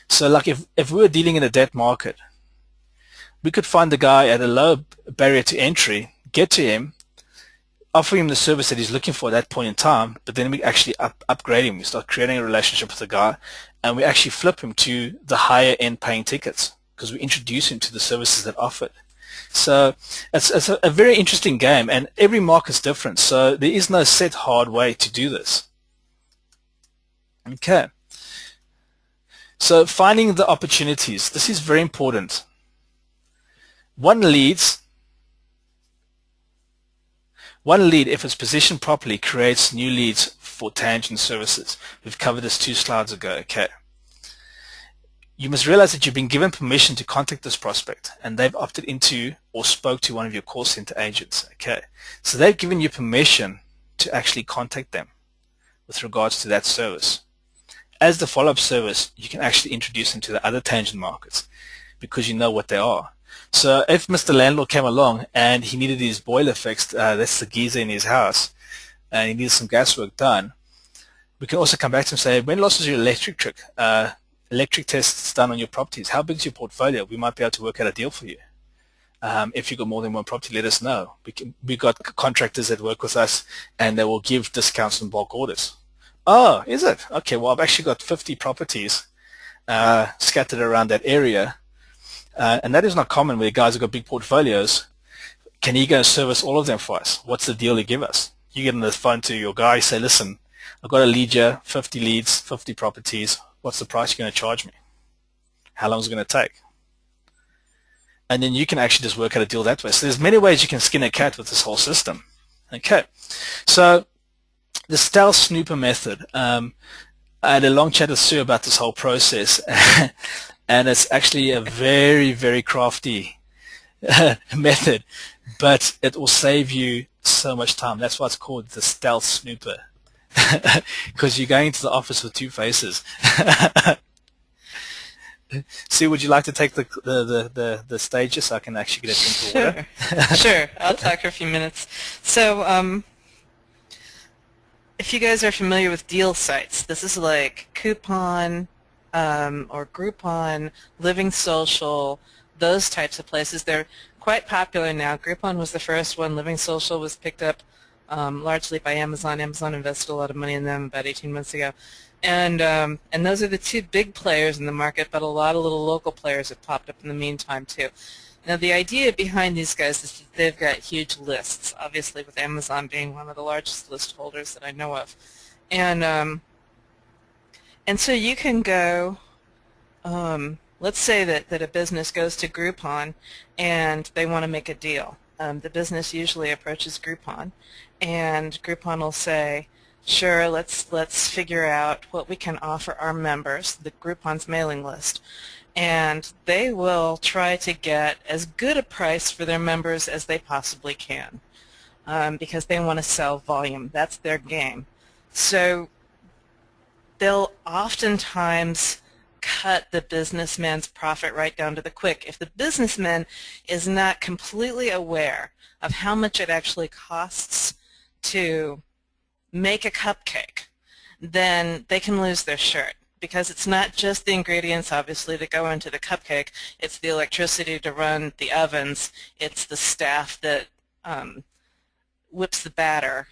So like if we were dealing in a debt market, we could find the guy at a low barrier to entry, get to him, offer him the service that he's looking for at that point in time, but then we actually upgrade him. We start creating a relationship with the guy, and we actually flip him to the higher end paying tickets because we introduce him to the services that offered. So it's a very interesting game, and every market's different, so there is no set hard way to do this. Okay. So finding the opportunities. This is very important. One lead, if it's positioned properly, creates new leads for tangent services. We've covered this 2 slides ago. Okay. You must realize that you've been given permission to contact this prospect, and they've opted into or spoke to one of your call center agents. Okay. So they've given you permission to actually contact them with regards to that service. As the follow-up service, you can actually introduce them to the other tangent markets because you know what they are. So if Mr. Landlord came along and he needed his boiler fixed, that's the geyser in his house, and he needs some gas work done, we can also come back to him and say, when last was your electric tests done on your properties? How big is your portfolio? We might be able to work out a deal for you. If you've got more than one property, let us know. We've got contractors that work with us, and they will give discounts on bulk orders. Oh, is it? Okay, well, I've actually got 50 properties scattered around that area, and that is not common where guys have got big portfolios. Can you go and service all of them for us? What's the deal you give us? You get on the phone to your guy, say, listen, I've got a lead here, 50 leads, 50 properties. What's the price you're going to charge me? How long is it going to take? And then you can actually just work out a deal that way. So there's many ways you can skin a cat with this whole system. Okay, so the stealth snooper method. I had a long chat with Sue about this whole process, and it's actually a very, very crafty method, but it will save you so much time. That's why it's called the stealth snooper, because you're going into the office with 2 faces. Sue, would you like to take the stage so I can actually get a drink of water? Sure. I'll talk for a few minutes. So, if you guys are familiar with deal sites, this is like Coupon or Groupon, Living Social, those types of places. They're quite popular now. Groupon was the first one. Living Social was picked up largely by Amazon. Amazon invested a lot of money in them about 18 months ago. And those are the 2 big players in the market, but a lot of little local players have popped up in the meantime too. Now the idea behind these guys is that they've got huge lists, obviously with Amazon being one of the largest list holders that I know of. And so you can go, let's say that a business goes to Groupon and they want to make a deal. The business usually approaches Groupon, and Groupon will say, sure, let's figure out what we can offer our members, the Groupon's mailing list. And they will try to get as good a price for their members as they possibly can because they want to sell volume. That's their game. So they'll oftentimes cut the businessman's profit right down to the quick. If the businessman is not completely aware of how much it actually costs to make a cupcake, then they can lose their shirt. Because it's not just the ingredients, obviously, that go into the cupcake. It's the electricity to run the ovens. It's the staff that whips the batter,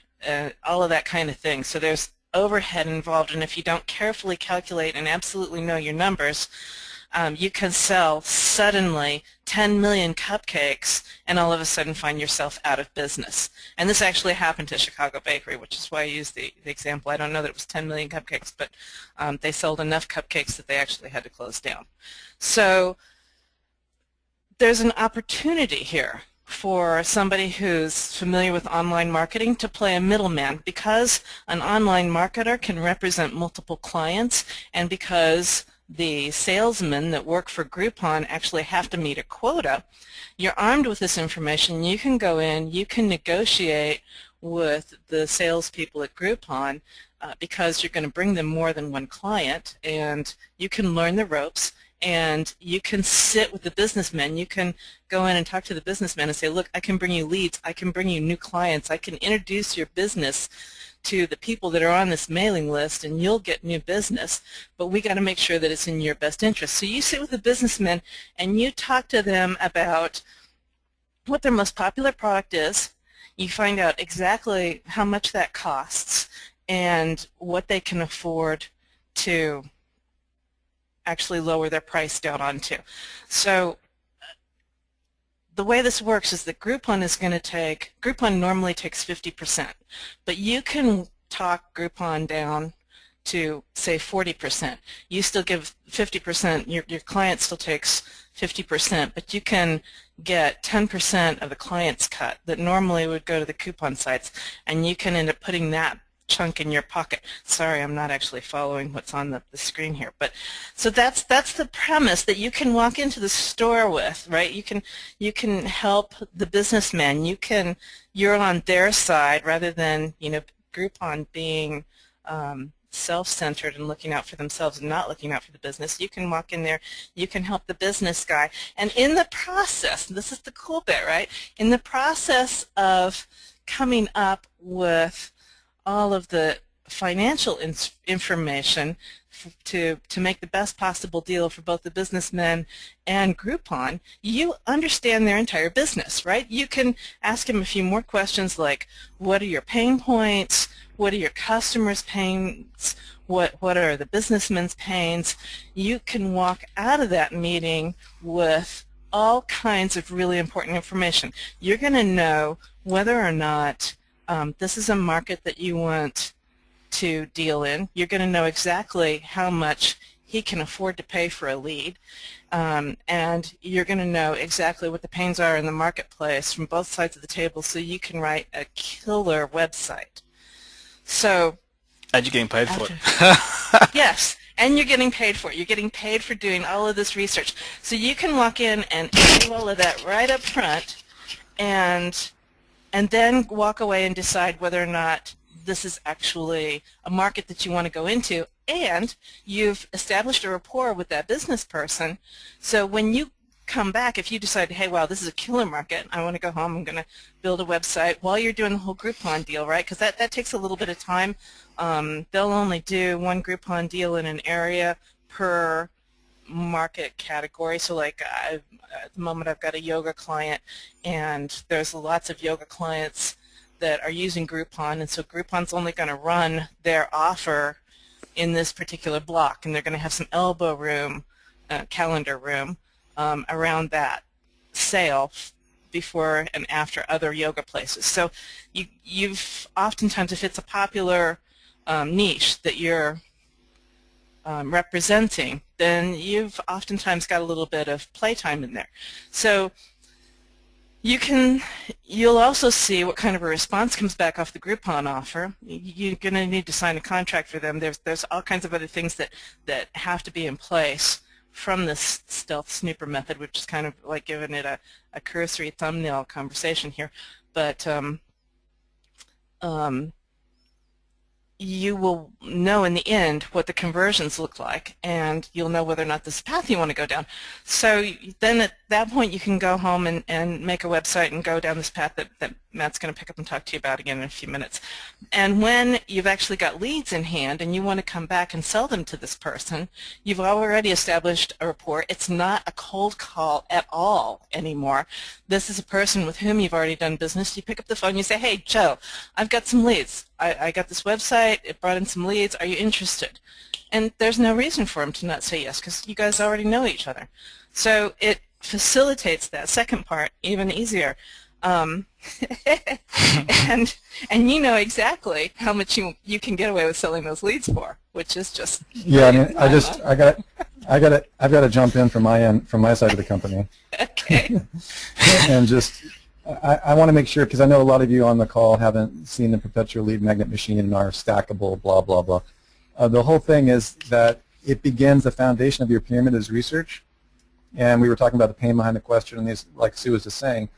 all of that kind of thing. So there's overhead involved, and if you don't carefully calculate and absolutely know your numbers, you can sell suddenly 10 million cupcakes and all of a sudden find yourself out of business. And this actually happened to Chicago Bakery, which is why I used the example. I don't know that it was 10 million cupcakes, but they sold enough cupcakes that they actually had to close down. So there's an opportunity here for somebody who's familiar with online marketing to play a middleman, because an online marketer can represent multiple clients, and because the salesmen that work for Groupon actually have to meet a quota. You're armed with this information. You can go in, you can negotiate with the salespeople at Groupon because you're going to bring them more than one client, and you can learn the ropes, and you can sit with the businessmen. You can go in and talk to the businessmen and say, look, I can bring you leads, I can bring you new clients, I can introduce your business to the people that are on this mailing list, and you'll get new business, but we got to make sure that it's in your best interest. So you sit with the businessmen and you talk to them about what their most popular product is. You find out exactly how much that costs and what they can afford to actually lower their price down onto. So the way this works is that Groupon normally takes 50%, but you can talk Groupon down to, say, 40%. You still give 50%, your client still takes 50%, but you can get 10% of the client's cut that normally would go to the coupon sites, and you can end up putting that chunk in your pocket. Sorry, I'm not actually following what's on the screen here, but so that's the premise that you can walk into the store with, right? You can help the businessman. You're on their side rather than, you know, Groupon being self-centered and looking out for themselves and not looking out for the business. You can walk in there, you can help the business guy, and in the process, this is the cool bit, right? In the process of coming up with all of the financial information to make the best possible deal for both the businessmen and Groupon, you understand their entire business, right? You can ask him a few more questions like, what are your pain points? What are your customers' pains? What are the businessmen's pains? You can walk out of that meeting with all kinds of really important information. You're going to know whether or not this is a market that you want to deal in. You're going to know exactly how much he can afford to pay for a lead, and you're going to know exactly what the pains are in the marketplace from both sides of the table, so you can write a killer website. So, And you're getting paid for it. Yes, and you're getting paid for it. You're getting paid for doing all of this research. So you can walk in and do all of that right up front, and then walk away and decide whether or not this is actually a market that you want to go into, and you've established a rapport with that business person. So when you come back, if you decide, hey, wow, this is a killer market, I want to go home, I'm going to build a website while you're doing the whole Groupon deal, right? Because that takes a little bit of time. They'll only do one Groupon deal in an area per market category. So like at the moment I've got a yoga client, and there's lots of yoga clients that are using Groupon, and so Groupon's only going to run their offer in this particular block, and they're going to have some elbow room, calendar room around that sale before and after other yoga places. So you've oftentimes, if it's a popular niche that you're representing, then you've oftentimes got a little bit of playtime in there. So you'll also see what kind of a response comes back off the Groupon offer. You're going to need to sign a contract for them. There's all kinds of other things that have to be in place from this stealth snooper method, which is kind of like giving it a cursory thumbnail conversation here. But you will know in the end what the conversions look like, and you'll know whether or not this is a path you want to go down. So then at that point you can go home and make a website and go down this path that Matt's going to pick up and talk to you about again in a few minutes. And when you've actually got leads in hand and you want to come back and sell them to this person, you've already established a rapport. It's not a cold call at all anymore. This is a person with whom you've already done business. You pick up the phone, you say, hey, Joe, I've got some leads. I got this website, it brought in some leads, are you interested? And there's no reason for him to not say yes, because you guys already know each other. So it facilitates that second part even easier. And you know exactly how much you can get away with selling those leads for, which is just yeah. I mean, I've got to jump in from my end, from my side of the company. Okay. And just I want to make sure, because I know a lot of you on the call haven't seen the perpetual lead magnet machine and are stackable, blah blah blah. The whole thing is that it begins, the foundation of your pyramid is research, and we were talking about the pain behind the question, and these, like Sue was just saying.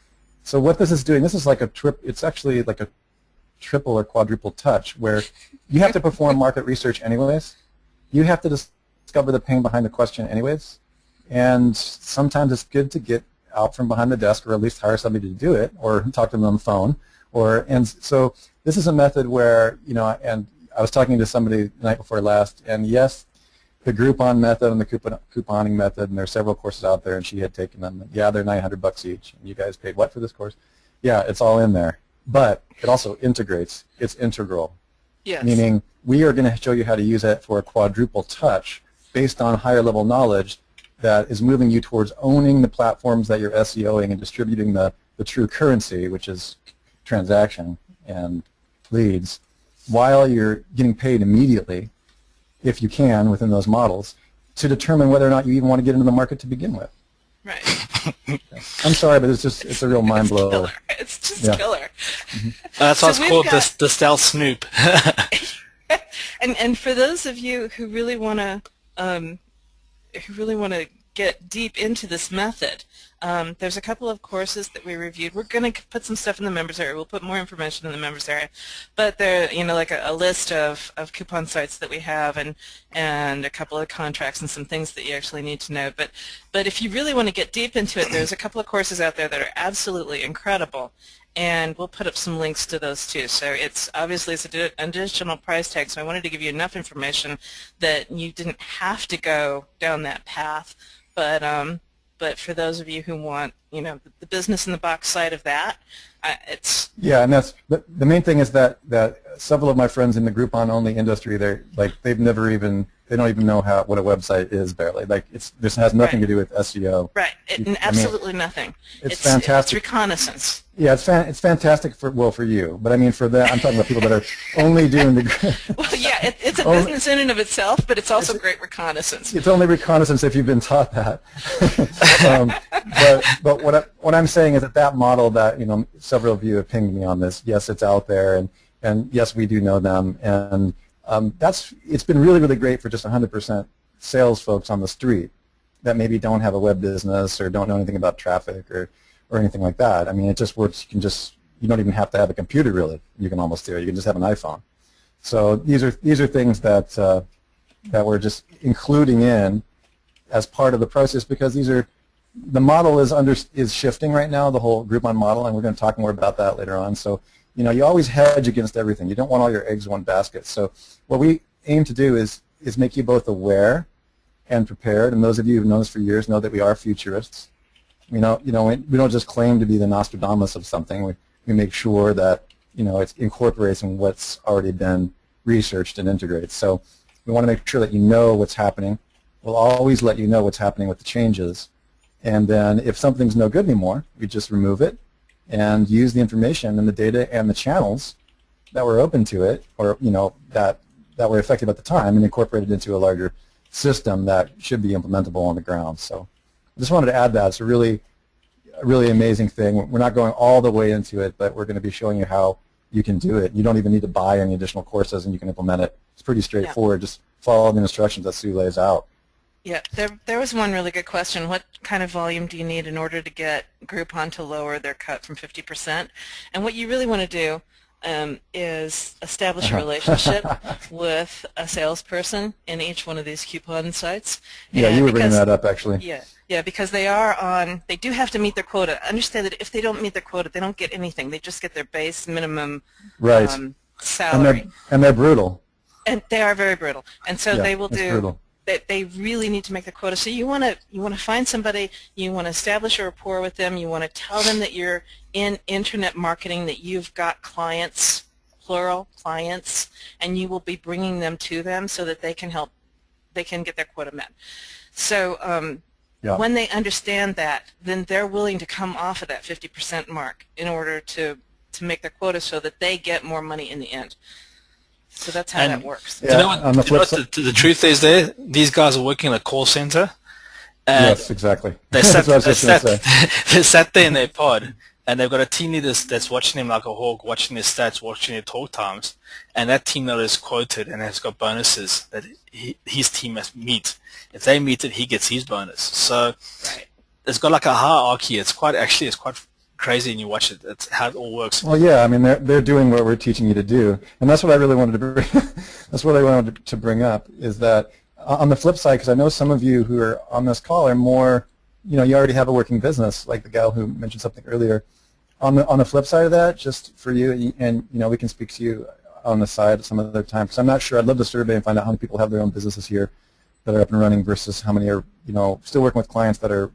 So what this is doing, this is like it's actually like a triple or quadruple touch, where you have to perform market research anyways. You have to discover the pain behind the question anyways, and sometimes it's good to get out from behind the desk, or at least hire somebody to do it, or talk to them on the phone. And so this is a method where, you know, and I was talking to somebody the night before last, and yes, the Groupon method and the couponing method, and there are several courses out there, and she had taken them. Yeah, they're $900 each. And you guys paid what for this course? Yeah, it's all in there. but it also integrates. It's integral. Yes. Meaning we are going to show you how to use it for a quadruple touch based on higher level knowledge that is moving you towards owning the platforms that you're SEOing and distributing the true currency, which is transaction and leads, while you're getting paid immediately, if you can, within those models, to determine whether or not you even want to get into the market to begin with. Right. I'm sorry, but it's a real mind blower. It's just killer. Mm-hmm. That's what's called the stealth snoop. And for those of you who really want to get deep into this method, there's a couple of courses that we reviewed. We're going to put some stuff in the members area. We'll put more information in the members area, but there, like a list of coupon sites that we have, and a couple of contracts and some things that you actually need to know. But if you really want to get deep into it, there's a couple of courses out there that are absolutely incredible, and we'll put up some links to those too. So it's obviously an additional price tag, so I wanted to give you enough information that you didn't have to go down that path, but for those of you who want, the business in the box side of that, it's... Yeah, and that's the main thing is that several of my friends in the Groupon only industry, they don't even know what a website is barely. This has nothing to do with SEO. Right, absolutely nothing. It's fantastic. It's reconnaissance. Yeah, it's fantastic for you, but I mean for them, I'm talking about people that are only doing the. Well, yeah, it's a business in and of itself, but it's also great reconnaissance. It's only reconnaissance if you've been taught that. But what I'm saying is that model that several of you have pinged me on this. Yes, it's out there, and yes, we do know them, and it's been really, really great for just 100% sales folks on the street that maybe don't have a web business or don't know anything about traffic or anything like that. I mean, it just works. You don't even have to have a computer really. You can almost do it. You can just have an iPhone. So these are things that we're just including in as part of the process because the model is shifting right now, the whole Groupon model, and we're going to talk more about that later on. So you always hedge against everything. You don't want all your eggs in one basket. So what we aim to do is make you both aware and prepared. And those of you who've known us for years know that we are futurists. We don't just claim to be the Nostradamus of something. We make sure that it incorporates in what's already been researched and integrated. So we want to make sure that you know what's happening. We'll always let you know what's happening with the changes. And then if something's no good anymore, we just remove it and use the information and the data and the channels that were open to it, or that were effective at the time, and incorporate it into a larger system that should be implementable on the ground. So I just wanted to add that. It's a really amazing thing. We're not going all the way into it, but we're going to be showing you how you can do it. You don't even need to buy any additional courses, and you can implement it. It's pretty straightforward. Yeah. Just follow the instructions that Sue lays out. Yeah, there was one really good question. What kind of volume do you need in order to get Groupon to lower their cut from 50%? And what you really want to do is establish a relationship with a salesperson in each one of these coupon sites. Yeah, you were bringing that up actually. Yeah, because they do have to meet their quota. Understand that if they don't meet their quota, they don't get anything. They just get their base minimum salary. And they're brutal. And they are very brutal. And so they will do. Brutal. They really need to make the quota. So you want to find somebody, you want to establish a rapport with them, you want to tell them that you're in internet marketing, that you've got clients, plural clients, and you will be bringing them to them so that they can get their quota met. So when they understand that, then they're willing to come off of that 50% mark in order to make their quota so that they get more money in the end. So that's how that works. Yeah, the truth is there? These guys are working in a call center. Yes, exactly. They sat there in their pod, and they've got a team leader that's watching him like a hawk, watching his stats, watching their talk times, and that team leader is quoted and has got bonuses that his team must meet. If they meet it, he gets his bonus. So it's got like a hierarchy. It's quite crazy, and you watch it. That's how it all works. Well, yeah, I mean, they're doing what we're teaching you to do, and that's what I really wanted to bring. That's what I wanted to bring up is that on the flip side, because I know some of you who are on this call are more, you already have a working business, like the gal who mentioned something earlier. On the flip side of that, just for you, and we can speak to you on the side some other time, because I'm not sure. I'd love to survey and find out how many people have their own businesses here that are up and running versus how many are still working with clients that are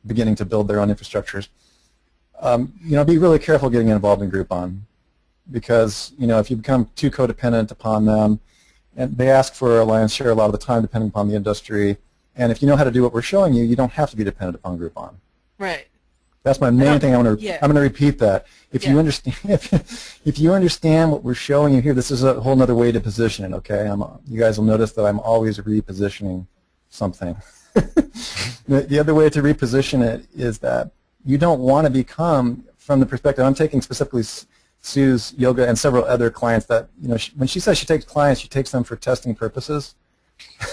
beginning to build their own infrastructures. Be really careful getting involved in Groupon. because, you know, if you become too codependent upon them, and they ask for a lion's share a lot of the time depending upon the industry, and if you know how to do what we're showing you, you don't have to be dependent upon Groupon. Right. That's my main thing. I'm going to repeat that. If Yeah. you understand, if you understand what we're showing you here, this is a whole other way to position it. Okay, you guys will notice that I'm always repositioning something. The other way to reposition it is that you don't want to become, from the perspective I'm taking specifically Sue's yoga and several other clients, that, you know, when she says she takes clients, she takes them for testing purposes.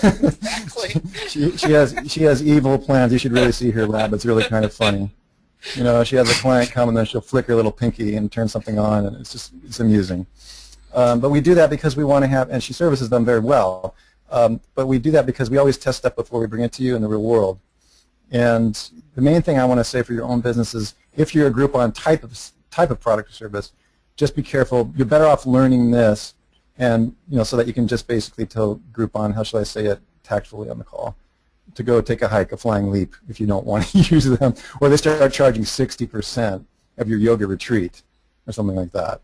Exactly. she has evil plans. You should really see her lab. It's really kind of funny. You know, she has a client come and then she'll flick her little pinky and turn something on, and it's amusing. But we do that because we want to have, and she services them very well. But we do that because we always test stuff before we bring it to you in the real world. And the main thing I want to say for your own business is, if you're a Groupon type of product or service, just be careful. You're better off learning this, and, you know, so that you can just basically tell Groupon, how shall I say it tactfully on the call, to go take a hike, a flying leap, if you don't want to use them, or they start charging 60% of your yoga retreat or something like that.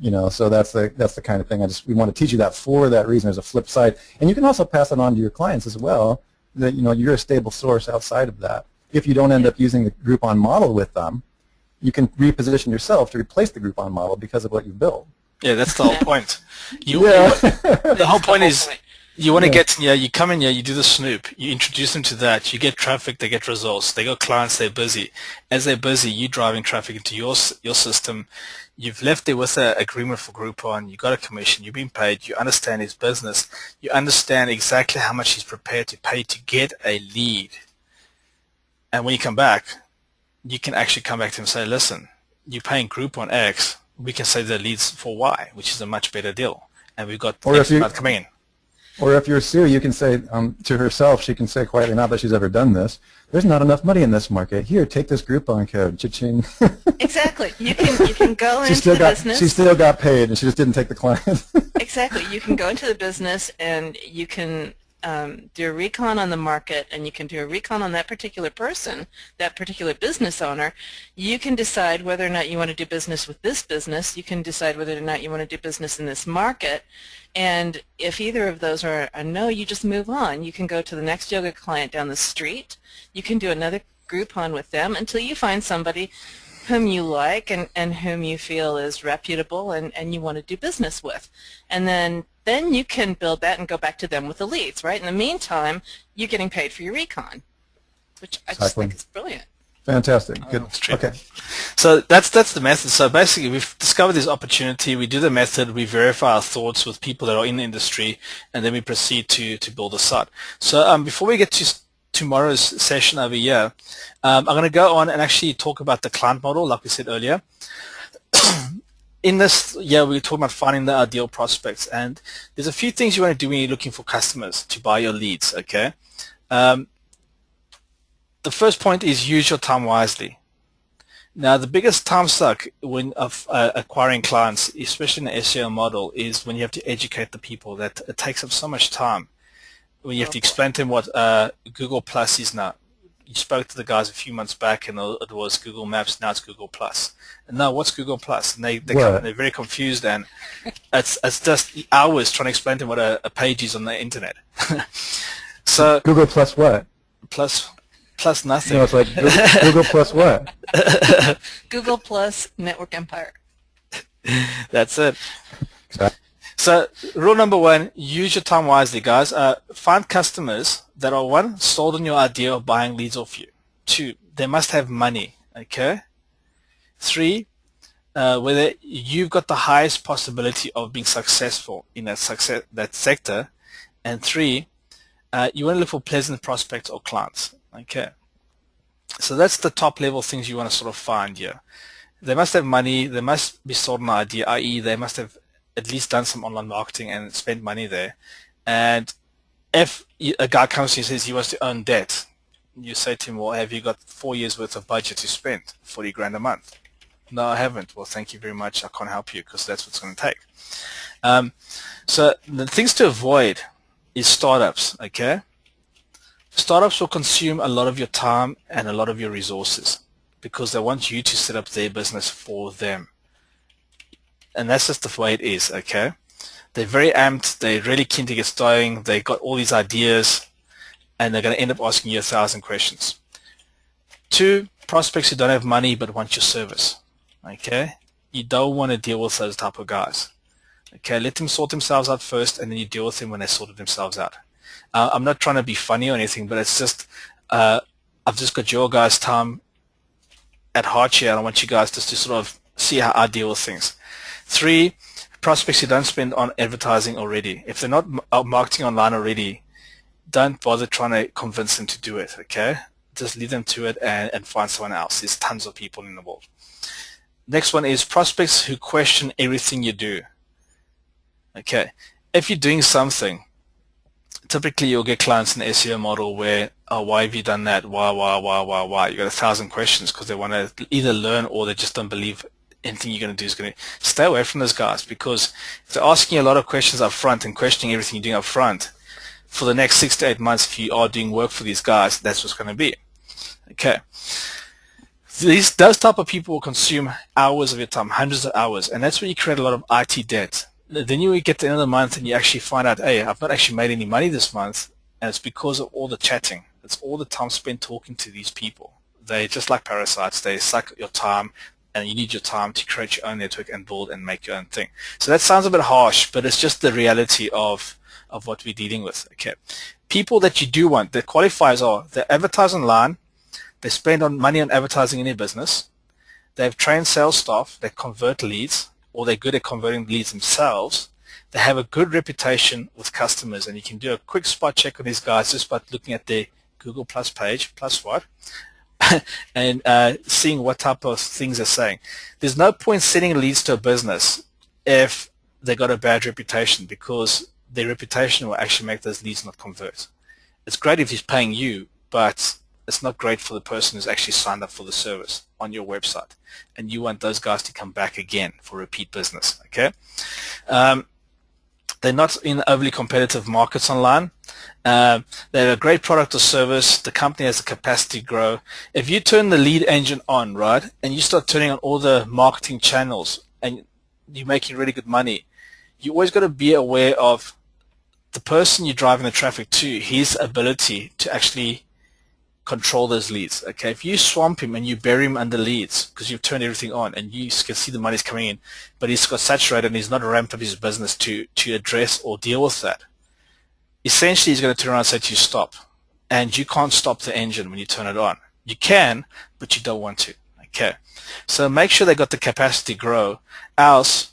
You know, so that's the kind of thing. We want to teach you that for that reason. There's a flip side, and you can also pass it on to your clients as well, that, you know, you're a stable source outside of that. If you don't end up using the Groupon model with them, you can reposition yourself to replace the Groupon model because of what you've built. Yeah, that's the whole point. The whole point is, you want to get in here, you come in here, you do the snoop, you introduce them to that, you get traffic, they get results, they got clients, they're busy. As they're busy, you're driving traffic into your system. You've left there with an agreement for Groupon, you got a commission, you've been paid, you understand his business, you understand exactly how much he's prepared to pay to get a lead. And when you come back, you can actually come back to him and say, listen, you're paying Groupon X, we can say the leads for Y, which is a much better deal. And we've got X amount coming in. Or if you're Sue, you can say to herself, she can say quietly, not that she's ever done this, there's not enough money in this market. Here, take this Groupon code. Cha-ching. Exactly. You can go into the business. She still got paid, and she just didn't take the client. Exactly. You can go into the business, and you can do a recon on the market, and you can do a recon on that particular person, that particular business owner. You can decide whether or not you want to do business with this business. You can decide whether or not you want to do business in this market. And if either of those are a no, you just move on. You can go to the next yoga client down the street. You can do another Groupon with them until you find somebody whom you like and whom you feel is reputable and you want to do business with. And then you can build that and go back to them with the leads, right? In the meantime, you're getting paid for your recon, which I just think is brilliant. Fantastic. Good. Okay. So that's the method. So basically, we've discovered this opportunity. We do the method. We verify our thoughts with people that are in the industry, and then we proceed to build a site. So before we get to tomorrow's session over here, I'm going to go on and actually talk about the client model, like we said earlier. In this, we're talking about finding the ideal prospects, and there's a few things you want to do when you're looking for customers to buy your leads. Okay. The first point is use your time wisely. Now, the biggest time suck when acquiring clients, especially in the SEO model, is when you have to educate the people. That it takes up so much time. When you have to explain to them what Google Plus is now. You spoke to the guys a few months back, and it was Google Maps. Now it's Google Plus. And now, what's Google Plus? And they're very confused, and it's just hours trying to explain to them what a page is on the internet. So Google Plus what? Plus nothing. No, it's like Google Plus what? Google Plus Network Empire. That's it. So rule number one, use your time wisely, guys. Find customers that are, one, sold on your idea of buying leads off you. Two, they must have money, okay? Three, whether you've got the highest possibility of being successful in that sector. And three, you want to look for pleasant prospects or clients, okay? So that's the top level things you want to sort of find here. They must have money. They must be sold an idea, i.e. they must have at least done some online marketing and spent money there. And if a guy comes to you and says he wants to earn debt, you say to him, well, have you got 4 years worth of budget to spend, 40 grand a month? No, I haven't. Well, thank you very much. I can't help you because that's what it's going to take. So the things to avoid is startups, okay? Startups will consume a lot of your time and a lot of your resources because they want you to set up their business for them. And that's just the way it is, okay? They're very amped, they're really keen to get starting, they got all these ideas, and they're going to end up asking you 1,000 questions. 2, prospects who don't have money but want your service, okay? You don't want to deal with those type of guys. Okay, let them sort themselves out first, and then you deal with them when they sorted themselves out. I'm not trying to be funny or anything, but it's just, I've just got your guys' time at heart here, and I want you guys just to sort of see how I deal with things. 3, prospects who don't spend on advertising already. If they're not marketing online already, don't bother trying to convince them to do it, okay? Just leave them to it and find someone else. There's tons of people in the world. Next one is prospects who question everything you do. Okay, if you're doing something, typically you'll get clients in the SEO model where, oh, why have you done that? Why? You got 1,000 questions because they want to either learn or they just don't believe anything you're going to do is going to. Stay away from those guys, because if they're asking you a lot of questions up front and questioning everything you're doing up front, for the next 6 to 8 months, if you are doing work for these guys, that's what's going to be. Okay. Those type of people will consume hours of your time, hundreds of hours, and that's where you create a lot of IT debt. Then you get to the end of the month and you actually find out, hey, I've not actually made any money this month, and it's because of all the chatting. It's all the time spent talking to these people. They're just like parasites. They suck your time, and you need your time to create your own network and build and make your own thing. So that sounds a bit harsh, but it's just the reality of what we're dealing with. Okay, people that you do want, the qualifiers are they advertise online, they spend money on advertising in their business, they have trained sales staff that convert leads, or they're good at converting leads themselves. They have a good reputation with customers, and you can do a quick spot check on these guys just by looking at their Google Plus page, plus what, and seeing what type of things they're saying. There's no point sending leads to a business if they got a bad reputation, because their reputation will actually make those leads not convert. It's great if he's paying you, but it's not great for the person who's actually signed up for the service on your website, and you want those guys to come back again for repeat business. Okay, they're not in overly competitive markets online. They have a great product or service. The company has the capacity to grow. If you turn the lead engine on, right, and you start turning on all the marketing channels, and you're making really good money, you always got to be aware of the person you're driving the traffic to, his ability to actually control those leads. Okay, if you swamp him and you bury him under leads because you've turned everything on and you can see the money's coming in, but he's got saturated and he's not ramped up his business to address or deal with that, essentially he's going to turn around and say to you, stop. And you can't stop the engine when you turn it on. You can, but you don't want to. Okay, so make sure they got the capacity to grow, else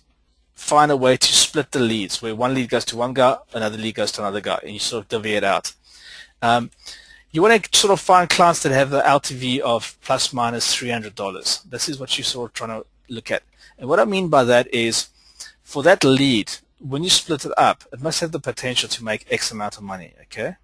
find a way to split the leads, where one lead goes to one guy, another lead goes to another guy, and you sort of divvy it out. You want to sort of find clients that have the LTV of plus minus $300. This is what you're sort of trying to look at. And what I mean by that is, for that lead, when you split it up, it must have the potential to make X amount of money, okay?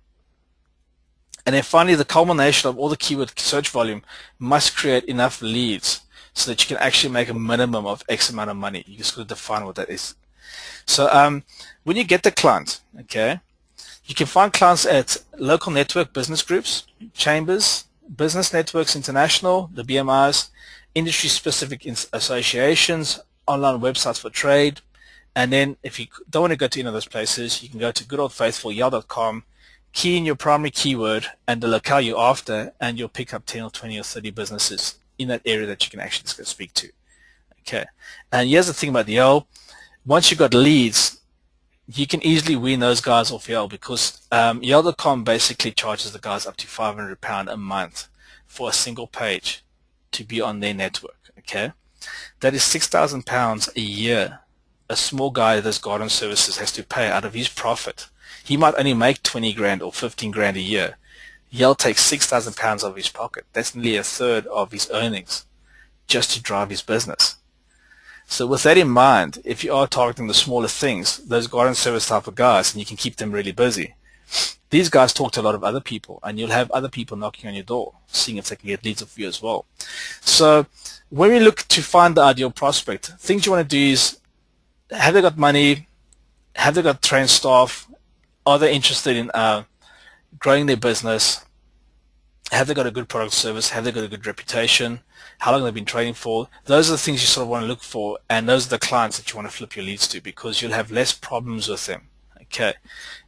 And then finally, the culmination of all the keyword search volume must create enough leads so that you can actually make a minimum of X amount of money. You just got to define what that is. So when you get the client, okay, you can find clients at local network business groups, chambers, business networks international, the BMIs, industry-specific associations, online websites for trade, and then if you don't want to go to any of those places, you can go to good old faithful yale.com, key in your primary keyword and the locale you're after, and you'll pick up 10 or 20 or 30 businesses in that area that you can actually just go speak to. Okay, and here's the thing about Yale. Once you've got leads, you can easily wean those guys off Yale, because Yale.com basically charges the guys up to £500 a month for a single page to be on their network. Okay, that is £6,000 a year. A small guy that does garden services has to pay out of his profit. He might only make 20 grand or 15 grand a year. Yale takes £6,000 out of his pocket. That's nearly a third of his earnings just to drive his business. So with that in mind, if you are targeting the smaller things, those garden service type of guys, and you can keep them really busy, these guys talk to a lot of other people, and you'll have other people knocking on your door, seeing if they can get leads off you as well. So when we look to find the ideal prospect, things you want to do is, have they got money? Have they got trained staff? Are they interested in growing their business? Have they got a good product or service? Have they got a good reputation? How long they've been trading for? Those are the things you sort of want to look for, and those are the clients that you want to flip your leads to, because you'll have less problems with them. Okay.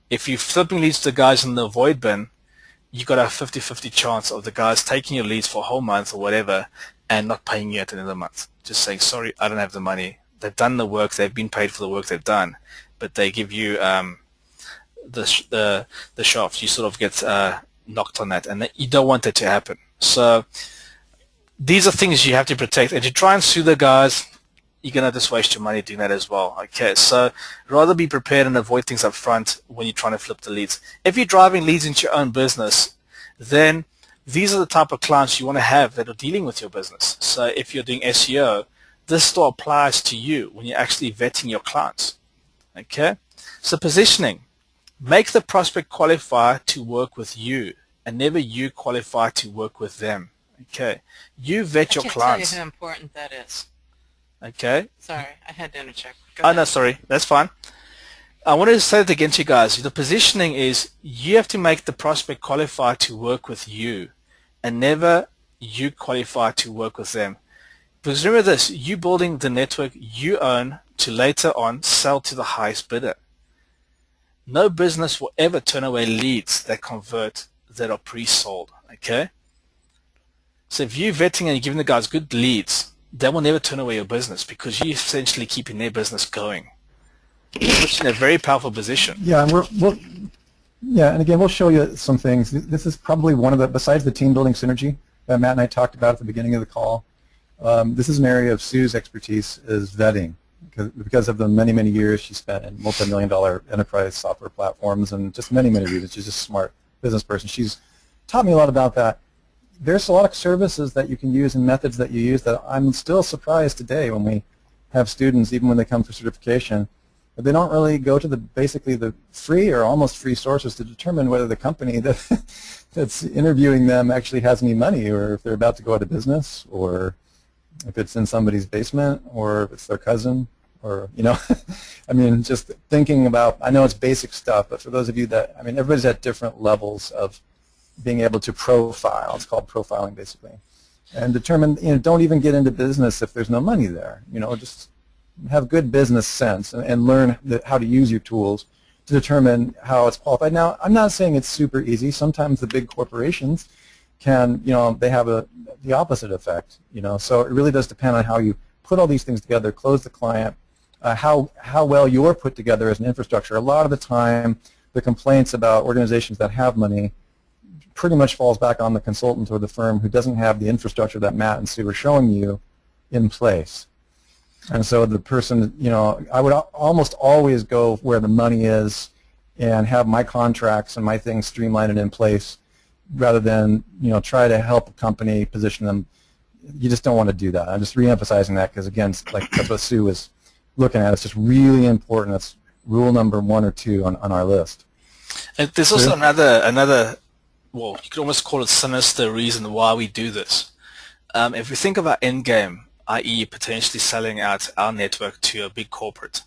If you're flipping leads to the guys in the void bin, you've got a 50-50 chance of the guys taking your leads for a whole month or whatever and not paying you at the end of the month. Just saying, sorry, I don't have the money. They've done the work. They've been paid for the work they've done, but they give you the shaft. You sort of get knocked on that, and you don't want that to happen. So these are things you have to protect. And to try and sue the guys, you're going to just waste your money doing that as well. Okay, so rather be prepared and avoid things up front when you're trying to flip the leads. If you're driving leads into your own business, then these are the type of clients you want to have that are dealing with your business. So if you're doing SEO, this still applies to you when you're actually vetting your clients. Okay, so positioning. Make the prospect qualify to work with you, and never you qualify to work with them. Okay, you vet your I can't clients. tell you how important that is. Okay. Sorry, I had to interject. Go Oh, ahead. no, sorry. That's fine. I wanted to say it again to you guys. The positioning is you have to make the prospect qualify to work with you, and never you qualify to work with them. Because remember this, you building the network you own to later on sell to the highest bidder. No business will ever turn away leads that convert that are pre-sold. Okay? So if you're vetting and you're giving the guys good leads, they will never turn away your business, because you're essentially keeping their business going. It puts you in a very powerful position. Yeah, and and again, we'll show you some things. This is probably one of the, besides the team building synergy that Matt and I talked about at the beginning of the call, this is an area of Sue's expertise, is vetting, because of the many, many years she spent in multi-million-dollar enterprise software platforms and just many, many reasons. She's just a smart business person. She's taught me a lot about that. There's a lot of services that you can use and methods that you use that I'm still surprised today when we have students, even when they come for certification, that they don't really go to basically the free or almost free sources to determine whether the company that's interviewing them actually has any money, or if they're about to go out of business, or if it's in somebody's basement, or if it's their cousin, or, I mean, just thinking about, I know it's basic stuff, but for those of you that, I mean, everybody's at different levels of being able to profile. It's called profiling, basically, and determine. Don't even get into business if there's no money there. Just have good business sense and learn how to use your tools to determine how it's qualified. Now, I'm not saying it's super easy. Sometimes the big corporations can, they have the opposite effect. So it really does depend on how you put all these things together, close the client, how well you're put together as an infrastructure. A lot of the time, the complaints about organizations that have money pretty much falls back on the consultant or the firm who doesn't have the infrastructure that Matt and Sue are showing you in place. And so the person, I would almost always go where the money is and have my contracts and my things streamlined and in place, rather than, try to help a company position them. You just don't want to do that. I'm just re-emphasizing that because, again, that's what Sue was looking at. It's just really important. That's rule number 1 or 2 on our list. And there's also another, well, you could almost call it sinister reason why we do this. If we think of our end game, i.e. potentially selling out our network to a big corporate,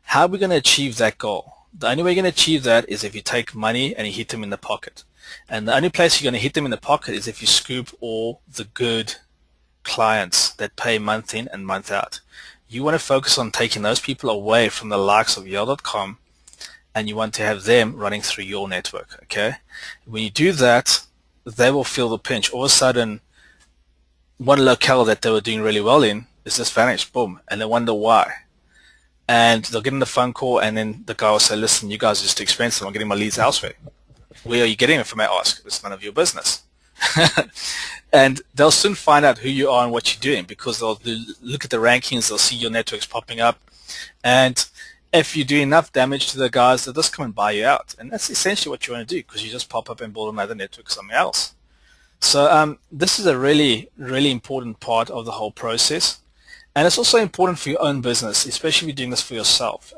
how are we going to achieve that goal? The only way you're going to achieve that is if you take money and you hit them in the pocket. And the only place you're going to hit them in the pocket is if you scoop all the good clients that pay month in and month out. You want to focus on taking those people away from the likes of Yale.com, and you want to have them running through your network, okay? When you do that, they will feel the pinch. All of a sudden, one locale that they were doing really well in is just vanished, boom, and they wonder why. And they'll get in the phone call, and then the guy will say, listen, you guys are just too expensive. I'm getting my leads elsewhere. Where are you getting it from? I ask. It's none of your business. And they'll soon find out who you are and what you're doing, because they'll look at the rankings, they'll see your networks popping up, and if you do enough damage to the guys, they'll just come and buy you out. And that's essentially what you want to do, because you just pop up and build another network somewhere else. So this is a really, really important part of the whole process. And it's also important for your own business, especially if you're doing this for yourself.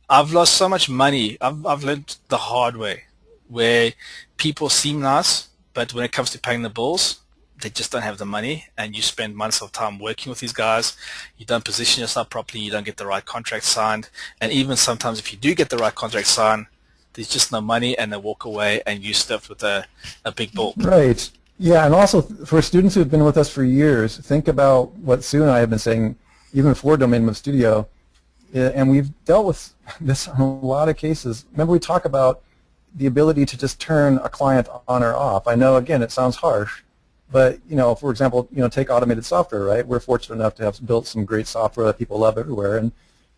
I've lost so much money. I've learned the hard way, where people seem nice, but when it comes to paying the bills, they just don't have the money, and you spend months of time working with these guys. You don't position yourself properly. You don't get the right contract signed. And even sometimes if you do get the right contract signed, there's just no money, and they walk away, and you stuffed with a big bill. Right. Yeah, and also for students who have been with us for years, think about what Sue and I have been saying even before Domain Web Studio, and we've dealt with this in a lot of cases. Remember, we talk about the ability to just turn a client on or off. I know, again, it sounds harsh, but for example, take automated software, right? We're fortunate enough to have built some great software that people love everywhere, and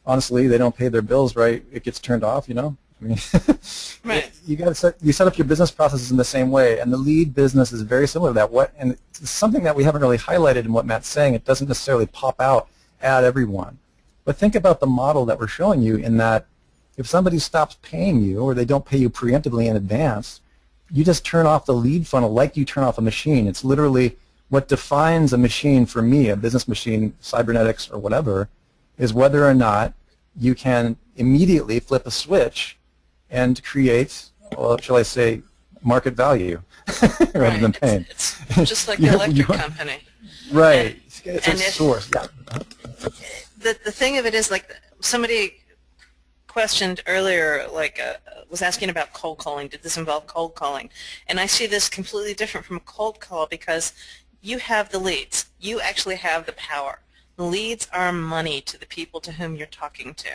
honestly, they don't pay their bills right, it gets turned off. I mean, Right. you set up your business processes in the same way, and the lead business is very similar to that. And it's something that we haven't really highlighted in what Matt's saying. It doesn't necessarily pop out at everyone, but think about the model that we're showing you in that if somebody stops paying you or they don't pay you preemptively in advance, you just turn off the lead funnel like you turn off a machine. It's literally what defines a machine for me, a business machine, cybernetics or whatever, is whether or not you can immediately flip a switch and create, well, shall I say, market value rather than pain. It's just like the electric company. Right. And, it's a source. Yeah. The thing of it is, like, somebody questioned earlier, was asking about cold calling. Did this involve cold calling? And I see this completely different from a cold call because you have the leads. You actually have the power. The leads are money to the people to whom you're talking to.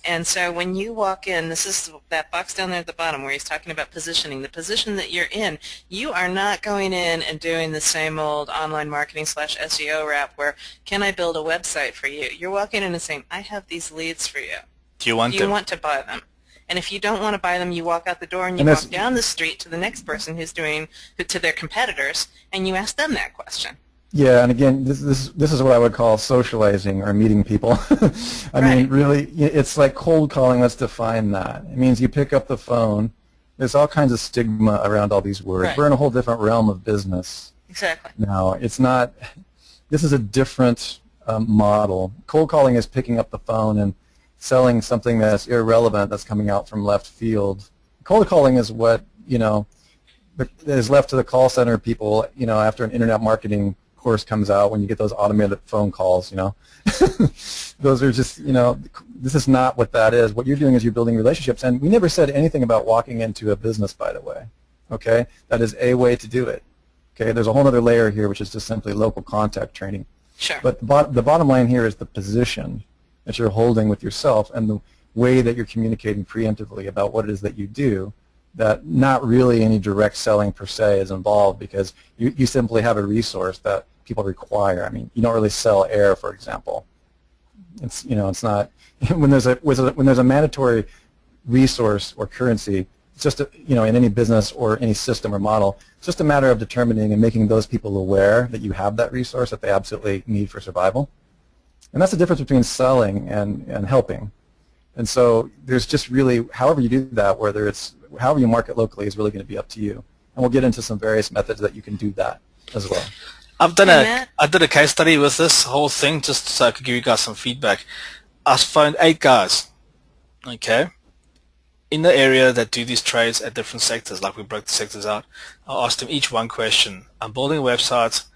And so when you walk in, this is that box down there at the bottom where he's talking about positioning. The position that you're in, you are not going in and doing the same old online marketing / SEO rap where, can I build a website for you? You're walking in and saying, I have these leads for you. Do you want them? Do you want to buy them? And if you don't want to buy them, you walk out the door and you walk down the street to the next person to their competitors, and you ask them that question. Yeah, and again, this is what I would call socializing or meeting people. I mean, really, it's like cold calling. Let's define that. It means you pick up the phone. There's all kinds of stigma around all these words. Right. We're in a whole different realm of business. Exactly. Now, it's not. This is a different model. Cold calling is picking up the phone and selling something that's irrelevant that's coming out from left field. Cold calling is what is left to the call center people. After an internet marketing course comes out, when you get those automated phone calls, those are just, this is not what that is. What you're doing is you're building relationships, and we never said anything about walking into a business, by the way. Okay, that is a way to do it. Okay, there's a whole other layer here, which is just simply local contact training. Sure. But the bottom line here is the position that you're holding with yourself and the way that you're communicating preemptively about what it is that you do, that not really any direct selling per se is involved, because you simply have a resource that people require. I mean, you don't really sell air, for example. It's it's not when there's a mandatory resource or currency. It's just in any business or any system or model, it's just a matter of determining and making those people aware that you have that resource that they absolutely need for survival. And that's the difference between selling and helping. And so there's just really, however you do that, however you market locally is really going to be up to you. And we'll get into some various methods that you can do that as well. I did a case study with this whole thing just so I could give you guys some feedback. I found 8 guys, okay, in the area that do these trades at different sectors, like we broke the sectors out. I asked them each one question. I'm building websites.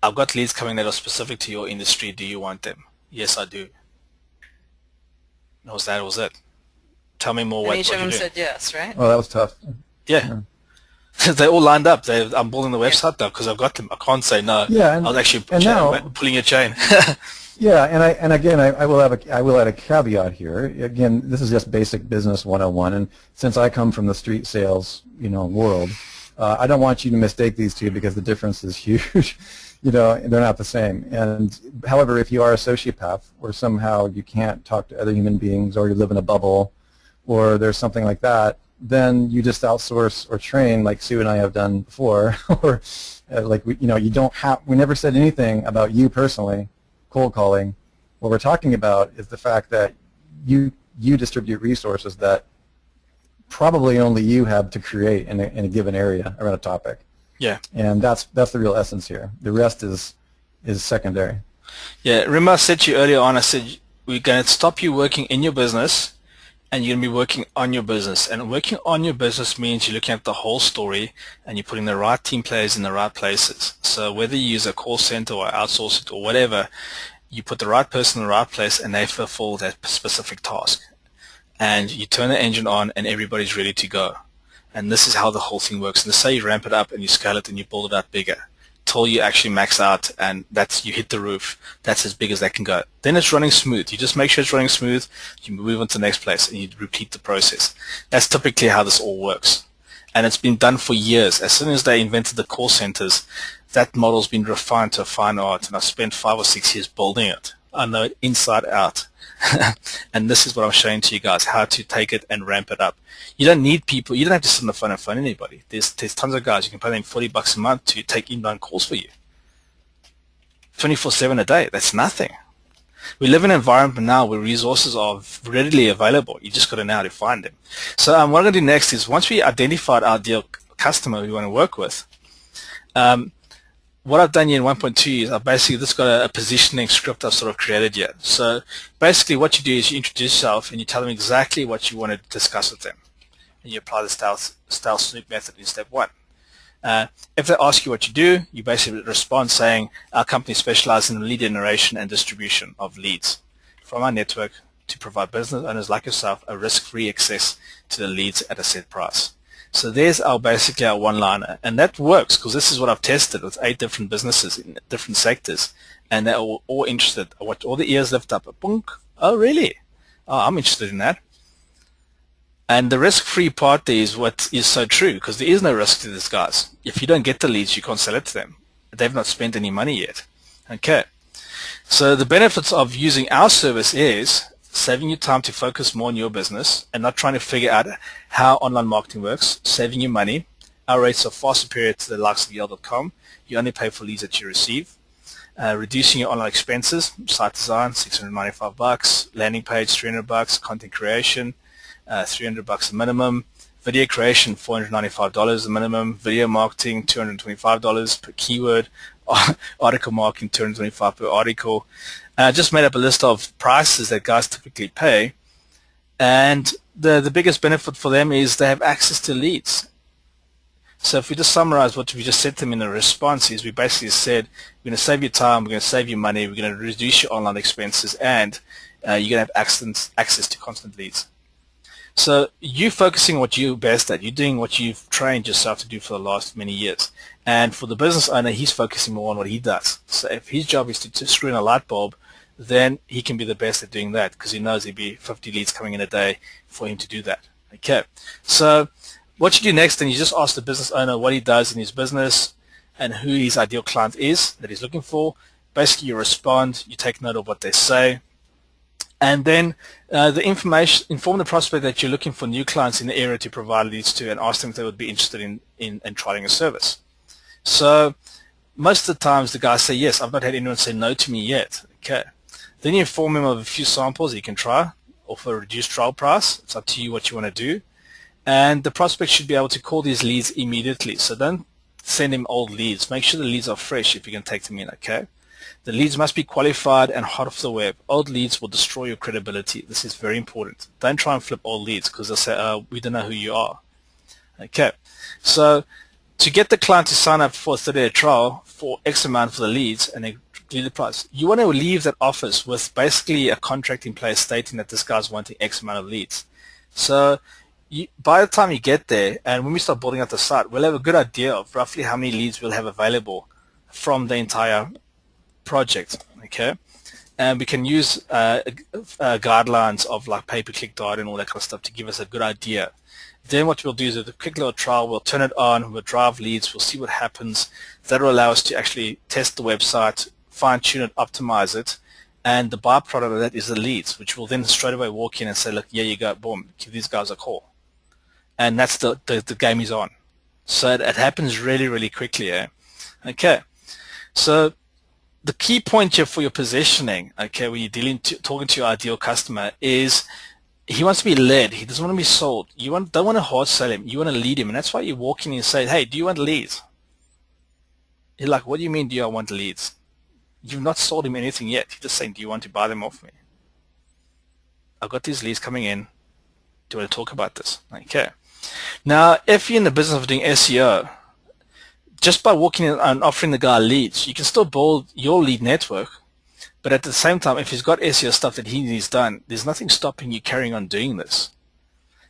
I've got leads coming that are specific to your industry. Do you want them? Yes, I do. That was it. Tell me more. And each of them said yes, right? Oh, that was tough. Yeah. They all lined up. I'm building the website now because I've got them. I can't say no. Yeah, I was actually pulling a chain. Yeah, and again, I will add a caveat here. Again, this is just basic business 101, and since I come from the street sales, world, I don't want you to mistake these two because the difference is huge. They're not the same. And however, if you are a sociopath or somehow you can't talk to other human beings, or you live in a bubble, or there's something like that, then you just outsource or train like Sue and I have done before, or we never said anything about you personally cold calling. What we're talking about is the fact that you distribute resources that probably only you have to create in a given area around a topic. Yeah. And that's the real essence here. The rest is secondary. Yeah. Remember I said to you earlier on, I said we're going to stop you working in your business and you're going to be working on your business. And working on your business means you're looking at the whole story and you're putting the right team players in the right places. So whether you use a call center or outsource it or whatever, you put the right person in the right place and they fulfill that specific task. and you turn the engine on and everybody's ready to go. And this is how the whole thing works. And say you ramp it up and you scale it and you build it out bigger till you actually max out, and that's, you hit the roof. That's as big as that can go. Then it's running smooth. You just make sure it's running smooth. You move on to the next place and you repeat the process. That's typically how this all works. And it's been done for years. As soon as they invented the call centers, that model's been refined to a fine art, and I've spent 5 or 6 years building it. I know it inside out. And this is what I'm showing to you guys, how to take it and ramp it up. You don't need people. You don't have to sit on the phone and phone anybody. There's tons of guys. You can pay them $40 a month to take inbound calls for you. 24/7 a day. That's nothing. We live in an environment now where resources are readily available. You just got to know how to find them. So what I'm going to do next is, once we identified our ideal customer we want to work with, what I've done here in 1.2 is I've basically just got a positioning script I've sort of created here. So basically what you do is you introduce yourself and you tell them exactly what you want to discuss with them. And you apply the style snoop method in step 1. If they ask you what you do, you basically respond saying, our company specializes in lead generation and distribution of leads from our network to provide business owners like yourself a risk-free access to the leads at a set price. So there's basically our one-liner, and that works because this is what I've tested with 8 different businesses in different sectors, and they're all interested. I watch all the ears lift up. Boink. Oh, really? Oh, I'm interested in that. And the risk-free part there is what is so true, because there is no risk to these guys. If you don't get the leads, you can't sell it to them. They've not spent any money yet. Okay. So the benefits of using our service is saving you time to focus more on your business and not trying to figure out how online marketing works, saving you money. Our rates are far superior to the likes of Yale.com. You only pay for leads that you receive. Reducing your online expenses, site design, $695, landing page, $300, content creation, $300 a minimum, video creation, $495 a minimum, video marketing, $225 per keyword, article marketing, $225 per article. I just made up a list of prices that guys typically pay, and the biggest benefit for them is they have access to leads. So if we just summarize what we just said to them in the response is, we basically said, we're going to save you time, we're going to save you money, we're going to reduce your online expenses, and you're going to have access to constant leads. So you focusing on what you're best at, you're doing what you've trained yourself to do for the last many years. And for the business owner, he's focusing more on what he does. So if his job is to screw in a light bulb, then he can be the best at doing that, because he knows there'll be 50 leads coming in a day for him to do that. Okay. So what you do next, then you just ask the business owner what he does in his business and who his ideal client is that he's looking for. Basically, you respond, you take note of what they say, and then the information, inform the prospect that you're looking for new clients in the area to provide leads to, and ask them if they would be interested in trialing a service. So most of the times the guys say yes. I've not had anyone say no to me yet. Okay. Then you inform him of a few samples you can try, offer a reduced trial price. It's up to you what you want to do. And the prospect should be able to call these leads immediately. So don't send him old leads. Make sure the leads are fresh if you can take them in, okay? The leads must be qualified and hot off the web. Old leads will destroy your credibility. This is very important. Don't try and flip old leads, because they'll say, we don't know who you are. Okay. So to get the client to sign up for a 30-day trial for X amount for the leads and then do the price, you want to leave that office with basically a contract in place stating that this guy's wanting X amount of leads. So by the time you get there, and when we start building out the site, we'll have a good idea of roughly how many leads we'll have available from the entire project, okay? And we can use guidelines of like pay-per-click data and all that kind of stuff to give us a good idea. Then what we'll do is with a quick little trial, we'll turn it on, we'll drive leads, we'll see what happens. That will allow us to actually test the website, fine-tune it, optimize it, and the byproduct of that is the leads, which will then straight away walk in and say, look, here you go, boom, give these guys a call. And that's the game is on. So it happens really, really quickly. Eh? Okay. So the key point here for your positioning, okay, when you're talking to your ideal customer, is he wants to be led. He doesn't want to be sold. You don't want to hard sell him. You want to lead him. And that's why you walk in and say, hey, do you want leads? He's like, what do you mean, do I want leads? You've not sold him anything yet. He's just saying, do you want to buy them off me? I've got these leads coming in. Do you want to talk about this? Okay. Now, if you're in the business of doing SEO, just by walking in and offering the guy leads, you can still build your lead network, But at the same time, if he's got SEO stuff that he needs done, there's nothing stopping you carrying on doing this.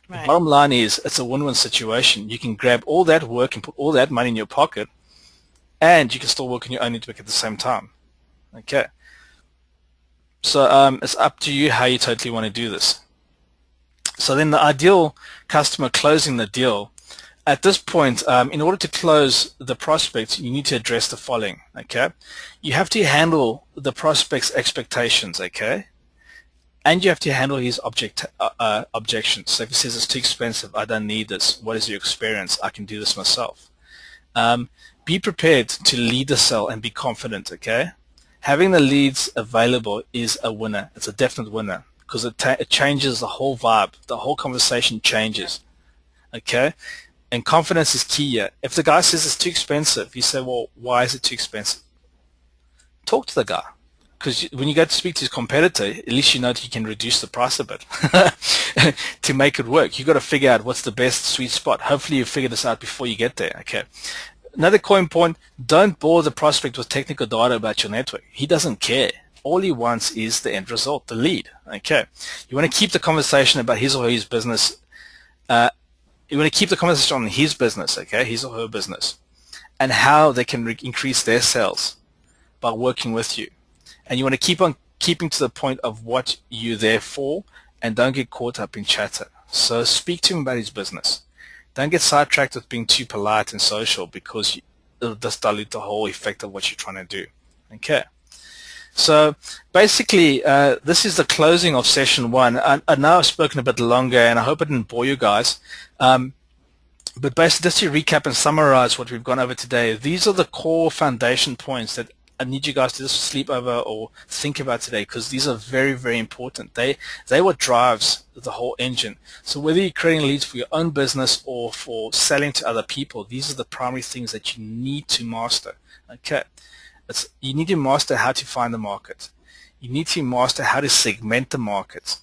Right. The bottom line is it's a win-win situation. You can grab all that work and put all that money in your pocket, and you can still work on your own network at the same time. Okay. So it's up to you how you totally want to do this. So then the ideal customer closing the deal. At this point, in order to close the prospect, you need to address the following, okay? You have to handle the prospect's expectations, okay? And you have to handle his objections. So if he says it's too expensive, I don't need this, what is your experience? I can do this myself. Be prepared to lead the sell and be confident, okay? Having the leads available is a winner. It's a definite winner because it changes the whole vibe. The whole conversation changes, okay? And confidence is key here. If the guy says it's too expensive, you say, well, why is it too expensive? Talk to the guy. Because when you go to speak to his competitor, at least you know that you can reduce the price a bit to make it work. You've got to figure out what's the best sweet spot. Hopefully you figure this out before you get there. Okay. Another coin point, don't bore the prospect with technical data about your network. He doesn't care. All he wants is the end result, the lead. Okay. You want to keep the conversation about his or his business. You want to keep the conversation on his business, okay, his or her business, and how they can increase their sales by working with you. And you want to keep on keeping to the point of what you're there for, and don't get caught up in chatter. So speak to him about his business. Don't get sidetracked with being too polite and social because it'll just dilute the whole effect of what you're trying to do. Okay. So basically, this is the closing of session 1. I know I've spoken a bit longer, and I hope I didn't bore you guys. But basically, just to recap and summarize what we've gone over today, these are the core foundation points that I need you guys to just sleep over or think about today, because these are very, very important. They're what drives the whole engine. So whether you're creating leads for your own business or for selling to other people, these are the primary things that you need to master. Okay. You need to master how to find the market. You need to master how to segment the market.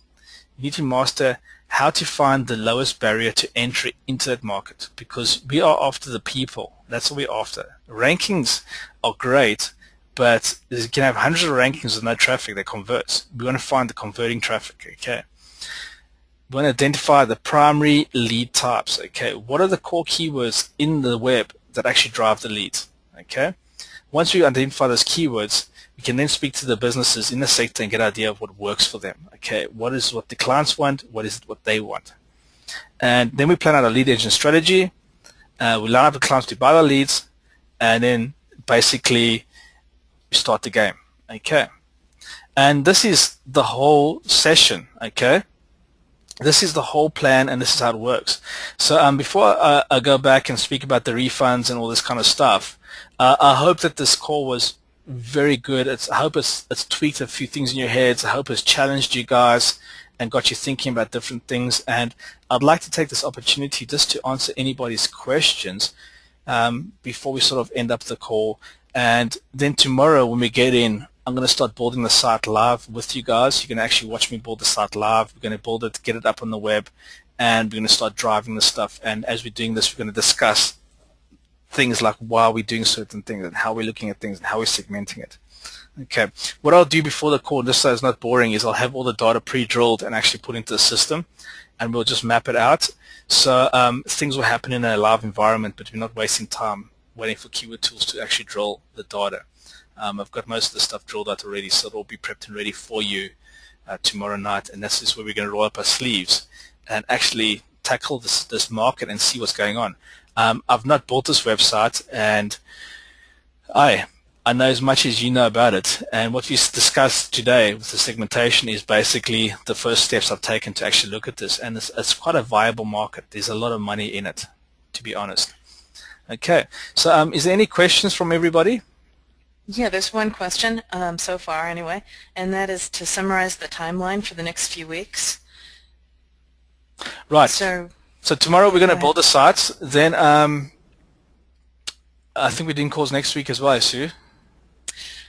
You need to master how to find the lowest barrier to entry into that market, because we are after the people. That's what we're after. Rankings are great, but you can have hundreds of rankings with no traffic that converts. We want to find the converting traffic, okay? We want to identify the primary lead types, okay? What are the core keywords in the web that actually drive the leads, okay? Once we identify those keywords, we can then speak to the businesses in the sector and get an idea of what works for them. Okay, what is what the clients want? What is what they want? And then we plan out a lead engine strategy. We line up the clients to buy the leads, and then basically start the game. Okay, and this is the whole session. Okay, this is the whole plan, and this is how it works. So before I go back and speak about the refunds and all this kind of stuff, I hope that this call was very good. I hope it's tweaked a few things in your heads. I hope it's challenged you guys and got you thinking about different things. And I'd like to take this opportunity just to answer anybody's questions before we sort of end up the call. And then tomorrow when we get in, I'm going to start building the site live with you guys. You can actually watch me build the site live. We're going to build it, get it up on the web, and we're going to start driving the stuff. And as we're doing this, we're going to discuss things like why we're doing certain things and how we're looking at things and how we're segmenting it. Okay, what I'll do before the call, just so it's not boring, is I'll have all the data pre-drilled and actually put into the system, and we'll just map it out. So things will happen in a live environment, but we're not wasting time waiting for keyword tools to actually drill the data. I've got most of the stuff drilled out already, so it'll be prepped and ready for you tomorrow night, and this is where we're going to roll up our sleeves and actually tackle this market and see what's going on. I've not built this website, and I know as much as you know about it, and what we discussed today with the segmentation is basically the first steps I've taken to actually look at this, and it's quite a viable market. There's a lot of money in it, to be honest. Okay, so is there any questions from everybody? Yeah, there's one question so far anyway, and that is to summarize the timeline for the next few weeks. Right. So tomorrow we're going to build the sites. Then I think we're doing calls next week as well, Sue.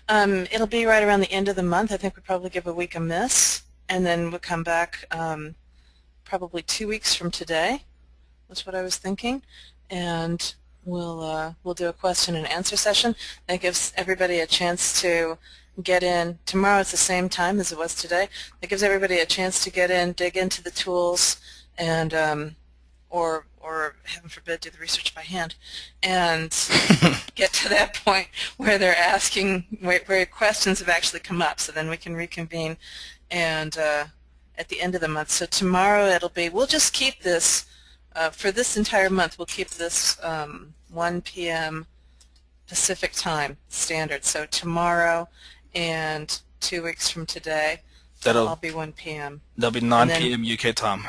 It'll be right around the end of the month. I think we'll probably give a week a miss, and then we'll come back probably 2 weeks from today. That's what I was thinking, and we'll do a question and answer session that gives everybody a chance to get in. Tomorrow it's the same time as it was today. That gives everybody a chance to get in, dig into the tools, and or heaven forbid, do the research by hand, and get to that point where they're asking, where questions have actually come up. So then we can reconvene, and at the end of the month. So tomorrow it'll be, we'll just keep this, for this entire month, we'll keep this 1 p.m. Pacific time standard. So tomorrow and 2 weeks from today, That'll I'll be 1 p.m. That'll be 9 p.m. UK time.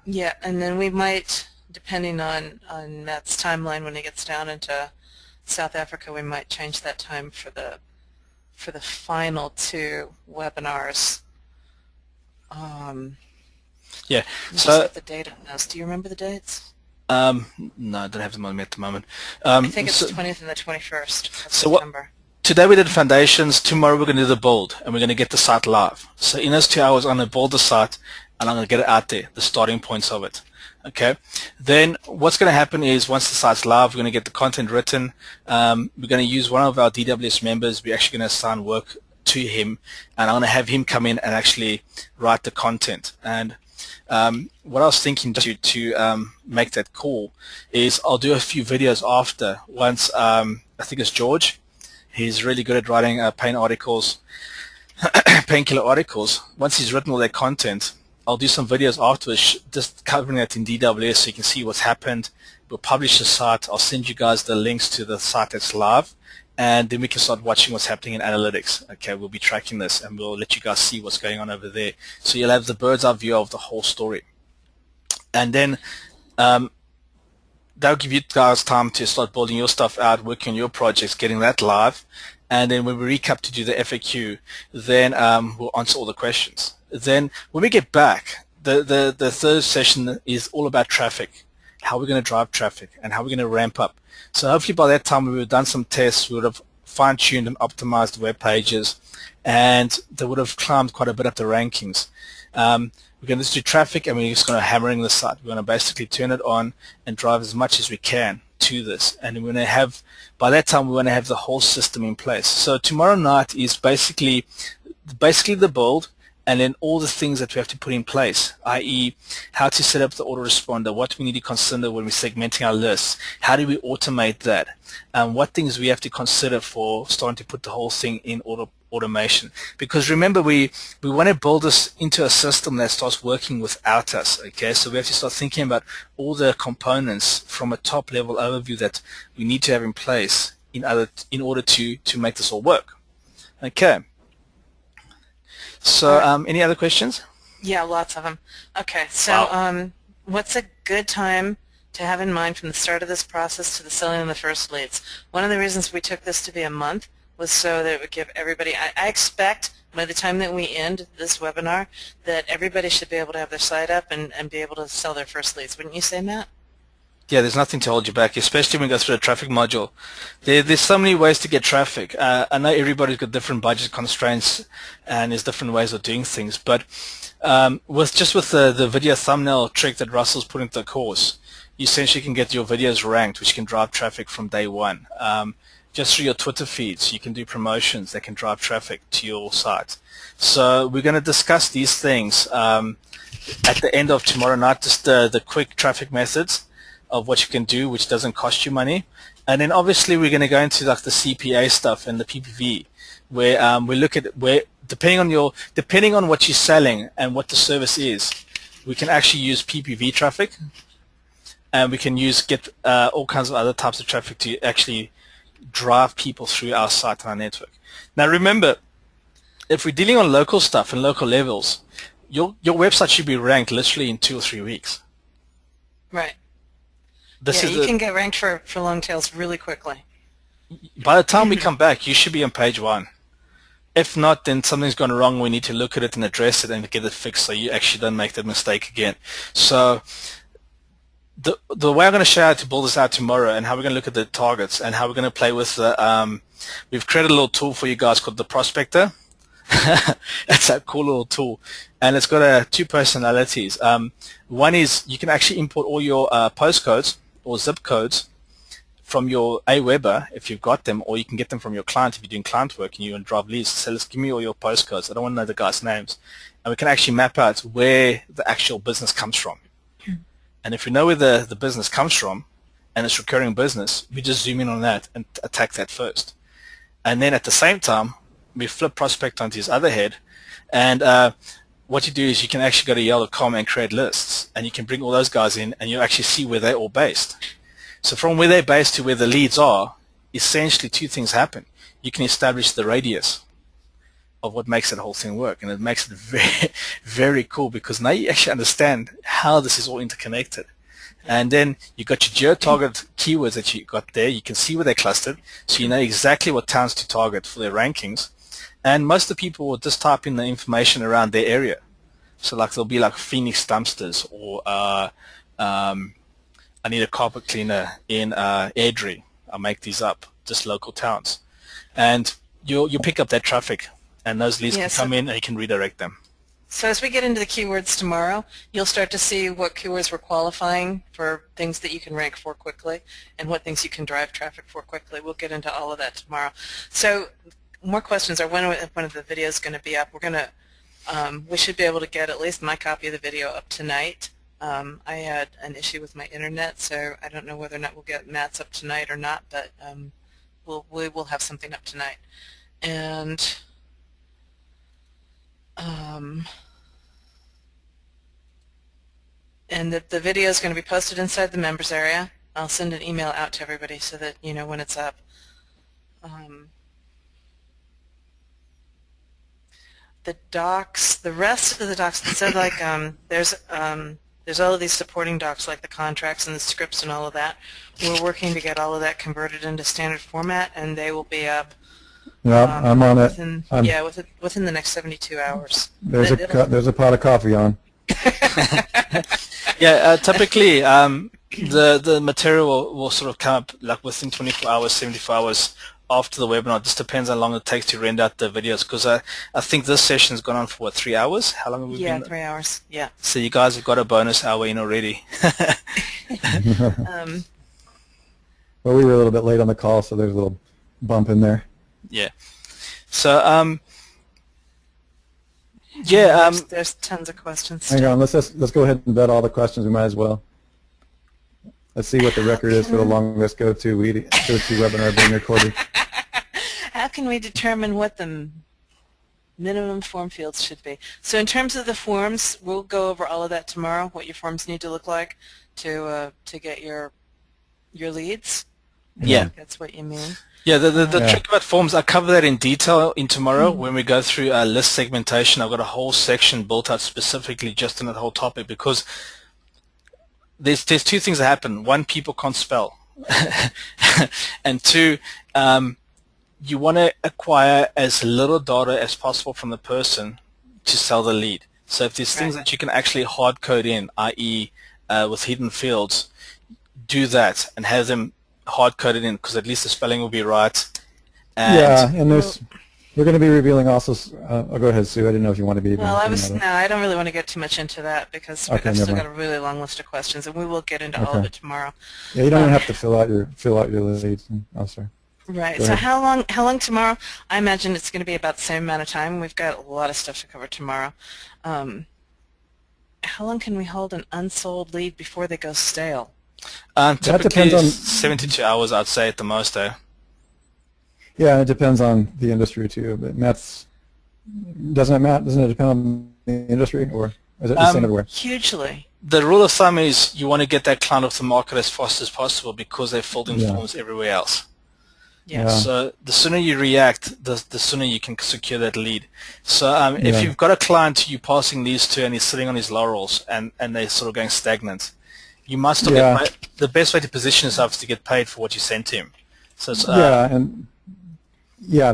Yeah, and then we might, depending on Matt's timeline when he gets down into South Africa, we might change that time for the final 2 webinars. Yeah. So the date on those. Do you remember the dates? No, I don't have them on me at the moment. I think it's the 20th and the 21st of so September. Today we did foundations. Tomorrow we're going to do the build, and we're going to get the site live. So in those 2 hours, I'm going to build the site, and I'm going to get it out there, the starting points of it. Okay. Then what's going to happen is once the site's live, we're going to get the content written. We're going to use one of our DWS members. We're actually going to assign work to him, and I'm going to have him come in and actually write the content. And what I was thinking to make that call is I'll do a few videos after. Once I think it's George. He's really good at writing pain articles, painkiller articles. Once he's written all that content, I'll do some videos afterwards just covering it in DWS so you can see what's happened. We'll publish the site. I'll send you guys the links to the site that's live, and then we can start watching what's happening in analytics. Okay, we'll be tracking this, and we'll let you guys see what's going on over there. So you'll have the bird's eye view of the whole story. And then that'll give you guys time to start building your stuff out, working on your projects, getting that live. And then when we recap to do the FAQ, then we'll answer all the questions. Then when we get back, the third session is all about traffic, how we're going to drive traffic, and how we're going to ramp up. So hopefully by that time we would have done some tests, we would have fine-tuned and optimized web pages, and they would have climbed quite a bit up the rankings. We're going to do traffic, and we're just going to hammer in the site. We're going to basically turn it on and drive as much as we can to this. And we're going to have, by that time, we want to have the whole system in place. So tomorrow night is basically the build, and then all the things that we have to put in place, i.e. how to set up the autoresponder, what we need to consider when we're segmenting our lists, how do we automate that, and what things we have to consider for starting to put the whole thing in automation. Because remember, we want to build this into a system that starts working without us. Okay, so we have to start thinking about all the components from a top level overview that we need to have in place in order to make this all work. Okay. So any other questions? Yeah, lots of them. Okay, so what's a good time to have in mind from the start of this process to the selling of the first leads? One of the reasons we took this to be a month was so that it would give everybody, I expect by the time that we end this webinar that everybody should be able to have their site up and be able to sell their first leads. Wouldn't you say, Matt? Yeah, there's nothing to hold you back, especially when we go through the traffic module. There's so many ways to get traffic. I know everybody's got different budget constraints and there's different ways of doing things, but with the video thumbnail trick that Russell's put into the course, you essentially can get your videos ranked, which can drive traffic from day one. Just through your Twitter feeds, you can do promotions that can drive traffic to your site. So we're going to discuss these things at the end of tomorrow night, just the quick traffic methods of what you can do, which doesn't cost you money. And then obviously we're going to go into like the CPA stuff and the PPV, where we look at where depending on what you're selling and what the service is, we can actually use PPV traffic, and we can get all kinds of other types of traffic to actually drive people through our site and our network. Now remember, if we're dealing on local stuff and local levels, your website should be ranked literally in 2 or 3 weeks. Right. You can get ranked for long tails really quickly. By the time we come back, you should be on page 1. If not, then something's gone wrong. We need to look at it and address it and get it fixed so you actually don't make that mistake again. So the way I'm going to show you how to build this out tomorrow and how we're going to look at the targets and how we're going to play with the we've created a little tool for you guys called the Prospector. That's a cool little tool, and it's got 2 personalities. One is you can actually import all your postcodes or zip codes from your Aweber, if you've got them, or you can get them from your client if you're doing client work and you want to drive leads. So let's give me all your postcodes. I don't want to know the guys' names. And we can actually map out where the actual business comes from. And if we know where the business comes from and it's recurring business, we just zoom in on that and attack that first. And then at the same time, we flip prospect onto his other head. And what you do is you can actually go to Yale.com and create lists. And you can bring all those guys in and you actually see where they're all based. So from where they're based to where the leads are, essentially two things happen. You can establish the radius of what makes that whole thing work, and it makes it very, very cool because now you actually understand how this is all interconnected. And then you got your geo-target keywords that you got there. You can see where they're clustered, so you know exactly what towns to target for their rankings. And most of the people will just type in the information around their area. So like there'll be like Phoenix dumpsters, or I need a carpet cleaner in Airdrie. I'll make these up, just local towns. And you pick up that traffic, and those leads can come in and you can redirect them. So as we get into the keywords tomorrow, you'll start to see what keywords we're qualifying for, things that you can rank for quickly, and what things you can drive traffic for quickly. We'll get into all of that tomorrow. So more questions are when of the videos going to be up. We're going to, we should be able to get at least my copy of the video up tonight. I had an issue with my internet, so I don't know whether or not we'll get Matt's up tonight or not, but we will have something up tonight. And the video is going to be posted inside the members area. I'll send an email out to everybody so that you know when it's up. The docs, the rest of the docs, instead like there's all of these supporting docs like the contracts and the scripts and all of that. We're working to get all of that converted into standard format, and they will be up. Yeah, I'm on it. Within the next 72 hours. There's a pot of coffee on. Yeah, typically the material will sort of come up like within 24 hours, 74 hours after the webinar. It just depends how long it takes to render out the videos, because I think this session's gone on for what, 3 hours? How long have we been? Yeah, 3 hours. Yeah. So you guys have got a bonus hour in already. Well, we were a little bit late on the call, so there's a little bump in there. Yeah. So yeah, there's tons of questions. Hang on, let's go ahead and vet all the questions. We might as well. Let's see what the record is for the longest go-to webinar being recorded. How can we determine what the minimum form fields should be? So in terms of the forms, we'll go over all of that tomorrow, what your forms need to look like to get your leads. Yeah. I think that's what you mean. Yeah, the trick about forms, I cover that in detail in tomorrow when we go through list segmentation. I've got a whole section built out specifically just on that whole topic, because there's two things that happen. One, people can't spell. And two, you want to acquire as little data as possible from the person to sell the lead. So if there's things that you can actually hard code in, i.e. with hidden fields, do that and have them hard coded in, because at least the spelling will be right. And and we're going to be revealing also. I'll go ahead, Sue. I didn't know if you want to be. Well, I don't really want to get too much into that, because I've still got a really long list of questions, and we will get into all of it tomorrow. Yeah, you don't even have to fill out your leads. Oh, sorry. Right. So how long tomorrow? I imagine it's going to be about the same amount of time. We've got a lot of stuff to cover tomorrow. How long can we hold an unsold lead before they go stale? Typically 72 hours, I'd say, at the most, though. Yeah, it depends on the industry too. But doesn't it depend on the industry, or is it the same everywhere? Hugely. The rule of thumb is you want to get that client off the market as fast as possible, because they've filled in forms everywhere else. Yeah. So the sooner you react, the sooner you can secure that lead. So if you've got a client you're passing these to and he's sitting on his laurels and they're sort of going stagnant, you must still get paid. The best way to position yourself is to get paid for what you sent to him. So it's,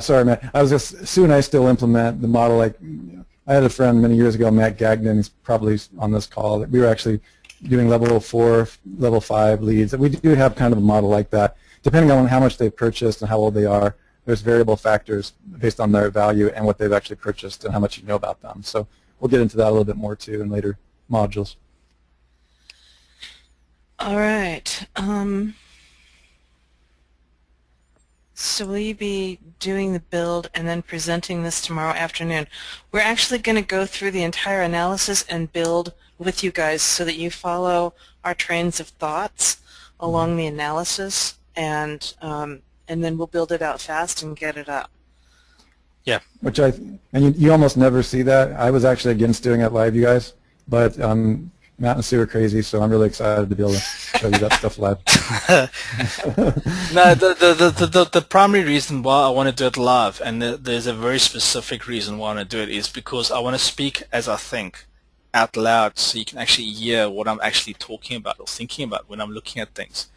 sorry, Matt. Sue and I still implement the model. Like, I had a friend many years ago, Matt Gagnon. He's probably on this call. We were actually doing level 4, level 5 leads. We do have kind of a model like that. Depending on how much they've purchased and how old they are, there's variable factors based on their value and what they've actually purchased and how much you know about them. So we'll get into that a little bit more too in later modules. All right. So will you be doing the build and then presenting this tomorrow afternoon? We're actually going to go through the entire analysis and build with you guys so that you follow our trains of thoughts along the analysis, and then we'll build it out fast and get it up. Yeah. And you almost never see that. I was actually against doing it live, you guys, but Matt and Sue are crazy, so I'm really excited to be able to show you that stuff live. No, the primary reason why I want to do it live, and there's a very specific reason why I want to do it, is because I want to speak as I think out loud, so you can actually hear what I'm actually talking about or thinking about when I'm looking at things.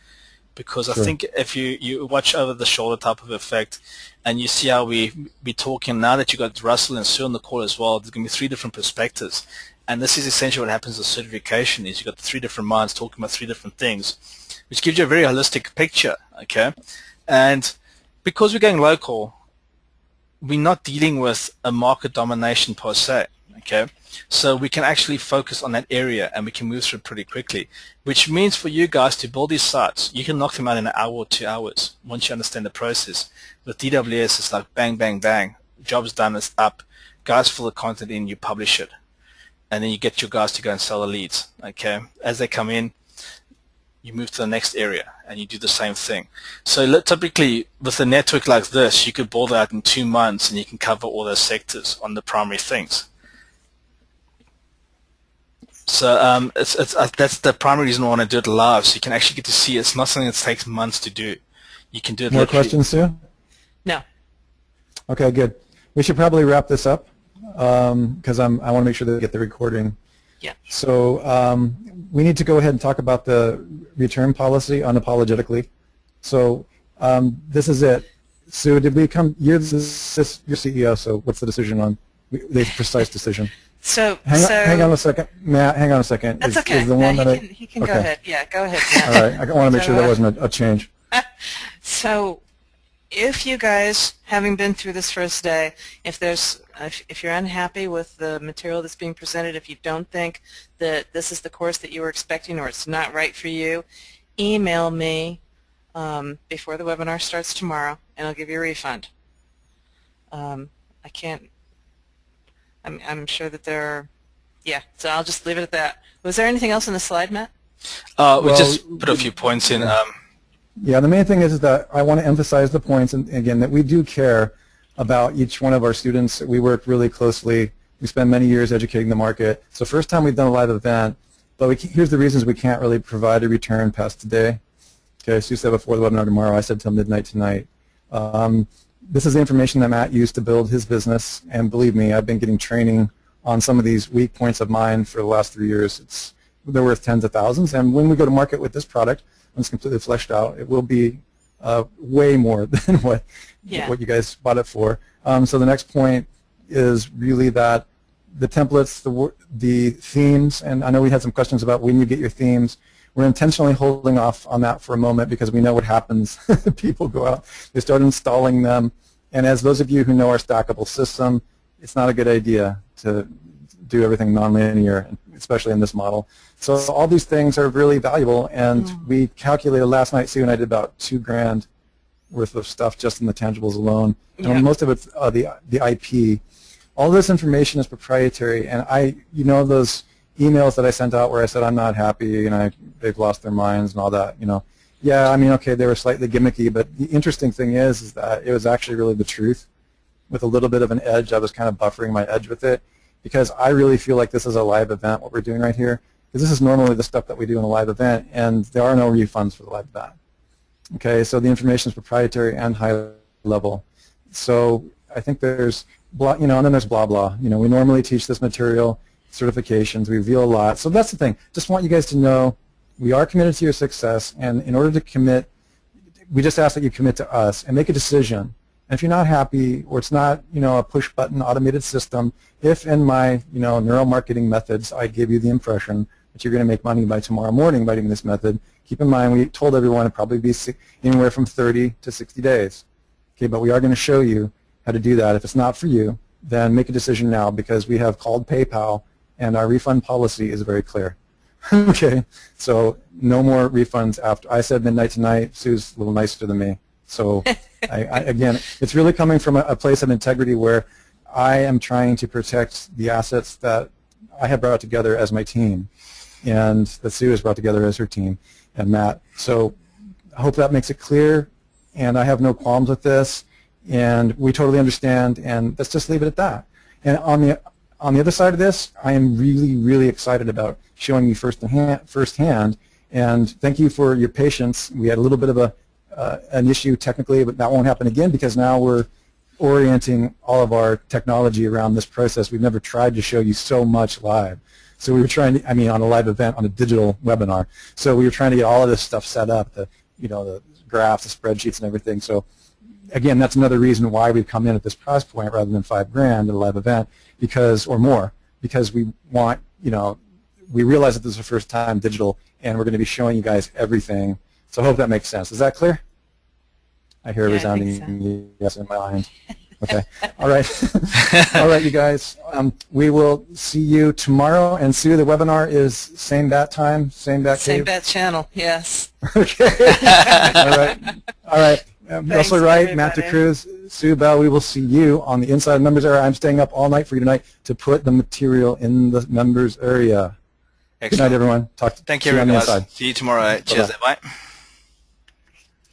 Because I think if you watch over the shoulder type of effect, and you see how we be talking now that you got Russell and Sue on the call as well, there's going to be 3 different perspectives. And this is essentially what happens with certification, is you've got 3 different minds talking about 3 different things, which gives you a very holistic picture, okay? And because we're going local, we're not dealing with a market domination per se, okay? So we can actually focus on that area, and we can move through it pretty quickly, which means for you guys to build these sites, you can knock them out in an hour or 2 hours once you understand the process. With DWS, it's like bang, bang, bang. Job's done, it's up. Guys fill the content in, you publish it. And then you get your guys to go and sell the leads, okay? As they come in, you move to the next area, and you do the same thing. So typically, with a network like this, you could build out in 2 months, and you can cover all those sectors on the primary things. So that's the primary reason I want to do it live, so you can actually get to see it's not something that takes months to do. You can do it. More questions, Sue? No. Okay, good. We should probably wrap this up because I want to make sure that we get the recording. Yeah. So we need to go ahead and talk about the return policy unapologetically. So this is it. Sue, did we come? You're your CEO. So what's the decision on the precise decision? So hang on a second, Matt. Hang on a second. That's okay. Is the one that he can go ahead. Yeah, go ahead, Matt. All right. I want to make sure that wasn't a change. So, if you guys, having been through this first day, if you're unhappy with the material that's being presented, if you don't think that this is the course that you were expecting or it's not right for you, email me before the webinar starts tomorrow, and I'll give you a refund. I can't. I'm sure that there are, yeah, so I'll just leave it at that. Was there anything else on the slide, Matt? We just put a few points in. Yeah, the main thing is that I want to emphasize the points, and again, that we do care about each one of our students. We work really closely. We spend many years educating the market. So first time we've done a live event, but here's the reasons we can't really provide a return past today. Okay, Sue said before the webinar tomorrow, I said till midnight tonight. This is the information that Matt used to build his business, and believe me, I've been getting training on some of these weak points of mine for the last 3 years. They're worth tens of thousands, and when we go to market with this product, when it's completely fleshed out, it will be way more than what you guys bought it for. So the next point is really that the templates, the themes, and I know we had some questions about when you get your themes. We're intentionally holding off on that for a moment because we know what happens. People go out, they start installing them, and as those of you who know our stackable system, it's not a good idea to do everything nonlinear, especially in this model. So all these things are really valuable, and we calculated last night, Sue and I did about $2,000 worth of stuff just in the tangibles alone. And most of it's the IP. All this information is proprietary, and those emails that I sent out where I said I'm not happy, they've lost their minds and all that, yeah, I mean, okay, they were slightly gimmicky, but the interesting thing is that it was actually really the truth with a little bit of an edge. I was kind of buffering my edge with it because I really feel like this is a live event, what we're doing right here, because this is normally the stuff that we do in a live event, and there are no refunds for the live event. Okay, so the information is proprietary and high level. So I think there's blah, and then there's blah blah. We normally teach this material, certifications, we reveal a lot. So that's the thing. Just want you guys to know we are committed to your success, and in order to commit, we just ask that you commit to us and make a decision. And if you're not happy, or it's not, a push-button automated system, if in my, neuromarketing methods I give you the impression that you're going to make money by tomorrow morning by doing this method, keep in mind we told everyone it'd probably be anywhere from 30 to 60 days. Okay, but we are going to show you how to do that. If it's not for you, then make a decision now, because we have called PayPal, and our refund policy is very clear. Okay, so no more refunds after. I said midnight tonight. Sue's a little nicer than me, so Again, it's really coming from a place of integrity where I am trying to protect the assets that I have brought together as my team, and that Sue has brought together as her team, and Matt. So I hope that makes it clear, and I have no qualms with this, and we totally understand, and let's just leave it at that. And on the other side of this, I am really, really excited about showing you firsthand, and thank you for your patience. We had a little bit of an issue technically, but that won't happen again because now we're orienting all of our technology around this process. We've never tried to show you so much live. So we were trying to, on a live event, on a digital webinar. So we were trying to get all of this stuff set up, the graphs, the spreadsheets, and everything. So again, that's another reason why we've come in at this price point rather than $5,000 at a live event, or more, because we want, we realize that this is the first time digital, and we're going to be showing you guys everything. So I hope that makes sense. Is that clear? I hear a resounding yes in my mind. Okay. All right. All right, you guys. We will see you tomorrow. And Sue, the webinar is same bat time, same bat cave? Same bat channel, yes. Okay. All right. All right. Russell Wright, Matt DeCruz, Sue Bell, we will see you on the inside members area. I'm staying up all night for you tonight to put the material in the members area. Excellent. Good night, everyone. Thank you, everyone. See you tomorrow. Cheers. Bye.